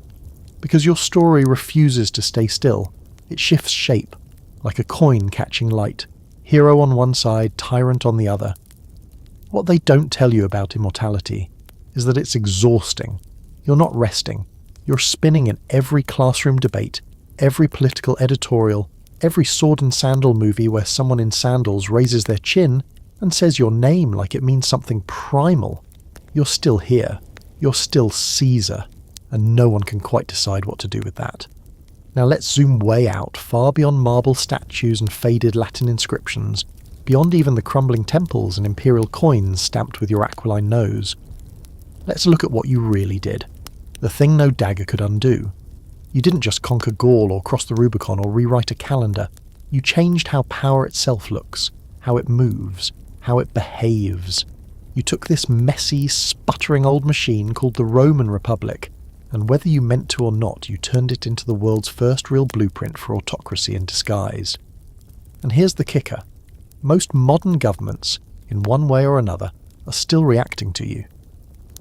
Because your story refuses to stay still. It shifts shape, like a coin catching light. Hero on one side, tyrant on the other. What they don't tell you about immortality is that it's exhausting. You're not resting. You're spinning in every classroom debate, every political editorial, every sword and sandal movie where someone in sandals raises their chin and says your name like it means something primal. You're still here. You're still Caesar, and no one can quite decide what to do with that. Now let's zoom way out, far beyond marble statues and faded Latin inscriptions, beyond even the crumbling temples and imperial coins stamped with your aquiline nose. Let's look at what you really did. The thing no dagger could undo. You didn't just conquer Gaul or cross the Rubicon or rewrite a calendar. You changed how power itself looks, how it moves, how it behaves. You took this messy, sputtering old machine called the Roman Republic, and whether you meant to or not, you turned it into the world's first real blueprint for autocracy in disguise. And here's the kicker. Most modern governments, in one way or another, are still reacting to you.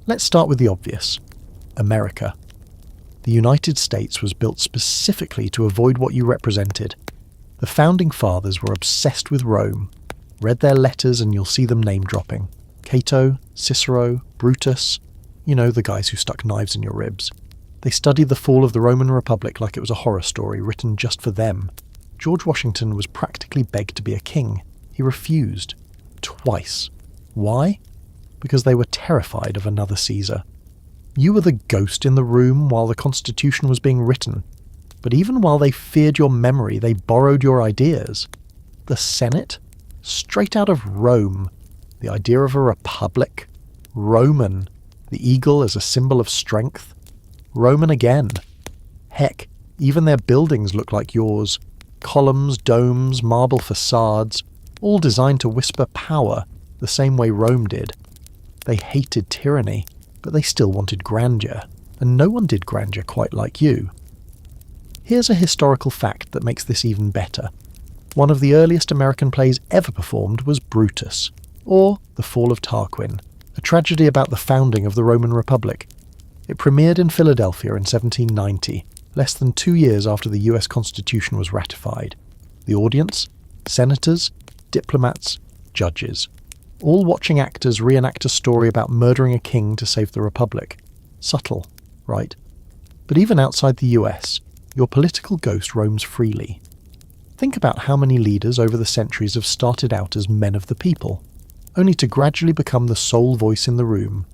Let's start with the obvious. America. The United States was built specifically to avoid what you represented. The founding fathers were obsessed with Rome. Read their letters and you'll see them name-dropping. Cato, Cicero, Brutus, you know, the guys who stuck knives in your ribs. They studied the fall of the Roman Republic like it was a horror story written just for them. George Washington was practically begged to be a king. He refused. Twice. Why? Because they were terrified of another Caesar. You were the ghost in the room while the Constitution was being written. But even while they feared your memory, they borrowed your ideas. The Senate? Straight out of Rome. The idea of a republic. Roman. The eagle as a symbol of strength. Roman again. Heck, even their buildings look like yours. Columns, domes, marble facades, all designed to whisper power, the same way Rome did. They hated tyranny, but they still wanted grandeur, and no one did grandeur quite like you. Here's a historical fact that makes this even better. One of the earliest American plays ever performed was Brutus, or The Fall of Tarquin, a tragedy about the founding of the Roman Republic. It premiered in Philadelphia in 1790, less than 2 years after the US Constitution was ratified. The audience? Senators, diplomats, judges. All watching actors reenact a story about murdering a king to save the Republic. Subtle, right? But even outside the US, your political ghost roams freely. Think about how many leaders over the centuries have started out as men of the people, only to gradually become the sole voice in the room.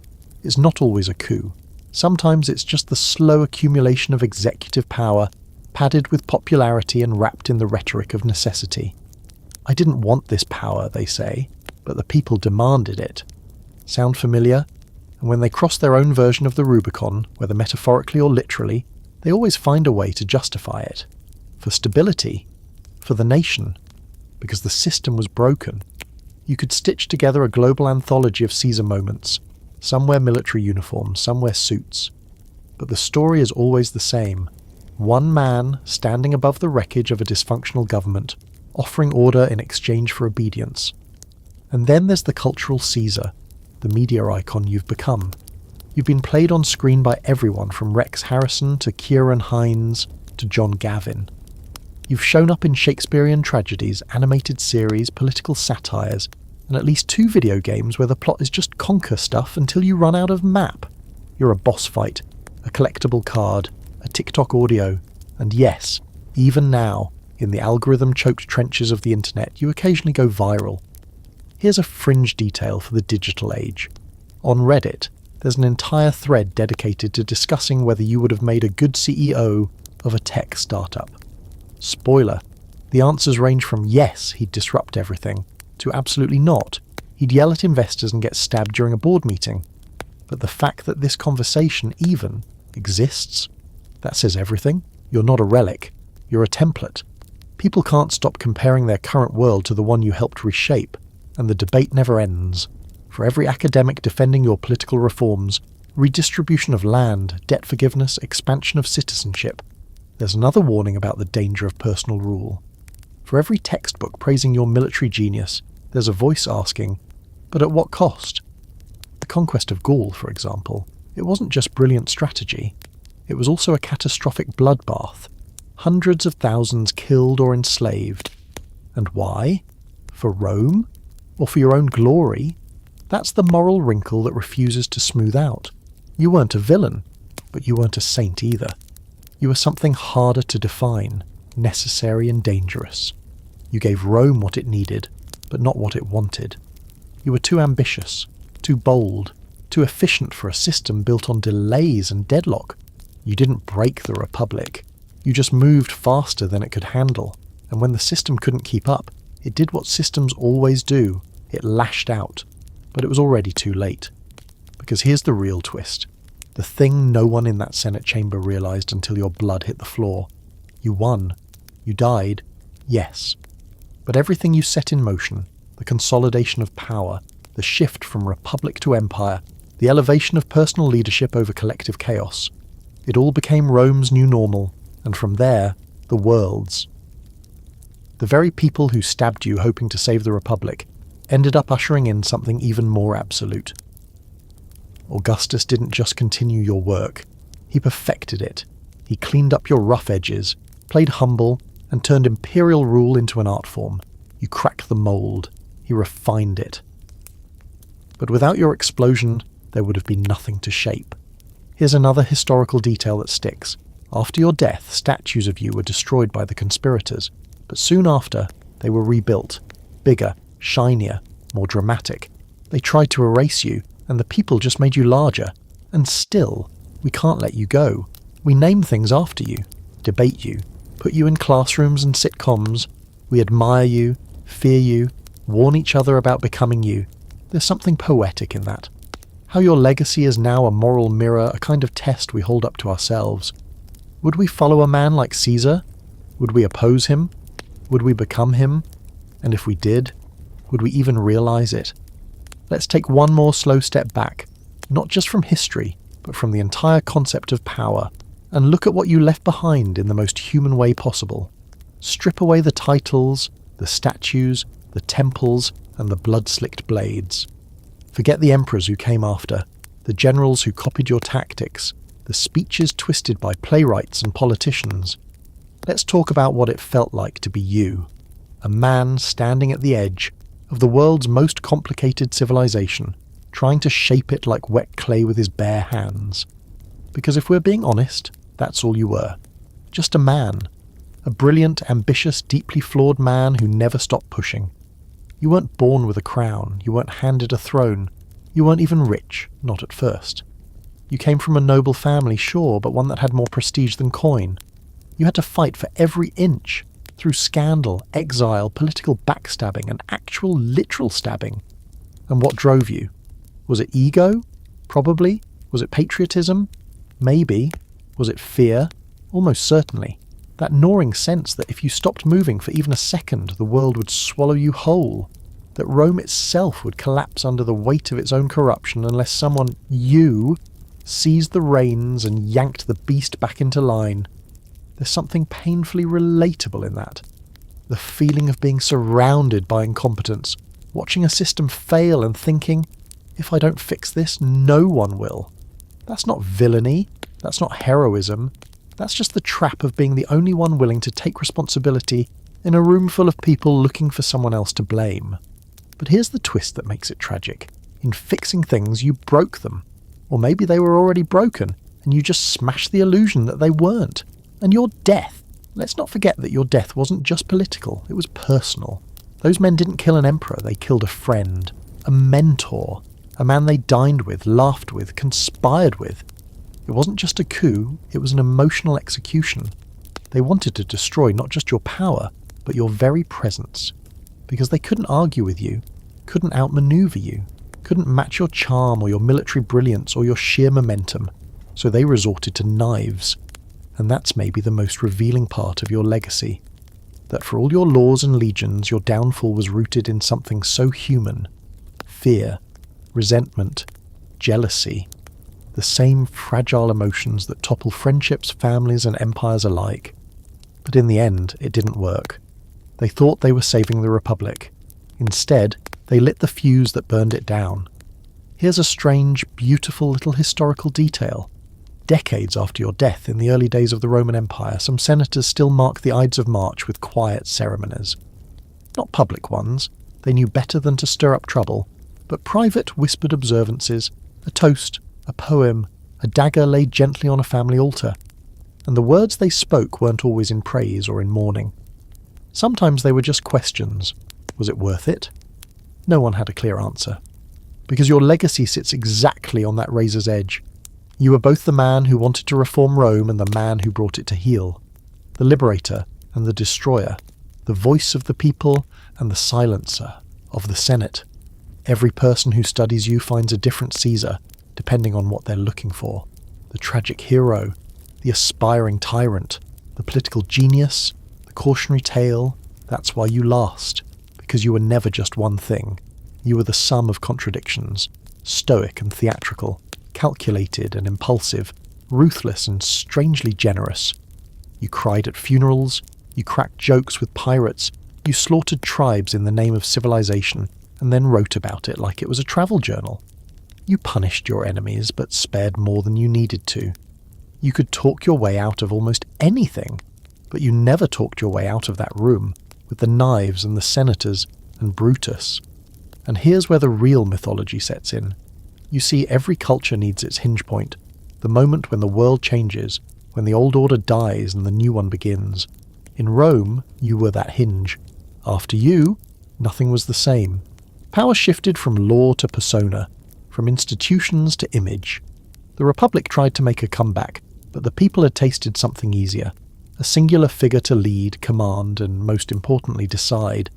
It's not always a coup. Sometimes it's just the slow accumulation of executive power, padded with popularity and wrapped in the rhetoric of necessity. I didn't want this power, they say, but the people demanded it. Sound familiar? And when they cross their own version of the Rubicon, whether metaphorically or literally, they always find a way to justify it. For stability. For the nation. Because the system was broken. You could stitch together a global anthology of Caesar moments. Some wear military uniforms, some wear suits. But the story is always the same. One man standing above the wreckage of a dysfunctional government, offering order in exchange for obedience. And then there's the cultural Caesar, the media icon you've become. You've been played on screen by everyone from Rex Harrison to Kieran Hines to John Gavin. You've shown up in Shakespearean tragedies, animated series, political satires, and at least 2 video games where the plot is just conquer stuff until you run out of map. You're a boss fight, a collectible card, a TikTok audio, and yes, even now, in the algorithm-choked trenches of the internet, you occasionally go viral. Here's a fringe detail for the digital age. On Reddit, there's an entire thread dedicated to discussing whether you would have made a good CEO of a tech startup. Spoiler, the answers range from yes, he'd disrupt everything, to absolutely not, he'd yell at investors and get stabbed during a board meeting. But the fact that this conversation even exists, that says everything. You're not a relic, you're a template. People can't stop comparing their current world to the one you helped reshape, and the debate never ends. For every academic defending your political reforms, redistribution of land, debt forgiveness, expansion of citizenship, there's another warning about the danger of personal rule. For every textbook praising your military genius, there's a voice asking, but at what cost? The conquest of Gaul, for example, it wasn't just brilliant strategy, it was also a catastrophic bloodbath. Hundreds of thousands killed or enslaved. And why? For Rome? Or for your own glory? That's the moral wrinkle that refuses to smooth out. You weren't a villain, but you weren't a saint either. You were something harder to define, necessary and dangerous. You gave Rome what it needed, but not what it wanted. You were too ambitious, too bold, too efficient for a system built on delays and deadlock. You didn't break the Republic. You just moved faster than it could handle, and when the system couldn't keep up, it did what systems always do. It lashed out. But it was already too late. Because here's the real twist. The thing no one in that Senate chamber realized until your blood hit the floor. You won. You died. Yes. But everything you set in motion, the consolidation of power, the shift from republic to empire, the elevation of personal leadership over collective chaos, it all became Rome's new normal, and from there, the world's. The very people who stabbed you hoping to save the Republic ended up ushering in something even more absolute. Augustus didn't just continue your work, he perfected it. He cleaned up your rough edges, played humble, and turned imperial rule into an art form. You cracked the mold. He refined it. But without your explosion, there would have been nothing to shape. Here's another historical detail that sticks. After your death, statues of you were destroyed by the conspirators, but soon after, they were rebuilt, bigger, shinier, more dramatic. They tried to erase you, and the people just made you larger. And still, we can't let you go. We name things after you, debate you, put you in classrooms and sitcoms. We admire you, fear you, warn each other about becoming you. There's something poetic in that. How your legacy is now a moral mirror, a kind of test we hold up to ourselves. Would we follow a man like Caesar? Would we oppose him? Would we become him? And if we did, would we even realize it? Let's take one more slow step back, not just from history, but from the entire concept of power, and look at what you left behind in the most human way possible. Strip away the titles, the statues, the temples, and the blood-slicked blades. Forget the emperors who came after, the generals who copied your tactics, the speeches twisted by playwrights and politicians. Let's talk about what it felt like to be you, a man standing at the edge of the world's most complicated civilization, trying to shape it like wet clay with his bare hands. Because if we're being honest, that's all you were. Just a man. A brilliant, ambitious, deeply flawed man who never stopped pushing. You weren't born with a crown, you weren't handed a throne, you weren't even rich, not at first. You came from a noble family, sure, but one that had more prestige than coin. You had to fight for every inch, through scandal, exile, political backstabbing, and actual literal stabbing. And what drove you? Was it ego? Probably. Was it patriotism? Maybe. Was it fear? Almost certainly. That gnawing sense that if you stopped moving for even a second, the world would swallow you whole. That Rome itself would collapse under the weight of its own corruption unless someone, you, seized the reins and yanked the beast back into line. There's something painfully relatable in that. The feeling of being surrounded by incompetence, watching a system fail and thinking, if I don't fix this, no one will. That's not villainy, that's not heroism, that's just the trap of being the only one willing to take responsibility in a room full of people looking for someone else to blame. But here's the twist that makes it tragic. In fixing things, you broke them. Or maybe they were already broken, and you just smashed the illusion that they weren't. And your death, let's not forget that your death wasn't just political, it was personal. Those men didn't kill an emperor, they killed a friend, a mentor, a man they dined with, laughed with, conspired with. It wasn't just a coup, it was an emotional execution. They wanted to destroy not just your power, but your very presence. Because they couldn't argue with you, couldn't outmaneuver you, couldn't match your charm or your military brilliance or your sheer momentum, so they resorted to knives. And that's maybe the most revealing part of your legacy. That for all your laws and legions, your downfall was rooted in something so human. Fear, resentment, jealousy. The same fragile emotions that topple friendships, families and empires alike. But in the end, it didn't work. They thought they were saving the Republic. Instead, they lit the fuse that burned it down. Here's a strange, beautiful little historical detail. Decades after your death in the early days of the Roman Empire, some senators still mark the Ides of March with quiet ceremonies. Not public ones, they knew better than to stir up trouble, but private whispered observances, a toast, a poem, a dagger laid gently on a family altar. And the words they spoke weren't always in praise or in mourning. Sometimes they were just questions. Was it worth it? No one had a clear answer. Because your legacy sits exactly on that razor's edge. You were both the man who wanted to reform Rome and the man who brought it to heel. The liberator and the destroyer. The voice of the people and the silencer of the Senate. Every person who studies you finds a different Caesar, depending on what they're looking for. The tragic hero, the aspiring tyrant, the political genius, the cautionary tale. That's why you last, because you were never just one thing. You were the sum of contradictions, stoic and theatrical, calculated and impulsive, ruthless and strangely generous. You cried at funerals, you cracked jokes with pirates, you slaughtered tribes in the name of civilization, and then wrote about it like it was a travel journal. You punished your enemies, but spared more than you needed to. You could talk your way out of almost anything, but you never talked your way out of that room, with the knives and the senators and Brutus. And here's where the real mythology sets in. You see, every culture needs its hinge point, the moment when the world changes, when the old order dies and the new one begins. In Rome, you were that hinge. After you, nothing was the same. Power shifted from law to persona, from institutions to image. The Republic tried to make a comeback, but the people had tasted something easier. A singular figure to lead, command, and most importantly decide.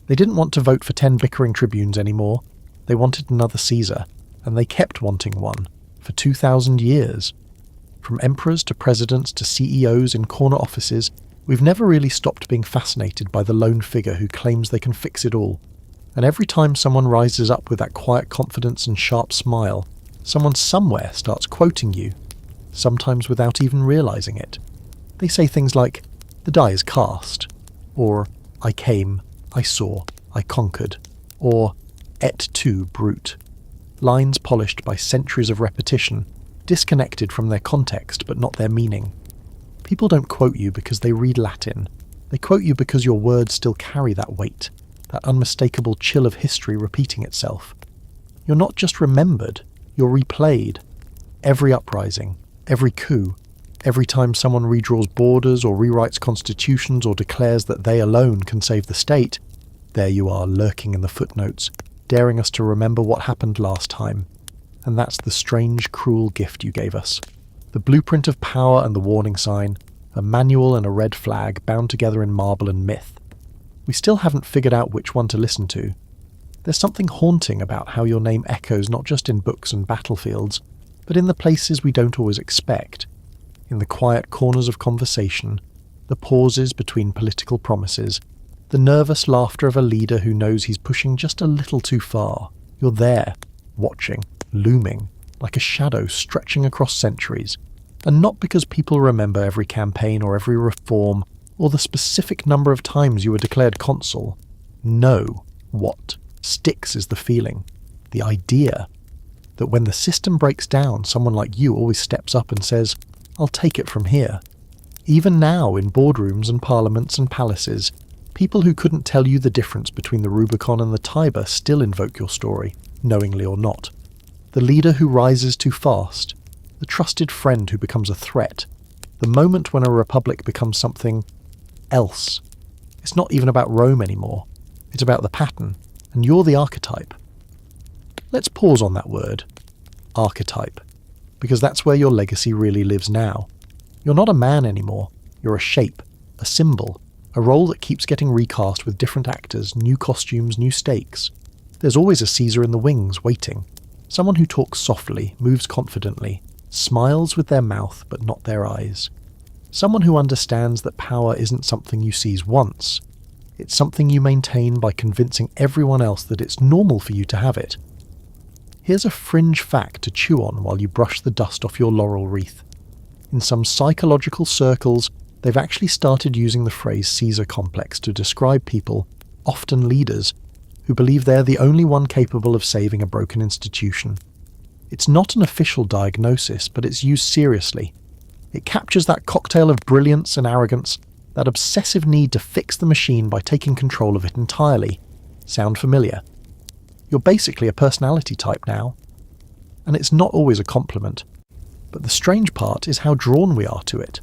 They didn't want to vote for 10 bickering tribunes anymore. They wanted another Caesar, and they kept wanting one, for 2,000 years. From emperors to presidents to CEOs in corner offices, we've never really stopped being fascinated by the lone figure who claims they can fix it all. And every time someone rises up with that quiet confidence and sharp smile, someone somewhere starts quoting you, sometimes without even realizing it. They say things like, "The die is cast," or "I came, I saw, I conquered," or "Et tu, brute." Lines polished by centuries of repetition, disconnected from their context but not their meaning. People don't quote you because they read Latin. They quote you because your words still carry that weight, that unmistakable chill of history repeating itself. You're not just remembered, you're replayed. Every uprising, every coup, every time someone redraws borders or rewrites constitutions or declares that they alone can save the state, there you are lurking in the footnotes, daring us to remember what happened last time. And that's the strange, cruel gift you gave us. The blueprint of power and the warning sign, a manual and a red flag bound together in marble and myth. We still haven't figured out which one to listen to. There's something haunting about how your name echoes not just in books and battlefields, but in the places we don't always expect. In the quiet corners of conversation, the pauses between political promises, the nervous laughter of a leader who knows he's pushing just a little too far. You're there, watching, looming, like a shadow stretching across centuries. And not because people remember every campaign or every reform, or the specific number of times you were declared consul. No. What? Sticks is the feeling, the idea, that when the system breaks down, someone like you always steps up and says, "I'll take it from here." Even now, in boardrooms and parliaments and palaces, people who couldn't tell you the difference between the Rubicon and the Tiber still invoke your story, knowingly or not. The leader who rises too fast, the trusted friend who becomes a threat, the moment when a republic becomes something else. It's not even about Rome anymore. It's about the pattern, and you're the archetype. Let's pause on that word, archetype, because that's where your legacy really lives now. You're not a man anymore. You're a shape, a symbol, a role that keeps getting recast with different actors, new costumes, new stakes. There's always a Caesar in the wings waiting, someone who talks softly, moves confidently, smiles with their mouth but not their eyes. Someone who understands that power isn't something you seize once. It's something you maintain by convincing everyone else that it's normal for you to have it. Here's a fringe fact to chew on while you brush the dust off your laurel wreath. In some psychological circles, they've actually started using the phrase Caesar complex to describe people, often leaders, who believe they're the only one capable of saving a broken institution. It's not an official diagnosis, but it's used seriously. It captures that cocktail of brilliance and arrogance, that obsessive need to fix the machine by taking control of it entirely. Sound familiar? You're basically a personality type now. And it's not always a compliment. But the strange part is how drawn we are to it.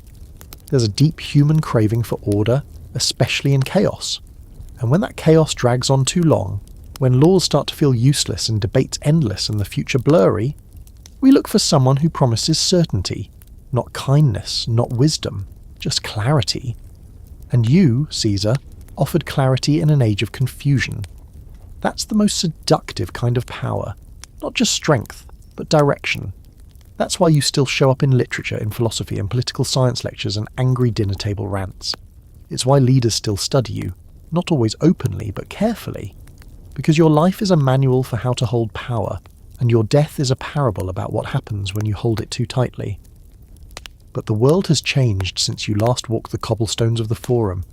There's a deep human craving for order, especially in chaos. And when that chaos drags on too long, when laws start to feel useless and debates endless and the future blurry, we look for someone who promises certainty, not kindness, not wisdom, just clarity. And you, Caesar, offered clarity in an age of confusion. That's the most seductive kind of power, not just strength, but direction. That's why you still show up in literature, in philosophy, and political science lectures and angry dinner table rants. It's why leaders still study you, not always openly, but carefully. Because your life is a manual for how to hold power, and your death is a parable about what happens when you hold it too tightly. But the world has changed since you last walked the cobblestones of the Forum.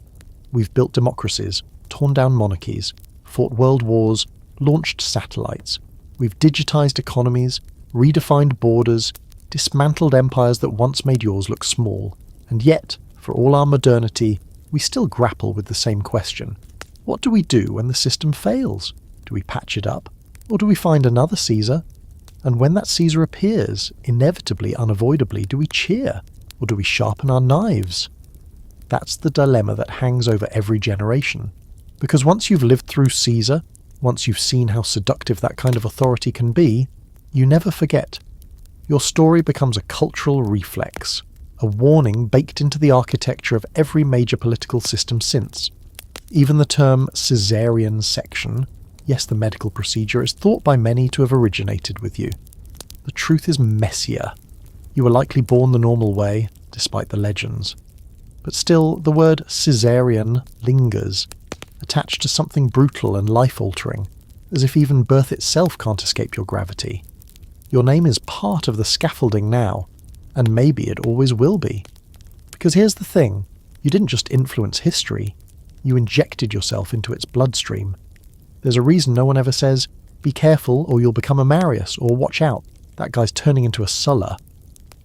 We've built democracies, torn down monarchies, fought world wars, launched satellites. We've digitized economies, redefined borders, dismantled empires that once made yours look small. And yet, for all our modernity, we still grapple with the same question. What do we do when the system fails? Do we patch it up? Or do we find another Caesar? And when that Caesar appears, inevitably, unavoidably, do we cheer? Or do we sharpen our knives? That's the dilemma that hangs over every generation. Because once you've lived through Caesar, once you've seen how seductive that kind of authority can be, you never forget. Your story becomes a cultural reflex, a warning baked into the architecture of every major political system since. Even the term Caesarean section, yes, the medical procedure, is thought by many to have originated with you. The truth is messier. You were likely born the normal way, despite the legends. But still, the word Caesarean lingers, attached to something brutal and life-altering, as if even birth itself can't escape your gravity. Your name is part of the scaffolding now, and maybe it always will be. Because here's the thing, you didn't just influence history, you injected yourself into its bloodstream. There's a reason no one ever says, be careful or you'll become a Marius, or watch out, that guy's turning into a Sulla.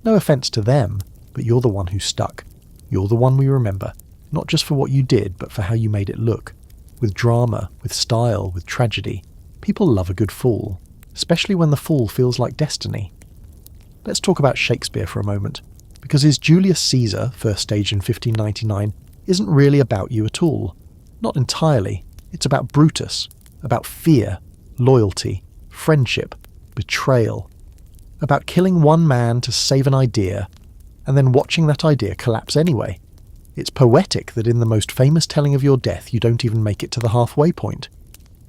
No offence to them, but you're the one who stuck. You're the one we remember, not just for what you did, but for how you made it look. With drama, with style, with tragedy. People love a good fool, especially when the fool feels like destiny. Let's talk about Shakespeare for a moment, because his Julius Caesar, first staged in 1599, isn't really about you at all. Not entirely. It's about Brutus, about fear, loyalty, friendship, betrayal. About killing one man to save an idea, and then watching that idea collapse anyway. It's poetic that in the most famous telling of your death you don't even make it to the halfway point.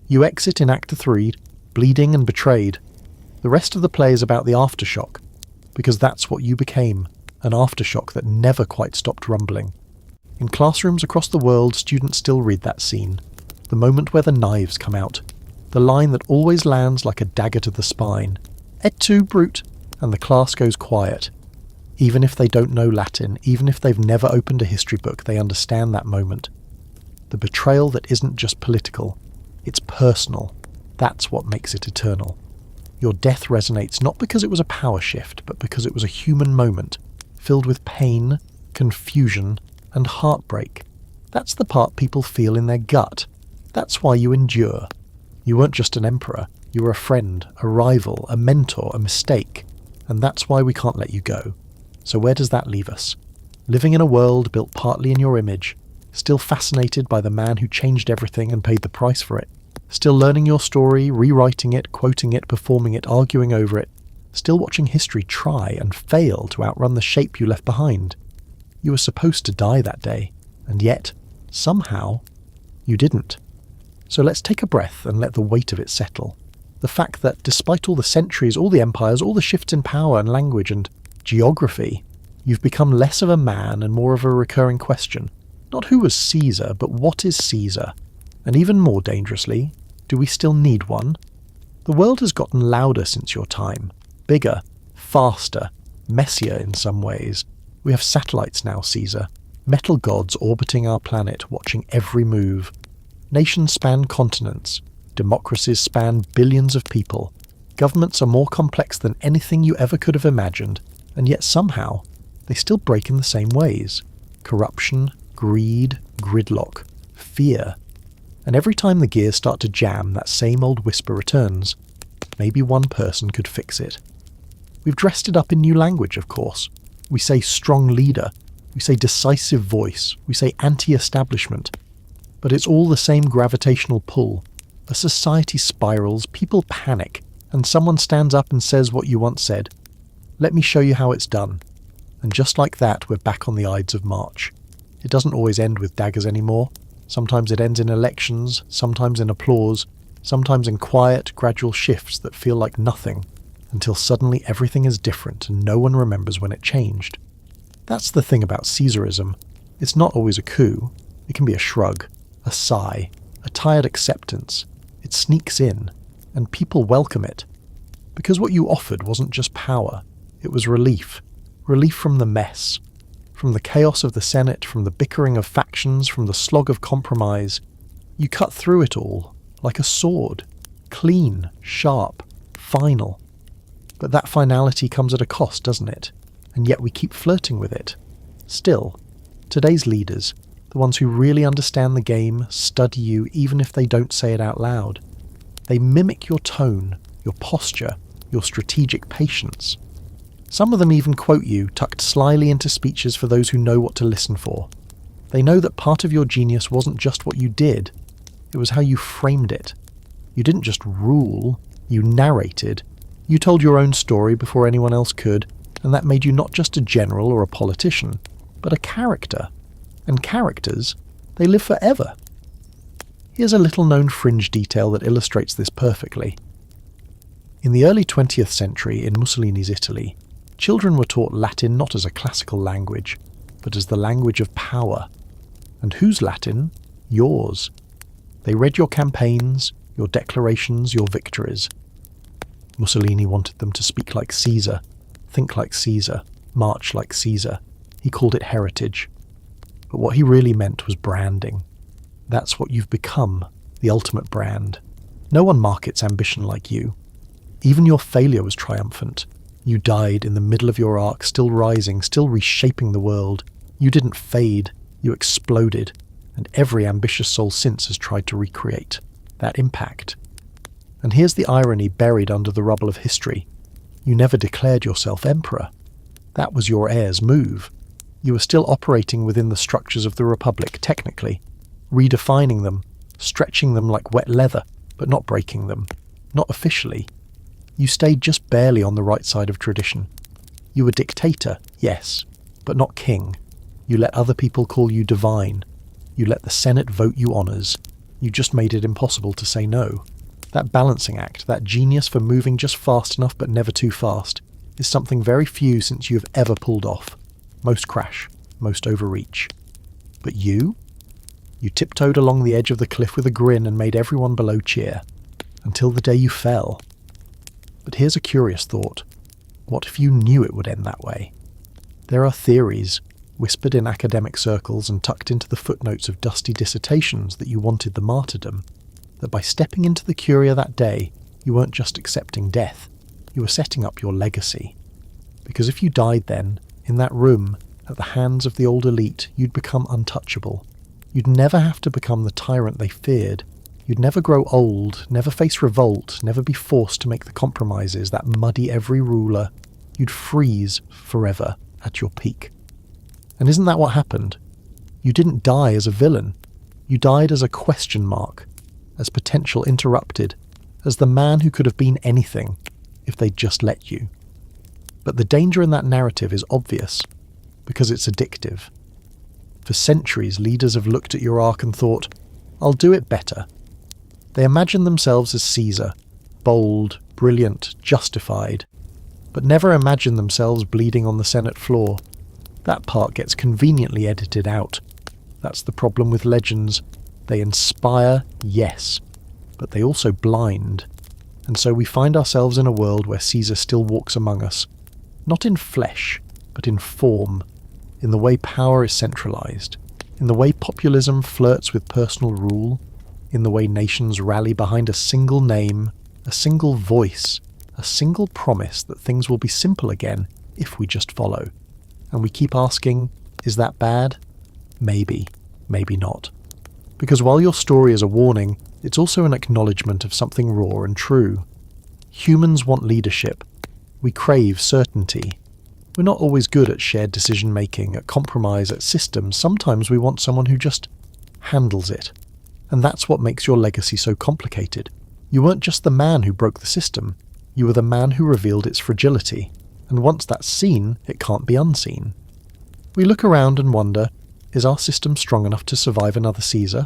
You exit in Act 3, bleeding and betrayed. The rest of the play is about the aftershock, because that's what you became, an aftershock that never quite stopped rumbling. In classrooms across the world, students still read that scene, the moment where the knives come out, the line that always lands like a dagger to the spine. Et tu, brute, and the class goes quiet. Even if they don't know Latin, even if they've never opened a history book, they understand that moment. The betrayal that isn't just political, it's personal. That's what makes it eternal. Your death resonates not because it was a power shift, but because it was a human moment, filled with pain, confusion, and heartbreak. That's the part people feel in their gut. That's why you endure. You weren't just an emperor, you were a friend, a rival, a mentor, a mistake. And that's why we can't let you go. So where does that leave us? Living in a world built partly in your image, still fascinated by the man who changed everything and paid the price for it. Still learning your story, rewriting it, quoting it, performing it, arguing over it. Still watching history try and fail to outrun the shape you left behind. You were supposed to die that day, and yet, somehow, you didn't. So let's take a breath and let the weight of it settle. The fact that despite all the centuries, all the empires, all the shifts in power and language and geography, you've become less of a man and more of a recurring question. Not who was Caesar, but what is Caesar? And even more dangerously, do we still need one? The world has gotten louder since your time. Bigger, faster, messier in some ways. We have satellites now, Caesar. Metal gods orbiting our planet, watching every move. Nations span continents. Democracies span billions of people. Governments are more complex than anything you ever could have imagined, and yet somehow, they still break in the same ways. Corruption, greed, gridlock, fear. And every time the gears start to jam, that same old whisper returns. Maybe one person could fix it. We've dressed it up in new language, of course. We say strong leader. We say decisive voice. We say anti-establishment. But it's all the same gravitational pull. A society spirals, people panic, and someone stands up and says what you once said. Let me show you how it's done. And just like that, we're back on the Ides of March. It doesn't always end with daggers anymore. Sometimes it ends in elections, sometimes in applause, sometimes in quiet, gradual shifts that feel like nothing, until suddenly everything is different and no one remembers when it changed. That's the thing about Caesarism. It's not always a coup. It can be a shrug, a sigh, a tired acceptance. It sneaks in, and people welcome it. Because what you offered wasn't just power, it was relief. Relief from the mess. From the chaos of the Senate, from the bickering of factions, from the slog of compromise. You cut through it all, like a sword. Clean, sharp, final. But that finality comes at a cost, doesn't it? And yet we keep flirting with it. Still, today's leaders, the ones who really understand the game, study you even if they don't say it out loud. They mimic your tone, your posture, your strategic patience. Some of them even quote you, tucked slyly into speeches for those who know what to listen for. They know that part of your genius wasn't just what you did, it was how you framed it. You didn't just rule, you narrated. You told your own story before anyone else could, and that made you not just a general or a politician, but a character. And characters, they live forever. Here's a little-known fringe detail that illustrates this perfectly. In the early 20th century in Mussolini's Italy, children were taught Latin not as a classical language, but as the language of power. And whose Latin? Yours. They read your campaigns, your declarations, your victories. Mussolini wanted them to speak like Caesar, think like Caesar, march like Caesar. He called it heritage. But what he really meant was branding. That's what you've become, the ultimate brand. No one markets ambition like you. Even your failure was triumphant. You died in the middle of your arc, still rising, still reshaping the world. You didn't fade, you exploded, and every ambitious soul since has tried to recreate that impact. And here's the irony buried under the rubble of history. You never declared yourself emperor. That was your heir's move. You were still operating within the structures of the Republic, technically, redefining them, stretching them like wet leather, but not breaking them. Not officially. You stayed just barely on the right side of tradition. You were dictator, yes, but not king. You let other people call you divine. You let the Senate vote you honours. You just made it impossible to say no. That balancing act, that genius for moving just fast enough but never too fast, is something very few since you have ever pulled off. Most crash, most overreach. But you? You tiptoed along the edge of the cliff with a grin and made everyone below cheer. Until the day you fell. But here's a curious thought. What if you knew it would end that way? There are theories, whispered in academic circles and tucked into the footnotes of dusty dissertations, that you wanted the martyrdom. that by stepping into the Curia that day, you weren't just accepting death, you were setting up your legacy. Because if you died then, in that room, at the hands of the old elite, you'd become untouchable. You'd never have to become the tyrant they feared. You'd never grow old, never face revolt, never be forced to make the compromises that muddy every ruler. You'd freeze forever at your peak. And isn't that what happened? You didn't die as a villain. You died as a question mark, as potential interrupted, as the man who could have been anything if they'd just let you. But the danger in that narrative is obvious, because it's addictive. For centuries, leaders have looked at your arc and thought, I'll do it better. They imagine themselves as Caesar, bold, brilliant, justified, but never imagine themselves bleeding on the Senate floor. That part gets conveniently edited out. That's the problem with legends. They inspire, yes, but they also blind. And so we find ourselves in a world where Caesar still walks among us, not in flesh, but in form, in the way power is centralized, in the way populism flirts with personal rule, in the way nations rally behind a single name, a single voice, a single promise that things will be simple again if we just follow. And we keep asking, is that bad? Maybe, maybe not. Because while your story is a warning, it's also an acknowledgement of something raw and true. Humans want leadership. We crave certainty. We're not always good at shared decision-making, at compromise, at systems. Sometimes we want someone who just handles it. And that's what makes your legacy so complicated. You weren't just the man who broke the system. You were the man who revealed its fragility. And once that's seen, it can't be unseen. We look around and wonder, is our system strong enough to survive another Caesar?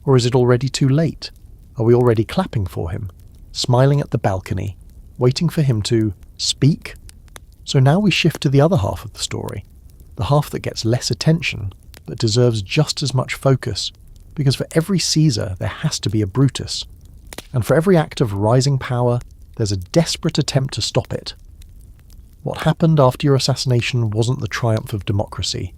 Or is it already too late? Are we already clapping for him, smiling at the balcony, waiting for him to speak? So now we shift to the other half of the story, the half that gets less attention, but deserves just as much focus, because for every Caesar there has to be a Brutus, and for every act of rising power there's a desperate attempt to stop it. What happened after your assassination wasn't the triumph of democracy.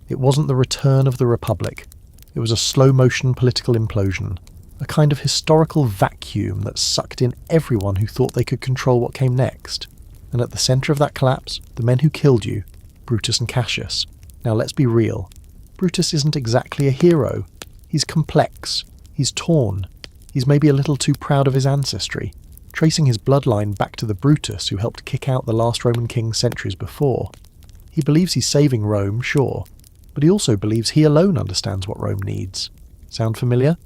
It wasn't the return of the Republic. It was a slow-motion political implosion, a kind of historical vacuum that sucked in everyone who thought they could control what came next. And at the centre of that collapse, the men who killed you, Brutus and Cassius. Now let's be real. Brutus isn't exactly a hero. He's complex. He's torn. He's maybe a little too proud of his ancestry, tracing his bloodline back to the Brutus who helped kick out the last Roman king centuries before. He believes he's saving Rome, sure, but he also believes he alone understands what Rome needs. Sound familiar?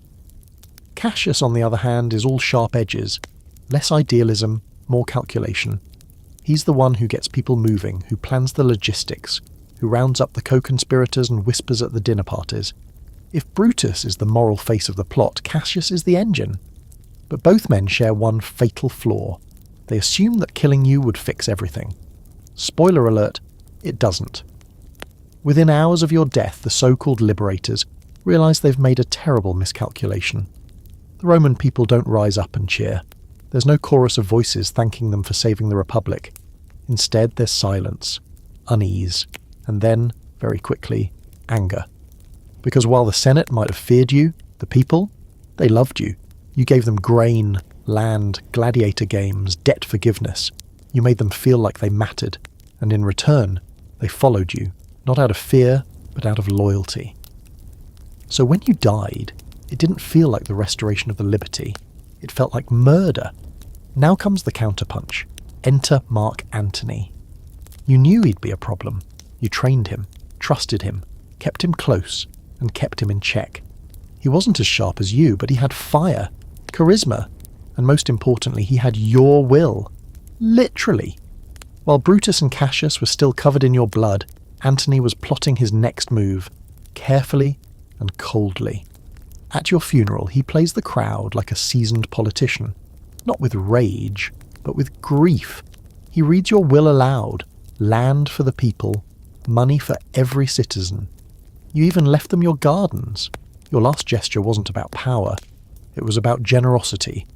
Cassius, on the other hand, is all sharp edges, less idealism, more calculation. He's the one who gets people moving, who plans the logistics, who rounds up the co-conspirators and whispers at the dinner parties. If Brutus is the moral face of the plot, Cassius is the engine. But both men share one fatal flaw. They assume that killing you would fix everything. Spoiler alert, it doesn't. Within hours of your death, the so-called liberators realize they've made a terrible miscalculation. The Roman people don't rise up and cheer. There's no chorus of voices thanking them for saving the Republic. Instead, there's silence, unease, and then, very quickly, anger. Because while the Senate might have feared you, the people, they loved you. You gave them grain, land, gladiator games, debt forgiveness. You made them feel like they mattered, and in return, they followed you, not out of fear, but out of loyalty. So when you died, it didn't feel like the restoration of the liberty. It felt like murder. Now comes the counterpunch. Enter Mark Antony. You knew he'd be a problem. You trained him, trusted him, kept him close, and kept him in check. He wasn't as sharp as you, but he had fire, charisma, and most importantly, he had your will. Literally. While Brutus and Cassius were still covered in your blood, Antony was plotting his next move, carefully and coldly. At your funeral, he plays the crowd like a seasoned politician, not with rage, but with grief. He reads your will aloud, land for the people, money for every citizen. You even left them your gardens. Your last gesture wasn't about power, it was about generosity.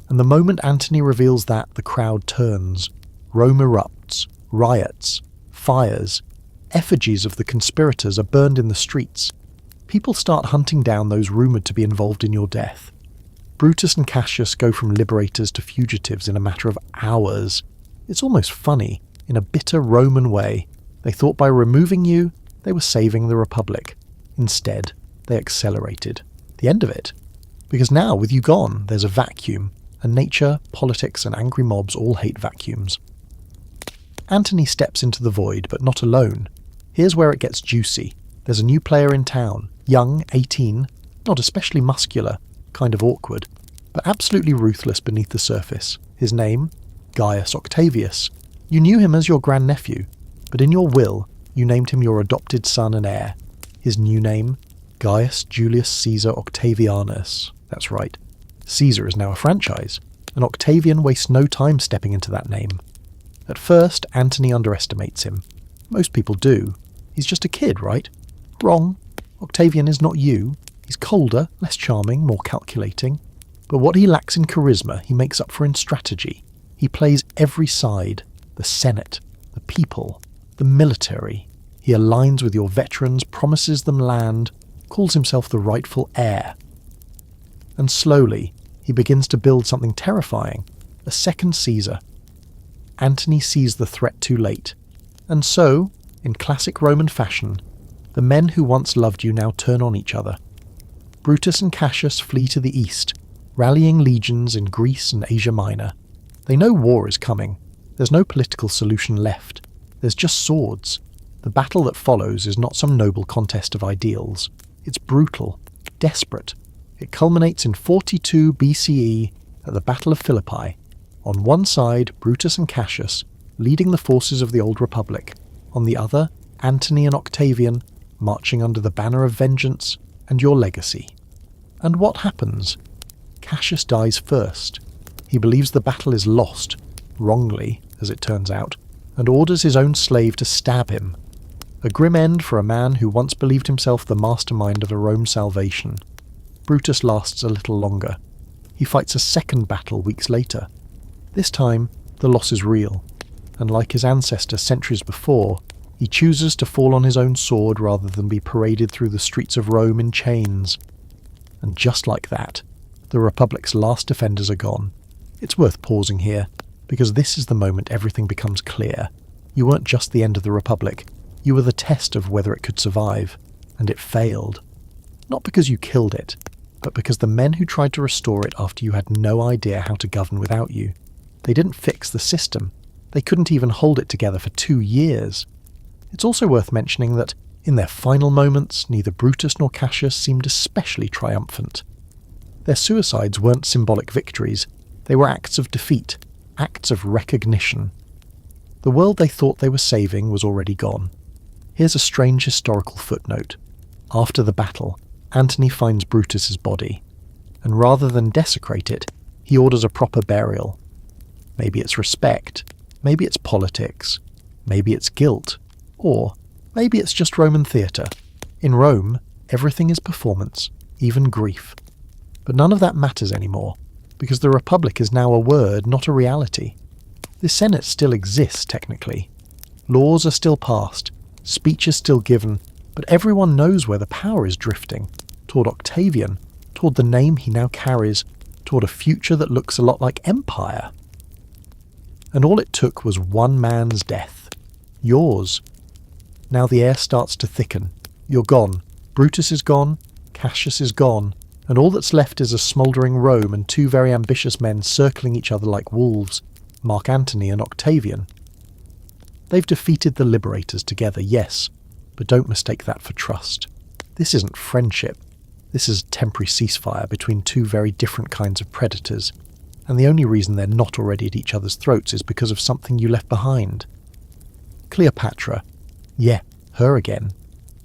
And the moment Antony reveals that, the crowd turns. Rome erupts, riots, fires. Effigies of the conspirators are burned in the streets. People start hunting down those rumoured to be involved in your death. Brutus and Cassius go from liberators to fugitives in a matter of hours. It's almost funny, in a bitter Roman way. They thought by removing you, they were saving the Republic. Instead, they accelerated the end of it. Because now, with you gone, there's a vacuum, and nature, politics, and angry mobs all hate vacuums. Antony steps into the void, but not alone. Here's where it gets juicy. There's a new player in town, young, 18, not especially muscular, kind of awkward, but absolutely ruthless beneath the surface. His name? Gaius Octavius. You knew him as your grandnephew, but in your will, you named him your adopted son and heir. His new name? Gaius Julius Caesar Octavianus. That's right. Caesar is now a franchise, and Octavian wastes no time stepping into that name. At first, Antony underestimates him. Most people do. He's just a kid, right? Wrong. Octavian is not you. He's colder, less charming, more calculating. But what he lacks in charisma, he makes up for in strategy. He plays every side. The Senate, the people, the military. He aligns with your veterans, promises them land, calls himself the rightful heir. And slowly, he begins to build something terrifying, a second Caesar. Antony sees the threat too late. And so, in classic Roman fashion, the men who once loved you now turn on each other. Brutus and Cassius flee to the east, rallying legions in Greece and Asia Minor. They know war is coming. There's no political solution left. There's just swords. The battle that follows is not some noble contest of ideals. It's brutal, desperate. It culminates in 42 BCE at the Battle of Philippi. On one side, Brutus and Cassius, leading the forces of the Old Republic. On the other, Antony and Octavian, marching under the banner of vengeance and your legacy. And what happens? Cassius dies first. He believes the battle is lost, wrongly, as it turns out, and orders his own slave to stab him. A grim end for a man who once believed himself the mastermind of a Rome salvation. Brutus lasts a little longer. He fights a second battle weeks later. This time, the loss is real, and like his ancestor centuries before, he chooses to fall on his own sword rather than be paraded through the streets of Rome in chains. And just like that, the Republic's last defenders are gone. It's worth pausing here, because this is the moment everything becomes clear. You weren't just the end of the Republic, you were the test of whether it could survive, and it failed. Not because you killed it, but because the men who tried to restore it after you had no idea how to govern without you. They didn't fix the system. They couldn't even hold it together for 2 years. It's also worth mentioning that, in their final moments, neither Brutus nor Cassius seemed especially triumphant. Their suicides weren't symbolic victories, they were acts of defeat, acts of recognition. The world they thought they were saving was already gone. Here's a strange historical footnote. After the battle, Antony finds Brutus's body, and rather than desecrate it, he orders a proper burial. Maybe it's respect, maybe it's politics, maybe it's guilt, or maybe it's just Roman theatre. In Rome, everything is performance, even grief. But none of that matters anymore, because the Republic is now a word, not a reality. The Senate still exists, technically. Laws are still passed, speech is still given, but everyone knows where the power is drifting, toward Octavian, toward the name he now carries, toward a future that looks a lot like empire. And all it took was one man's death. Yours. Now the air starts to thicken. You're gone. Brutus is gone. Cassius is gone. And all that's left is a smouldering Rome and 2 very ambitious men circling each other like wolves, Mark Antony and Octavian. They've defeated the liberators together, yes, but don't mistake that for trust. This isn't friendship. This is a temporary ceasefire between 2 very different kinds of predators, and the only reason they're not already at each other's throats is because of something you left behind. Cleopatra. Yeah, her again.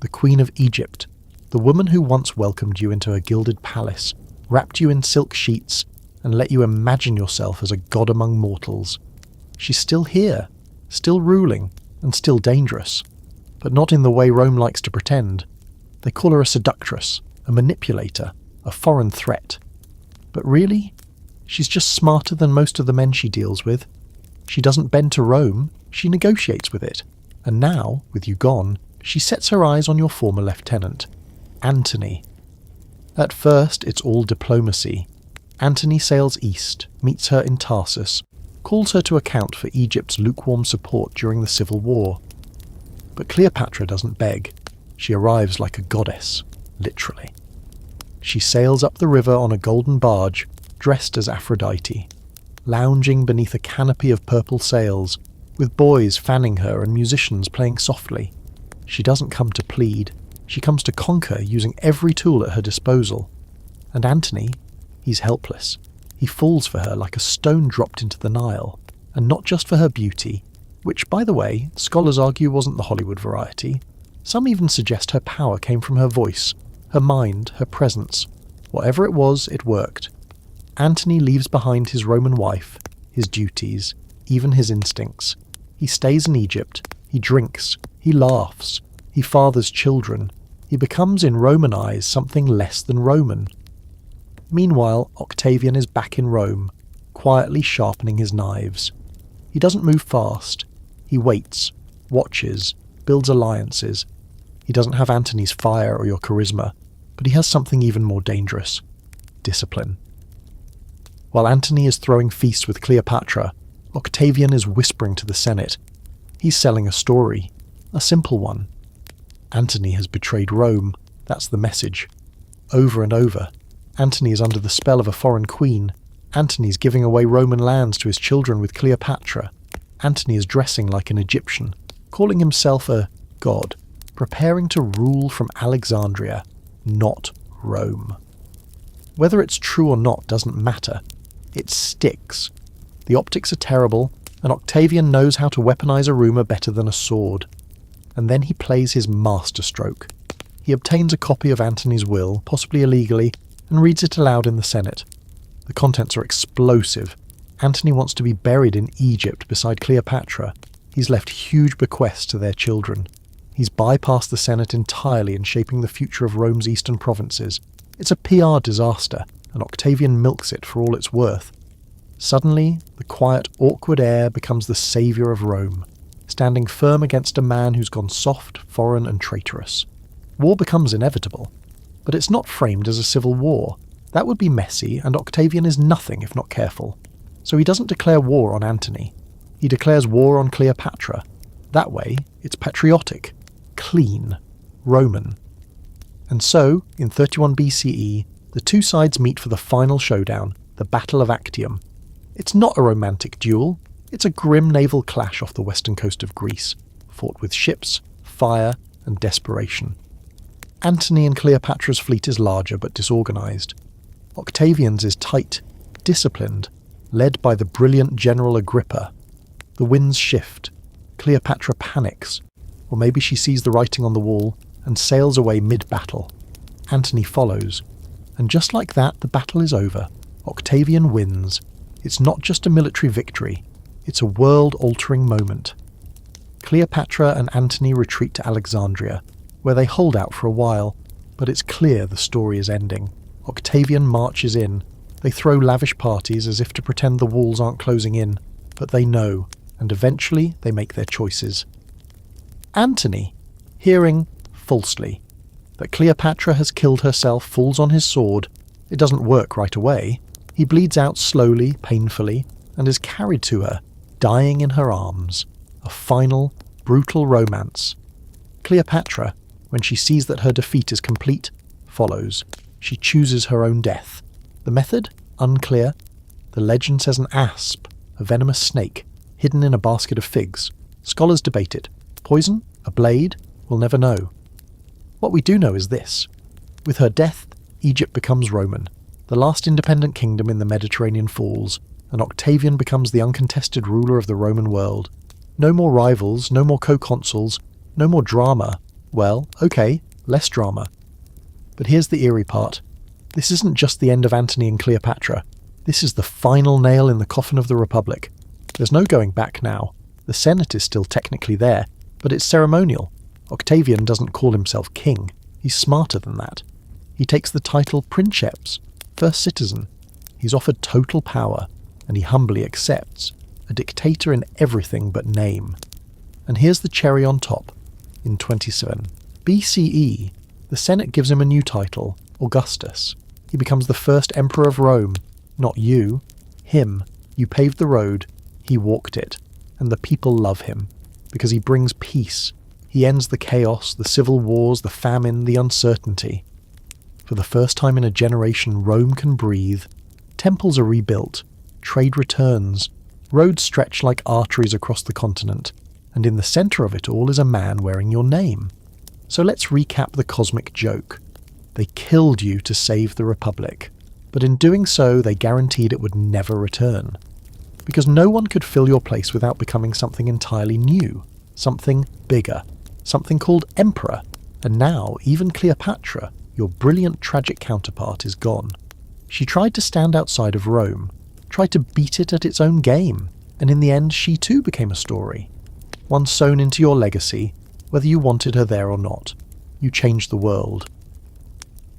The Queen of Egypt. The woman who once welcomed you into her gilded palace, wrapped you in silk sheets, and let you imagine yourself as a god among mortals. She's still here, still ruling, and still dangerous. But not in the way Rome likes to pretend. They call her a seductress, a manipulator, a foreign threat. But really, she's just smarter than most of the men she deals with. She doesn't bend to Rome, she negotiates with it. And now, with you gone, she sets her eyes on your former lieutenant, Antony. At first, it's all diplomacy. Antony sails east, meets her in Tarsus, calls her to account for Egypt's lukewarm support during the civil war. But Cleopatra doesn't beg. She arrives like a goddess, literally. She sails up the river on a golden barge, dressed as Aphrodite, lounging beneath a canopy of purple sails, with boys fanning her and musicians playing softly. She doesn't come to plead. She comes to conquer using every tool at her disposal. And Antony, he's helpless. He falls for her like a stone dropped into the Nile, and not just for her beauty, which, by the way, scholars argue wasn't the Hollywood variety. Some even suggest her power came from her voice, her mind, her presence. Whatever it was, it worked. Antony leaves behind his Roman wife, his duties, even his instincts. He stays in Egypt, he drinks, he laughs, he fathers children. He becomes, in Roman eyes, something less than Roman. Meanwhile, Octavian is back in Rome, quietly sharpening his knives. He doesn't move fast. He waits, watches, builds alliances. He doesn't have Antony's fire or your charisma, but he has something even more dangerous: discipline. While Antony is throwing feasts with Cleopatra, Octavian is whispering to the Senate. He's selling a story, a simple one. Antony has betrayed Rome, that's the message. Over and over, Antony is under the spell of a foreign queen. Antony's giving away Roman lands to his children with Cleopatra. Antony is dressing like an Egyptian, calling himself a god, preparing to rule from Alexandria, not Rome. Whether it's true or not doesn't matter. It sticks. The optics are terrible, and Octavian knows how to weaponize a rumour better than a sword. And then he plays his masterstroke. He obtains a copy of Antony's will, possibly illegally, and reads it aloud in the Senate. The contents are explosive. Antony wants to be buried in Egypt beside Cleopatra. He's left huge bequests to their children. He's bypassed the Senate entirely in shaping the future of Rome's eastern provinces. It's a PR disaster, and Octavian milks it for all it's worth. Suddenly, the quiet, awkward heir becomes the saviour of Rome, standing firm against a man who's gone soft, foreign and traitorous. War becomes inevitable, but it's not framed as a civil war. That would be messy, and Octavian is nothing if not careful. So he doesn't declare war on Antony. He declares war on Cleopatra. That way, it's patriotic, clean, Roman. And so, in 31 BCE, the two sides meet for the final showdown, the Battle of Actium. It's not a romantic duel, it's a grim naval clash off the western coast of Greece, fought with ships, fire, and desperation. Antony and Cleopatra's fleet is larger but disorganised. Octavian's is tight, disciplined, led by the brilliant General Agrippa. The winds shift. Cleopatra panics, or maybe she sees the writing on the wall and sails away mid-battle. Antony follows, and just like that, the battle is over. Octavian wins. It's not just a military victory, it's a world-altering moment. Cleopatra and Antony retreat to Alexandria, where they hold out for a while, but it's clear the story is ending. Octavian marches in. They throw lavish parties as if to pretend the walls aren't closing in, but they know, and eventually they make their choices. Antony, hearing, falsely, that Cleopatra has killed herself, falls on his sword. It doesn't work right away. He bleeds out slowly, painfully, and is carried to her, dying in her arms. A final, brutal romance. Cleopatra, when she sees that her defeat is complete, follows. She chooses her own death. The method? Unclear. The legend says an asp, a venomous snake, hidden in a basket of figs. Scholars debate it. Poison? A blade? We'll never know. What we do know is this. With her death, Egypt becomes Roman. The last independent kingdom in the Mediterranean falls, and Octavian becomes the uncontested ruler of the Roman world. No more rivals, no more co-consuls, no more drama. Well, okay, less drama. But here's the eerie part. This isn't just the end of Antony and Cleopatra. This is the final nail in the coffin of the Republic. There's no going back now. The Senate is still technically there, but it's ceremonial. Octavian doesn't call himself king. He's smarter than that. He takes the title princeps, first citizen. He's offered total power, and he humbly accepts, a dictator in everything but name. And here's the cherry on top. In 27 BCE, the Senate gives him a new title, Augustus. He becomes the first emperor of Rome, Not you. Him. You paved the road. He walked it. And the people love him. Because he brings peace. He ends the chaos, the civil wars, the famine, the uncertainty. For the first time in a generation, Rome can breathe. Temples are rebuilt. Trade returns. Roads stretch like arteries across the continent. And in the centre of it all is a man wearing your name. So let's recap the cosmic joke. They killed you to save the Republic. But in doing so, they guaranteed it would never return. Because no one could fill your place without becoming something entirely new. Something bigger. Something called Emperor. And now, even Cleopatra, your brilliant tragic counterpart, is gone. She tried to stand outside of Rome, tried to beat it at its own game, and in the end she too became a story. One sewn into your legacy, whether you wanted her there or not. You changed the world.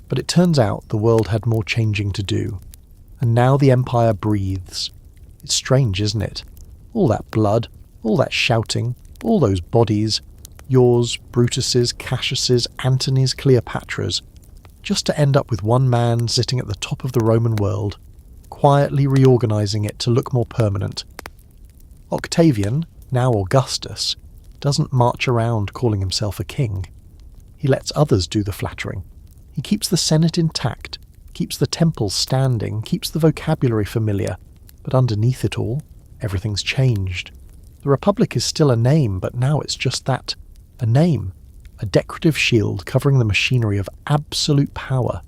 But it turns out the world had more changing to do, and now the Empire breathes. It's strange, isn't it? All that blood, all that shouting, all those bodies, yours, Brutus's, Cassius's, Antony's, Cleopatra's, just to end up with one man sitting at the top of the Roman world, quietly reorganising it to look more permanent. Octavian, now Augustus, doesn't march around calling himself a king. He lets others do the flattering. He keeps the Senate intact, keeps the temples standing, keeps the vocabulary familiar, but underneath it all, everything's changed. The Republic is still a name, but now it's just that, a name. A decorative shield covering the machinery of absolute power.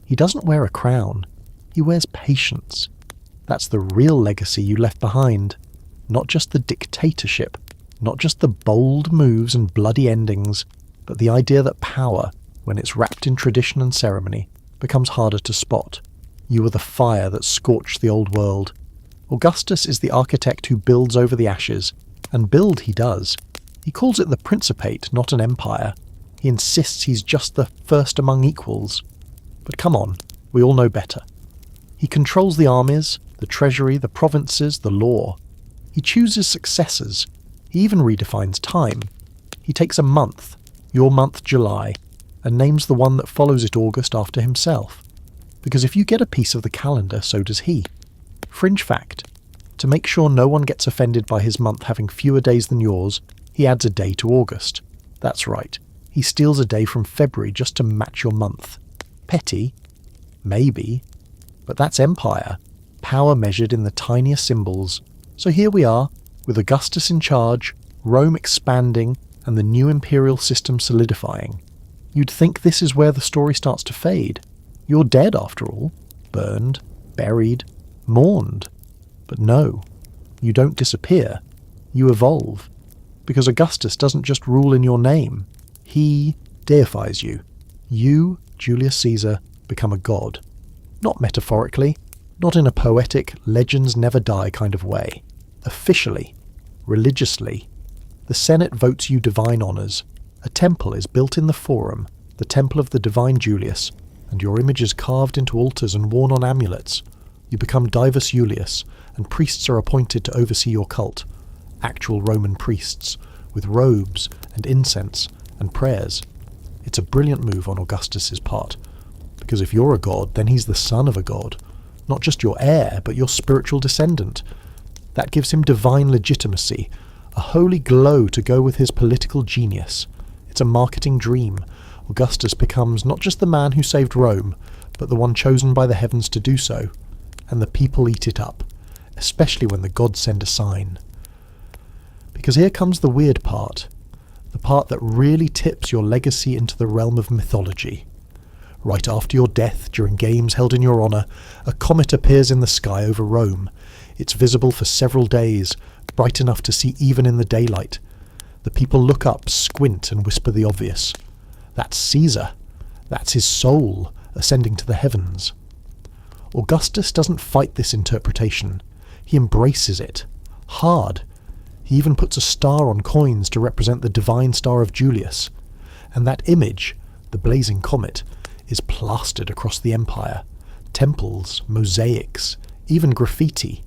He doesn't wear a crown. He wears patience. That's the real legacy you left behind. Not just the dictatorship, not just the bold moves and bloody endings, but the idea that power, when it's wrapped in tradition and ceremony, becomes harder to spot. You were the fire that scorched the old world. Augustus is the architect who builds over the ashes, and build he does. He calls it the Principate, not an empire. He insists he's just the first among equals. But come on, we all know better. He controls the armies, the treasury, the provinces, the law. He chooses successors. He even redefines time. He takes a month, your month July, and names the one that follows it August after himself. Because if you get a piece of the calendar, so does he. Fringe fact. To make sure no one gets offended by his month having fewer days than yours, he adds a day to August. That's right. He steals a day from February just to match your month. Petty? Maybe. But that's empire. Power measured in the tiniest symbols. So here we are, with Augustus in charge, Rome expanding, and the new imperial system solidifying. You'd think this is where the story starts to fade. You're dead after all. Burned, buried, mourned. But no. You don't disappear. You evolve. Because Augustus doesn't just rule in your name. He deifies you. You, Julius Caesar, become a god. Not metaphorically, not in a poetic, legends never die kind of way. Officially, religiously. The Senate votes you divine honours. A temple is built in the Forum, the temple of the divine Julius, and your image is carved into altars and worn on amulets. You become Divus Julius, and priests are appointed to oversee your cult. Actual Roman priests, with robes and incense and prayers. It's a brilliant move on Augustus's part, because if you're a god, then he's the son of a god, not just your heir, but your spiritual descendant. That gives him divine legitimacy, a holy glow to go with his political genius. It's a marketing dream. Augustus becomes not just the man who saved Rome, but the one chosen by the heavens to do so. And the people eat it up, especially when the gods send a sign. Because here comes the weird part, the part that really tips your legacy into the realm of mythology. Right after your death, during games held in your honour, a comet appears in the sky over Rome. It's visible for several days, bright enough to see even in the daylight. The people look up, squint, and whisper the obvious. That's Caesar. That's his soul, ascending to the heavens. Augustus doesn't fight this interpretation. He embraces it. Hard. He even puts a star on coins to represent the divine star of Julius. And that image, the blazing comet, is plastered across the empire. Temples, mosaics, even graffiti.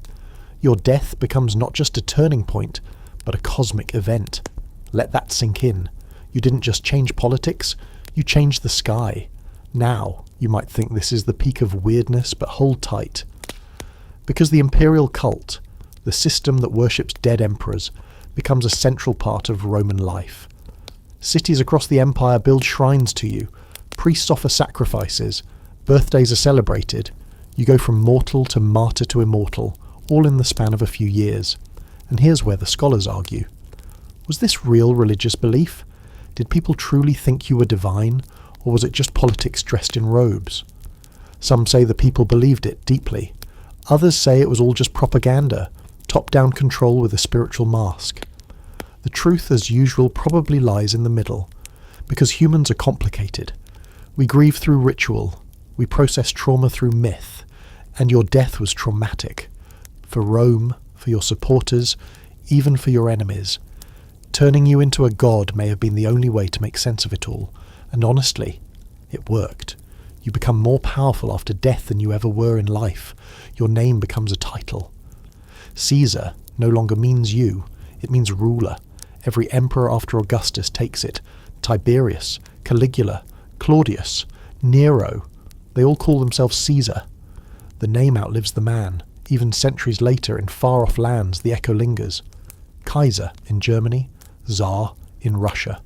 Your death becomes not just a turning point, but a cosmic event. Let that sink in. You didn't just change politics, you changed the sky. Now, you might think this is the peak of weirdness, but hold tight. Because the imperial cult, the system that worships dead emperors, becomes a central part of Roman life. Cities across the empire build shrines to you, priests offer sacrifices, birthdays are celebrated. You go from mortal to martyr to immortal, all in the span of a few years. And here's where the scholars argue. Was this real religious belief? Did people truly think you were divine, or was it just politics dressed in robes? Some say the people believed it deeply. Others say it was all just propaganda, top-down control with a spiritual mask. The truth, as usual, probably lies in the middle, because humans are complicated. We grieve through ritual, we process trauma through myth, and your death was traumatic. For Rome, for your supporters, even for your enemies. Turning you into a god may have been the only way to make sense of it all, and honestly, it worked. You become more powerful after death than you ever were in life. Your name becomes a title. Caesar no longer means you, it means ruler. Every emperor after Augustus takes it. Tiberius, Caligula, Claudius, Nero, they all call themselves Caesar. The name outlives the man. Even centuries later, in far-off lands, the echo lingers. Kaiser in Germany, Tsar in Russia.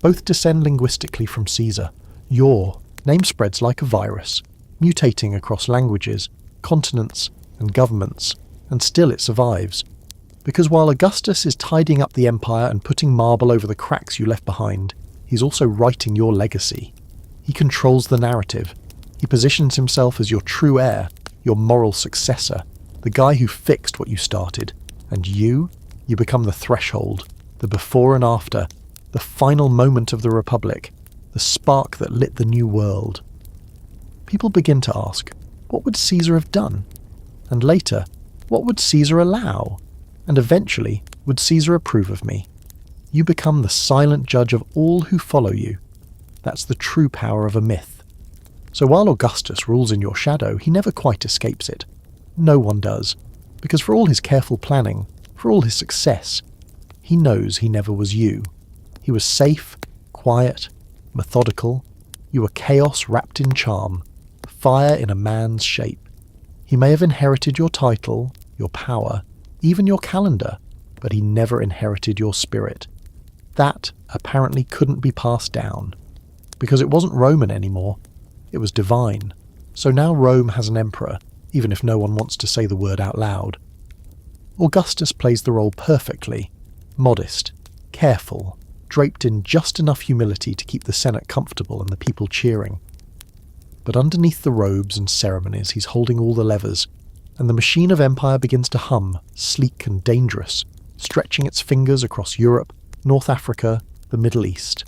Both descend linguistically from Caesar. Your name spreads like a virus, mutating across languages, continents, and governments, and still it survives. Because while Augustus is tidying up the empire and putting marble over the cracks you left behind, he's also writing your legacy. He controls the narrative. He positions himself as your true heir, your moral successor, the guy who fixed what you started. And you become the threshold, the before and after, the final moment of the Republic, the spark that lit the new world. People begin to ask, what would Caesar have done? And later, what would Caesar allow? And eventually, would Caesar approve of me? You become the silent judge of all who follow you. That's the true power of a myth. So while Augustus rules in your shadow, he never quite escapes it. No one does, because for all his careful planning, for all his success, he knows he never was you. He was safe, quiet, methodical. You were chaos wrapped in charm, fire in a man's shape. He may have inherited your title, your power, even your calendar, but he never inherited your spirit. That apparently couldn't be passed down, because it wasn't Roman anymore. It was divine. So now Rome has an emperor, even if no one wants to say the word out loud. Augustus plays the role perfectly, modest, careful, draped in just enough humility to keep the Senate comfortable and the people cheering. But underneath the robes and ceremonies, he's holding all the levers, and the machine of empire begins to hum, sleek and dangerous, stretching its fingers across Europe, North Africa, the Middle East.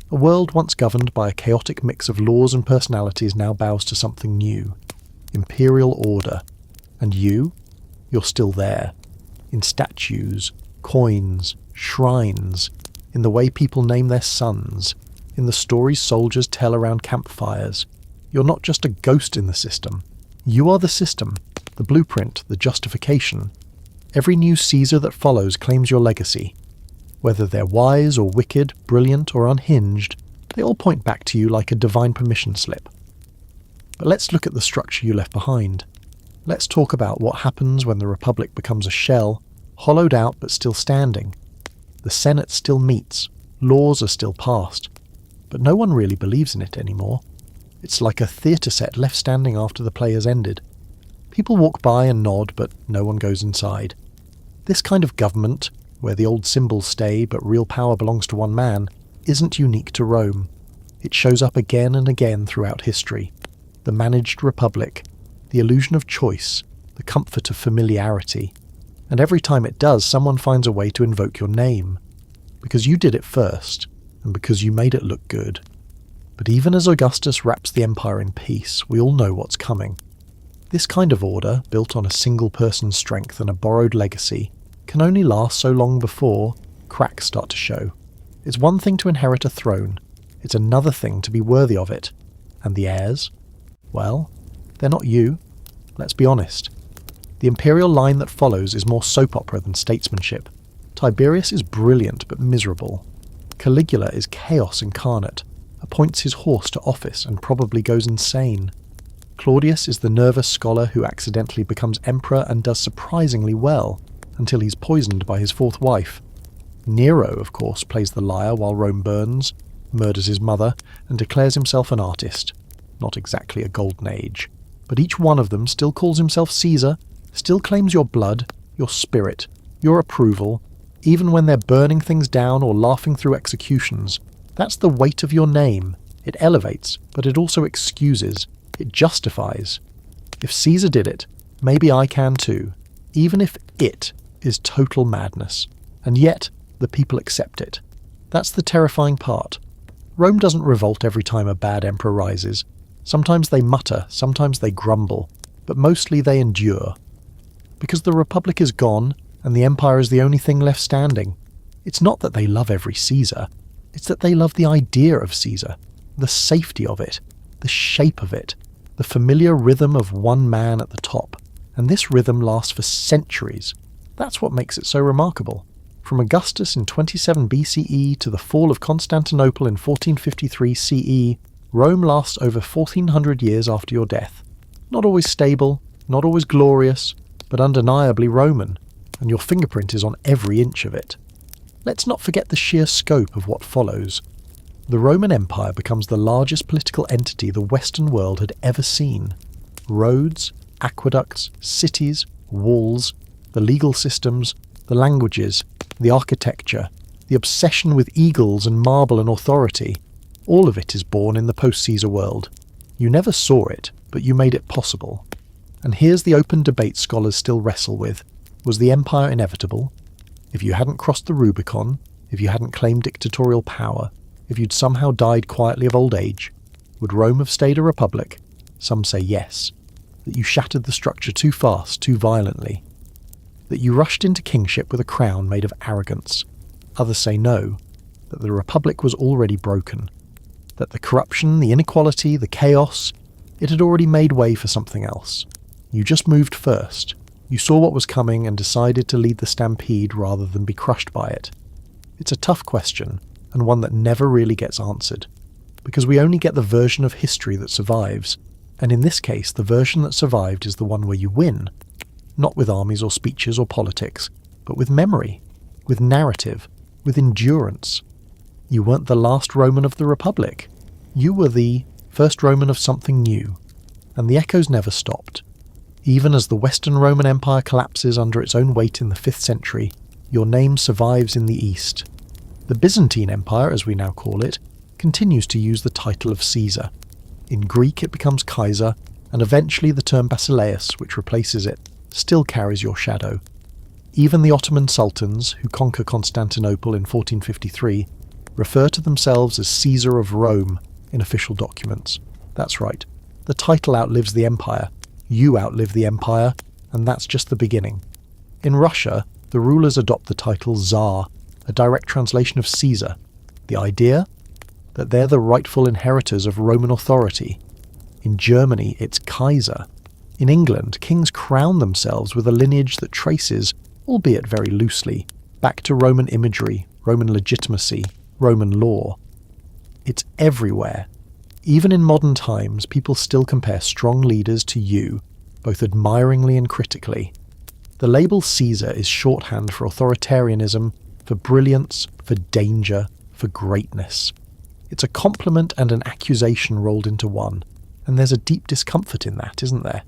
A world once governed by a chaotic mix of laws and personalities now bows to something new. Imperial order. And you're still there. In statues, coins, shrines, in the way people name their sons, in the stories soldiers tell around campfires. You're not just a ghost in the system. You are the system, the blueprint, the justification. Every new Caesar that follows claims your legacy. Whether they're wise or wicked, brilliant or unhinged, they all point back to you like a divine permission slip. But let's look at the structure you left behind. Let's talk about what happens when the Republic becomes a shell, hollowed out but still standing. The Senate still meets, laws are still passed, but no one really believes in it anymore. It's like a theatre set left standing after the play has ended. People walk by and nod, but no one goes inside. This kind of government, where the old symbols stay but real power belongs to one man, isn't unique to Rome. It shows up again and again throughout history. The managed republic, the illusion of choice, the comfort of familiarity. And every time it does, someone finds a way to invoke your name. Because you did it first, and because you made it look good. But even as Augustus wraps the empire in peace, we all know what's coming. This kind of order, built on a single person's strength and a borrowed legacy, can only last so long before cracks start to show. It's one thing to inherit a throne, it's another thing to be worthy of it. And the heirs? Well, they're not you. Let's be honest. The imperial line that follows is more soap opera than statesmanship. Tiberius is brilliant but miserable. Caligula is chaos incarnate, appoints his horse to office and probably goes insane. Claudius is the nervous scholar who accidentally becomes emperor and does surprisingly well, until he's poisoned by his fourth wife. Nero, of course, plays the liar while Rome burns, murders his mother, and declares himself an artist. Not exactly a golden age. But each one of them still calls himself Caesar, still claims your blood, your spirit, your approval, even when they're burning things down or laughing through executions. That's the weight of your name. It elevates, but it also excuses. It justifies. If Caesar did it, maybe I can too, even if it is total madness. And yet, the people accept it. That's the terrifying part. Rome doesn't revolt every time a bad emperor rises. Sometimes they mutter, sometimes they grumble, but mostly they endure. Because the Republic is gone, and the Empire is the only thing left standing. It's not that they love every Caesar, it's that they love the idea of Caesar, the safety of it, the shape of it, the familiar rhythm of one man at the top. And this rhythm lasts for centuries. That's what makes it so remarkable. From Augustus in 27 BCE to the fall of Constantinople in 1453 CE, Rome lasts over 1400 years after your death. Not always stable, not always glorious, but undeniably Roman, and your fingerprint is on every inch of it. Let's not forget the sheer scope of what follows. The Roman Empire becomes the largest political entity the Western world had ever seen. Roads, aqueducts, cities, walls, the legal systems, the languages, the architecture, the obsession with eagles and marble and authority, all of it is born in the post-Caesar world. You never saw it, but you made it possible. And here's the open debate scholars still wrestle with. Was the empire inevitable? If you hadn't crossed the Rubicon, if you hadn't claimed dictatorial power, if you'd somehow died quietly of old age, would Rome have stayed a republic? Some say yes. That you shattered the structure too fast, too violently. That you rushed into kingship with a crown made of arrogance. Others say no, that the republic was already broken. That the corruption, the inequality, the chaos, it had already made way for something else. You just moved first. You saw what was coming and decided to lead the stampede rather than be crushed by it. It's a tough question, and one that never really gets answered, because we only get the version of history that survives, and in this case the version that survived is the one where you win, not with armies or speeches or politics, but with memory, with narrative, with endurance. You weren't the last Roman of the Republic. You were the first Roman of something new, and the echoes never stopped. Even as the Western Roman Empire collapses under its own weight in the 5th century, your name survives in the East. The Byzantine Empire, as we now call it, continues to use the title of Caesar. In Greek it becomes Kaiser, and eventually the term Basileus, which replaces it, still carries your shadow. Even the Ottoman sultans, who conquer Constantinople in 1453, refer to themselves as Caesar of Rome in official documents. That's right, the title outlives the empire. You outlive the empire, and that's just the beginning. In Russia, the rulers adopt the title Tsar, a direct translation of Caesar. The idea? That they're the rightful inheritors of Roman authority. In Germany, it's Kaiser. In England, kings crown themselves with a lineage that traces, albeit very loosely, back to Roman imagery, Roman legitimacy, Roman law. It's everywhere. Even in modern times, people still compare strong leaders to you, both admiringly and critically. The label Caesar is shorthand for authoritarianism, for brilliance, for danger, for greatness. It's a compliment and an accusation rolled into one, and there's a deep discomfort in that, isn't there?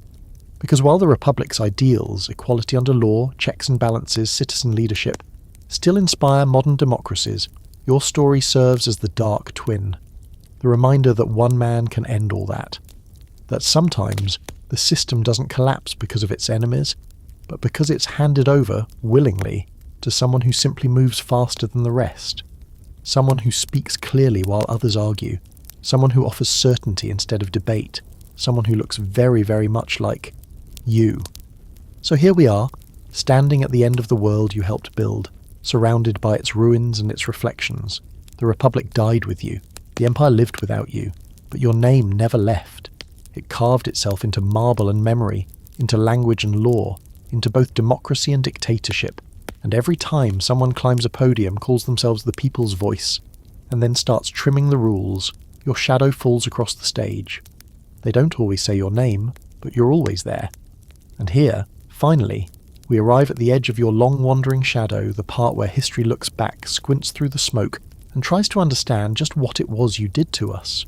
Because while the Republic's ideals, equality under law, checks and balances, citizen leadership, still inspire modern democracies, your story serves as the dark twin. The reminder that one man can end all that. That sometimes the system doesn't collapse because of its enemies, but because it's handed over, willingly, to someone who simply moves faster than the rest. Someone who speaks clearly while others argue. Someone who offers certainty instead of debate. Someone who looks very, very much like you. So here we are, standing at the end of the world you helped build, surrounded by its ruins and its reflections. The Republic died with you. The Empire lived without you, but your name never left. It carved itself into marble and memory, into language and law, into both democracy and dictatorship, and every time someone climbs a podium, calls themselves the people's voice, and then starts trimming the rules, your shadow falls across the stage. They don't always say your name, but you're always there. And here, finally, we arrive at the edge of your long wandering shadow, the part where history looks back, squints through the smoke, and tries to understand just what it was you did to us.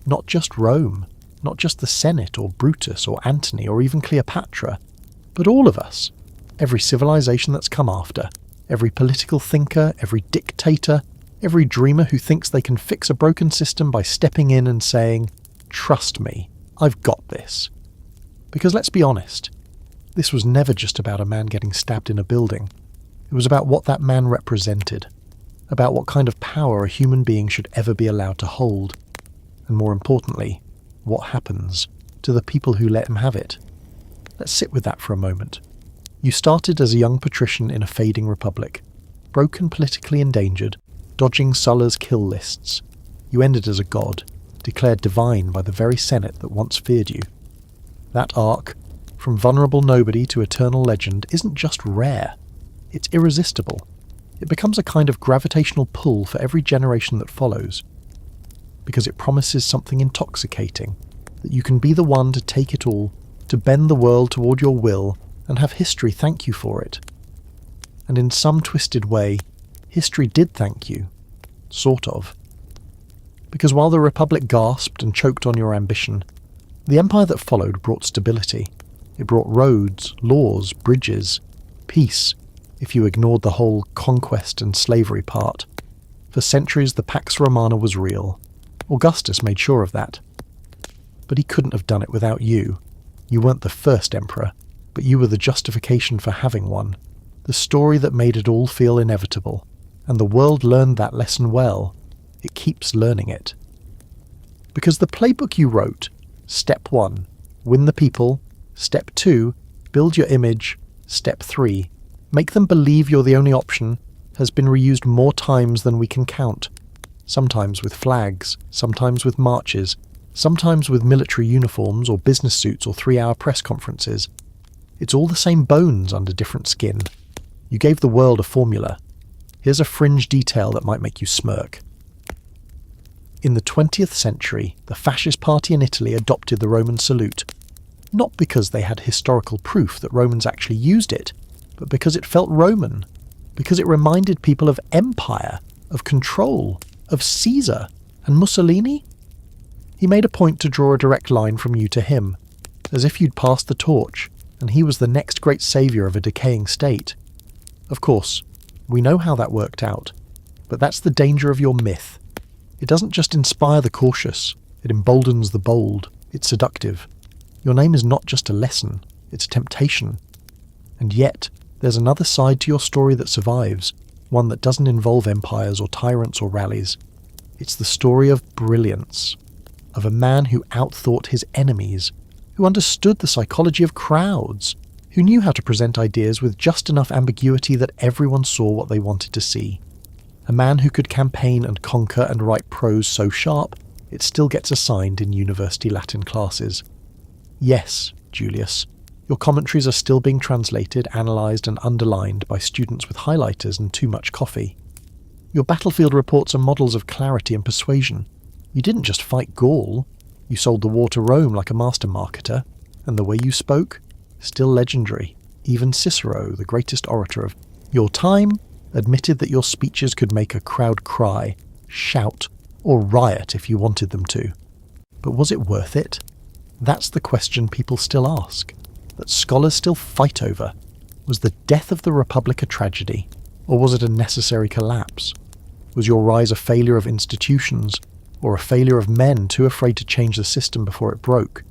Not just Rome, not just the Senate or Brutus or Antony or even Cleopatra, but all of us. Every civilization that's come after, every political thinker, every dictator, every dreamer who thinks they can fix a broken system by stepping in and saying, "Trust me, I've got this." Because let's be honest, this was never just about a man getting stabbed in a building. It was about what that man represented, about what kind of power a human being should ever be allowed to hold, and more importantly, what happens to the people who let him have it. Let's sit with that for a moment. You started as a young patrician in a fading republic, broken, politically endangered, dodging Sulla's kill lists. You ended as a god, declared divine by the very Senate that once feared you. That arc, from vulnerable nobody to eternal legend, isn't just rare, it's irresistible. It becomes a kind of gravitational pull for every generation that follows, because it promises something intoxicating, that you can be the one to take it all, to bend the world toward your will, and have history thank you for it. And in some twisted way, history did thank you. Sort of. Because while the Republic gasped and choked on your ambition, the empire that followed brought stability. It brought roads, laws, bridges, peace, if you ignored the whole conquest and slavery part. For centuries the Pax Romana was real. Augustus made sure of that. But he couldn't have done it without you. You weren't the first emperor, but you were the justification for having one, the story that made it all feel inevitable. And the world learned that lesson well. It keeps learning it. Because the playbook you wrote, Step 1, win the people. Step 2, build your image. Step 3, make them believe you're the only option, has been reused more times than we can count. Sometimes with flags, sometimes with marches, sometimes with military uniforms or business suits or 3-hour press conferences. It's all the same bones under different skin. You gave the world a formula. Here's a fringe detail that might make you smirk. In the 20th century, the fascist party in Italy adopted the Roman salute, not because they had historical proof that Romans actually used it, but because it felt Roman, because it reminded people of empire, of control, of Caesar and Mussolini. He made a point to draw a direct line from you to him, as if you'd passed the torch, and he was the next great saviour of a decaying state. Of course, we know how that worked out, but that's the danger of your myth. It doesn't just inspire the cautious, it emboldens the bold, it's seductive. Your name is not just a lesson, it's a temptation. And yet, there's another side to your story that survives, one that doesn't involve empires or tyrants or rallies. It's the story of brilliance, of a man who outthought his enemies, who understood the psychology of crowds, who knew how to present ideas with just enough ambiguity that everyone saw what they wanted to see. A man who could campaign and conquer and write prose so sharp, it still gets assigned in university Latin classes. Yes, Julius, your commentaries are still being translated, analysed and underlined by students with highlighters and too much coffee. Your battlefield reports are models of clarity and persuasion. You didn't just fight Gaul, you sold the war to Rome like a master marketer, and the way you spoke, still legendary. Even Cicero, the greatest orator of your time, admitted that your speeches could make a crowd cry, shout, or riot if you wanted them to. But was it worth it? That's the question people still ask, that scholars still fight over. Was the death of the Republic a tragedy, or was it a necessary collapse? Was your rise a failure of institutions, or a failure of men too afraid to change the system before it broke?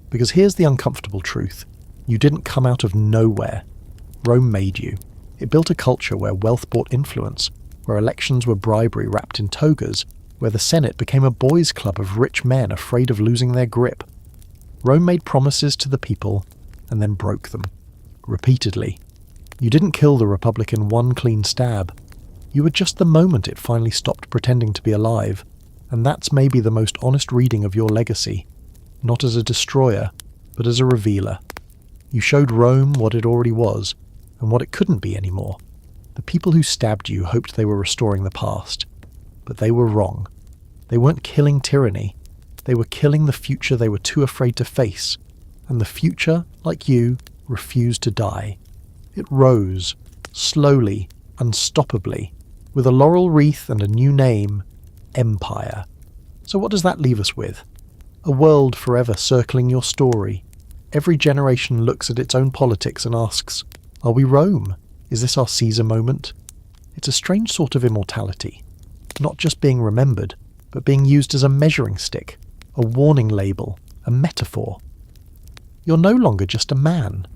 Because here's the uncomfortable truth. You didn't come out of nowhere. Rome made you. It built a culture where wealth bought influence, where elections were bribery wrapped in togas, where the Senate became a boys' club of rich men afraid of losing their grip. Rome made promises to the people and then broke them. Repeatedly. You didn't kill the Republic in one clean stab. You were just the moment it finally stopped pretending to be alive, and that's maybe the most honest reading of your legacy, not as a destroyer, but as a revealer. You showed Rome what it already was, and what it couldn't be anymore. The people who stabbed you hoped they were restoring the past, but they were wrong. They weren't killing tyranny, They were killing the future they were too afraid to face, and the future, like you, refused to die. It rose, slowly, unstoppably, with a laurel wreath and a new name, Empire. So what does that leave us with? A world forever circling your story. Every generation looks at its own politics and asks, are we Rome? Is this our Caesar moment? It's a strange sort of immortality. Not just being remembered, but being used as a measuring stick, a warning label, a metaphor. You're no longer just a man.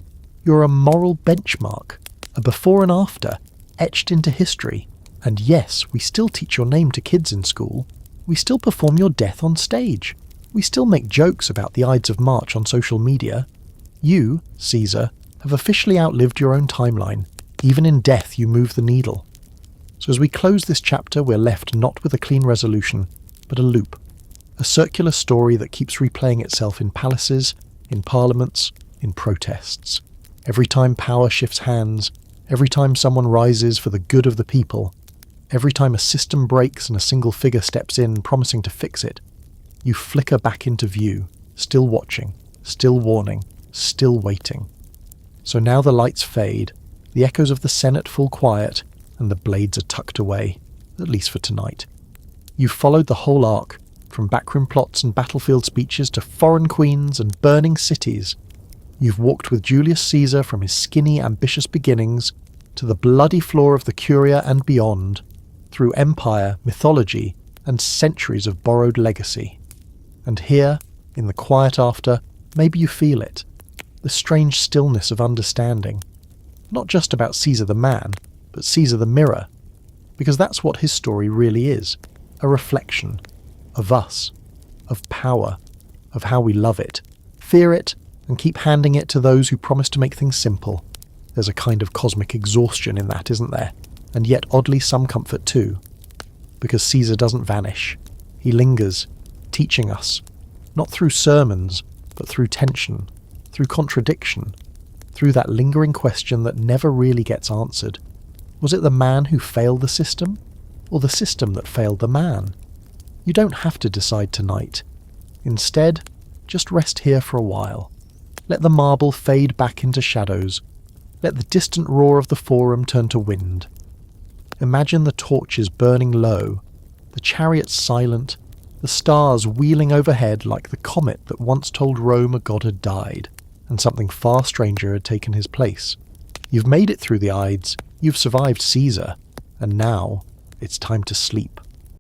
You're a moral benchmark, a before and after, etched into history. And yes, we still teach your name to kids in school. We still perform your death on stage. We still make jokes about the Ides of March on social media. You, Caesar, have officially outlived your own timeline. Even in death you move the needle. So as we close this chapter, we're left not with a clean resolution, but a loop. A circular story that keeps replaying itself in palaces, in parliaments, in protests. Every time power shifts hands, every time someone rises for the good of the people, every time a system breaks and a single figure steps in promising to fix it, you flicker back into view, still watching, still warning, still waiting. So now the lights fade, the echoes of the Senate fall quiet, and the blades are tucked away, at least for tonight. You've followed the whole arc, from backroom plots and battlefield speeches to foreign queens and burning cities. You've walked with Julius Caesar from his skinny, ambitious beginnings to the bloody floor of the Curia and beyond, through empire, mythology, and centuries of borrowed legacy. And here, in the quiet after, maybe you feel it, the strange stillness of understanding. Not just about Caesar the man, but Caesar the mirror, because that's what his story really is, a reflection of us, of power, of how we love it, fear it, and keep handing it to those who promise to make things simple. There's a kind of cosmic exhaustion in that, isn't there? And yet oddly some comfort too. Because Caesar doesn't vanish. He lingers, teaching us, not through sermons, but through tension, through contradiction, through that lingering question that never really gets answered. Was it the man who failed the system, or the system that failed the man? You don't have to decide tonight. Instead, just rest here for a while. Let the marble fade back into shadows. Let the distant roar of the forum turn to wind. Imagine the torches burning low, the chariots silent, the stars wheeling overhead like the comet that once told Rome a god had died, and something far stranger had taken his place. You've made it through the Ides, you've survived Caesar, and now it's time to sleep.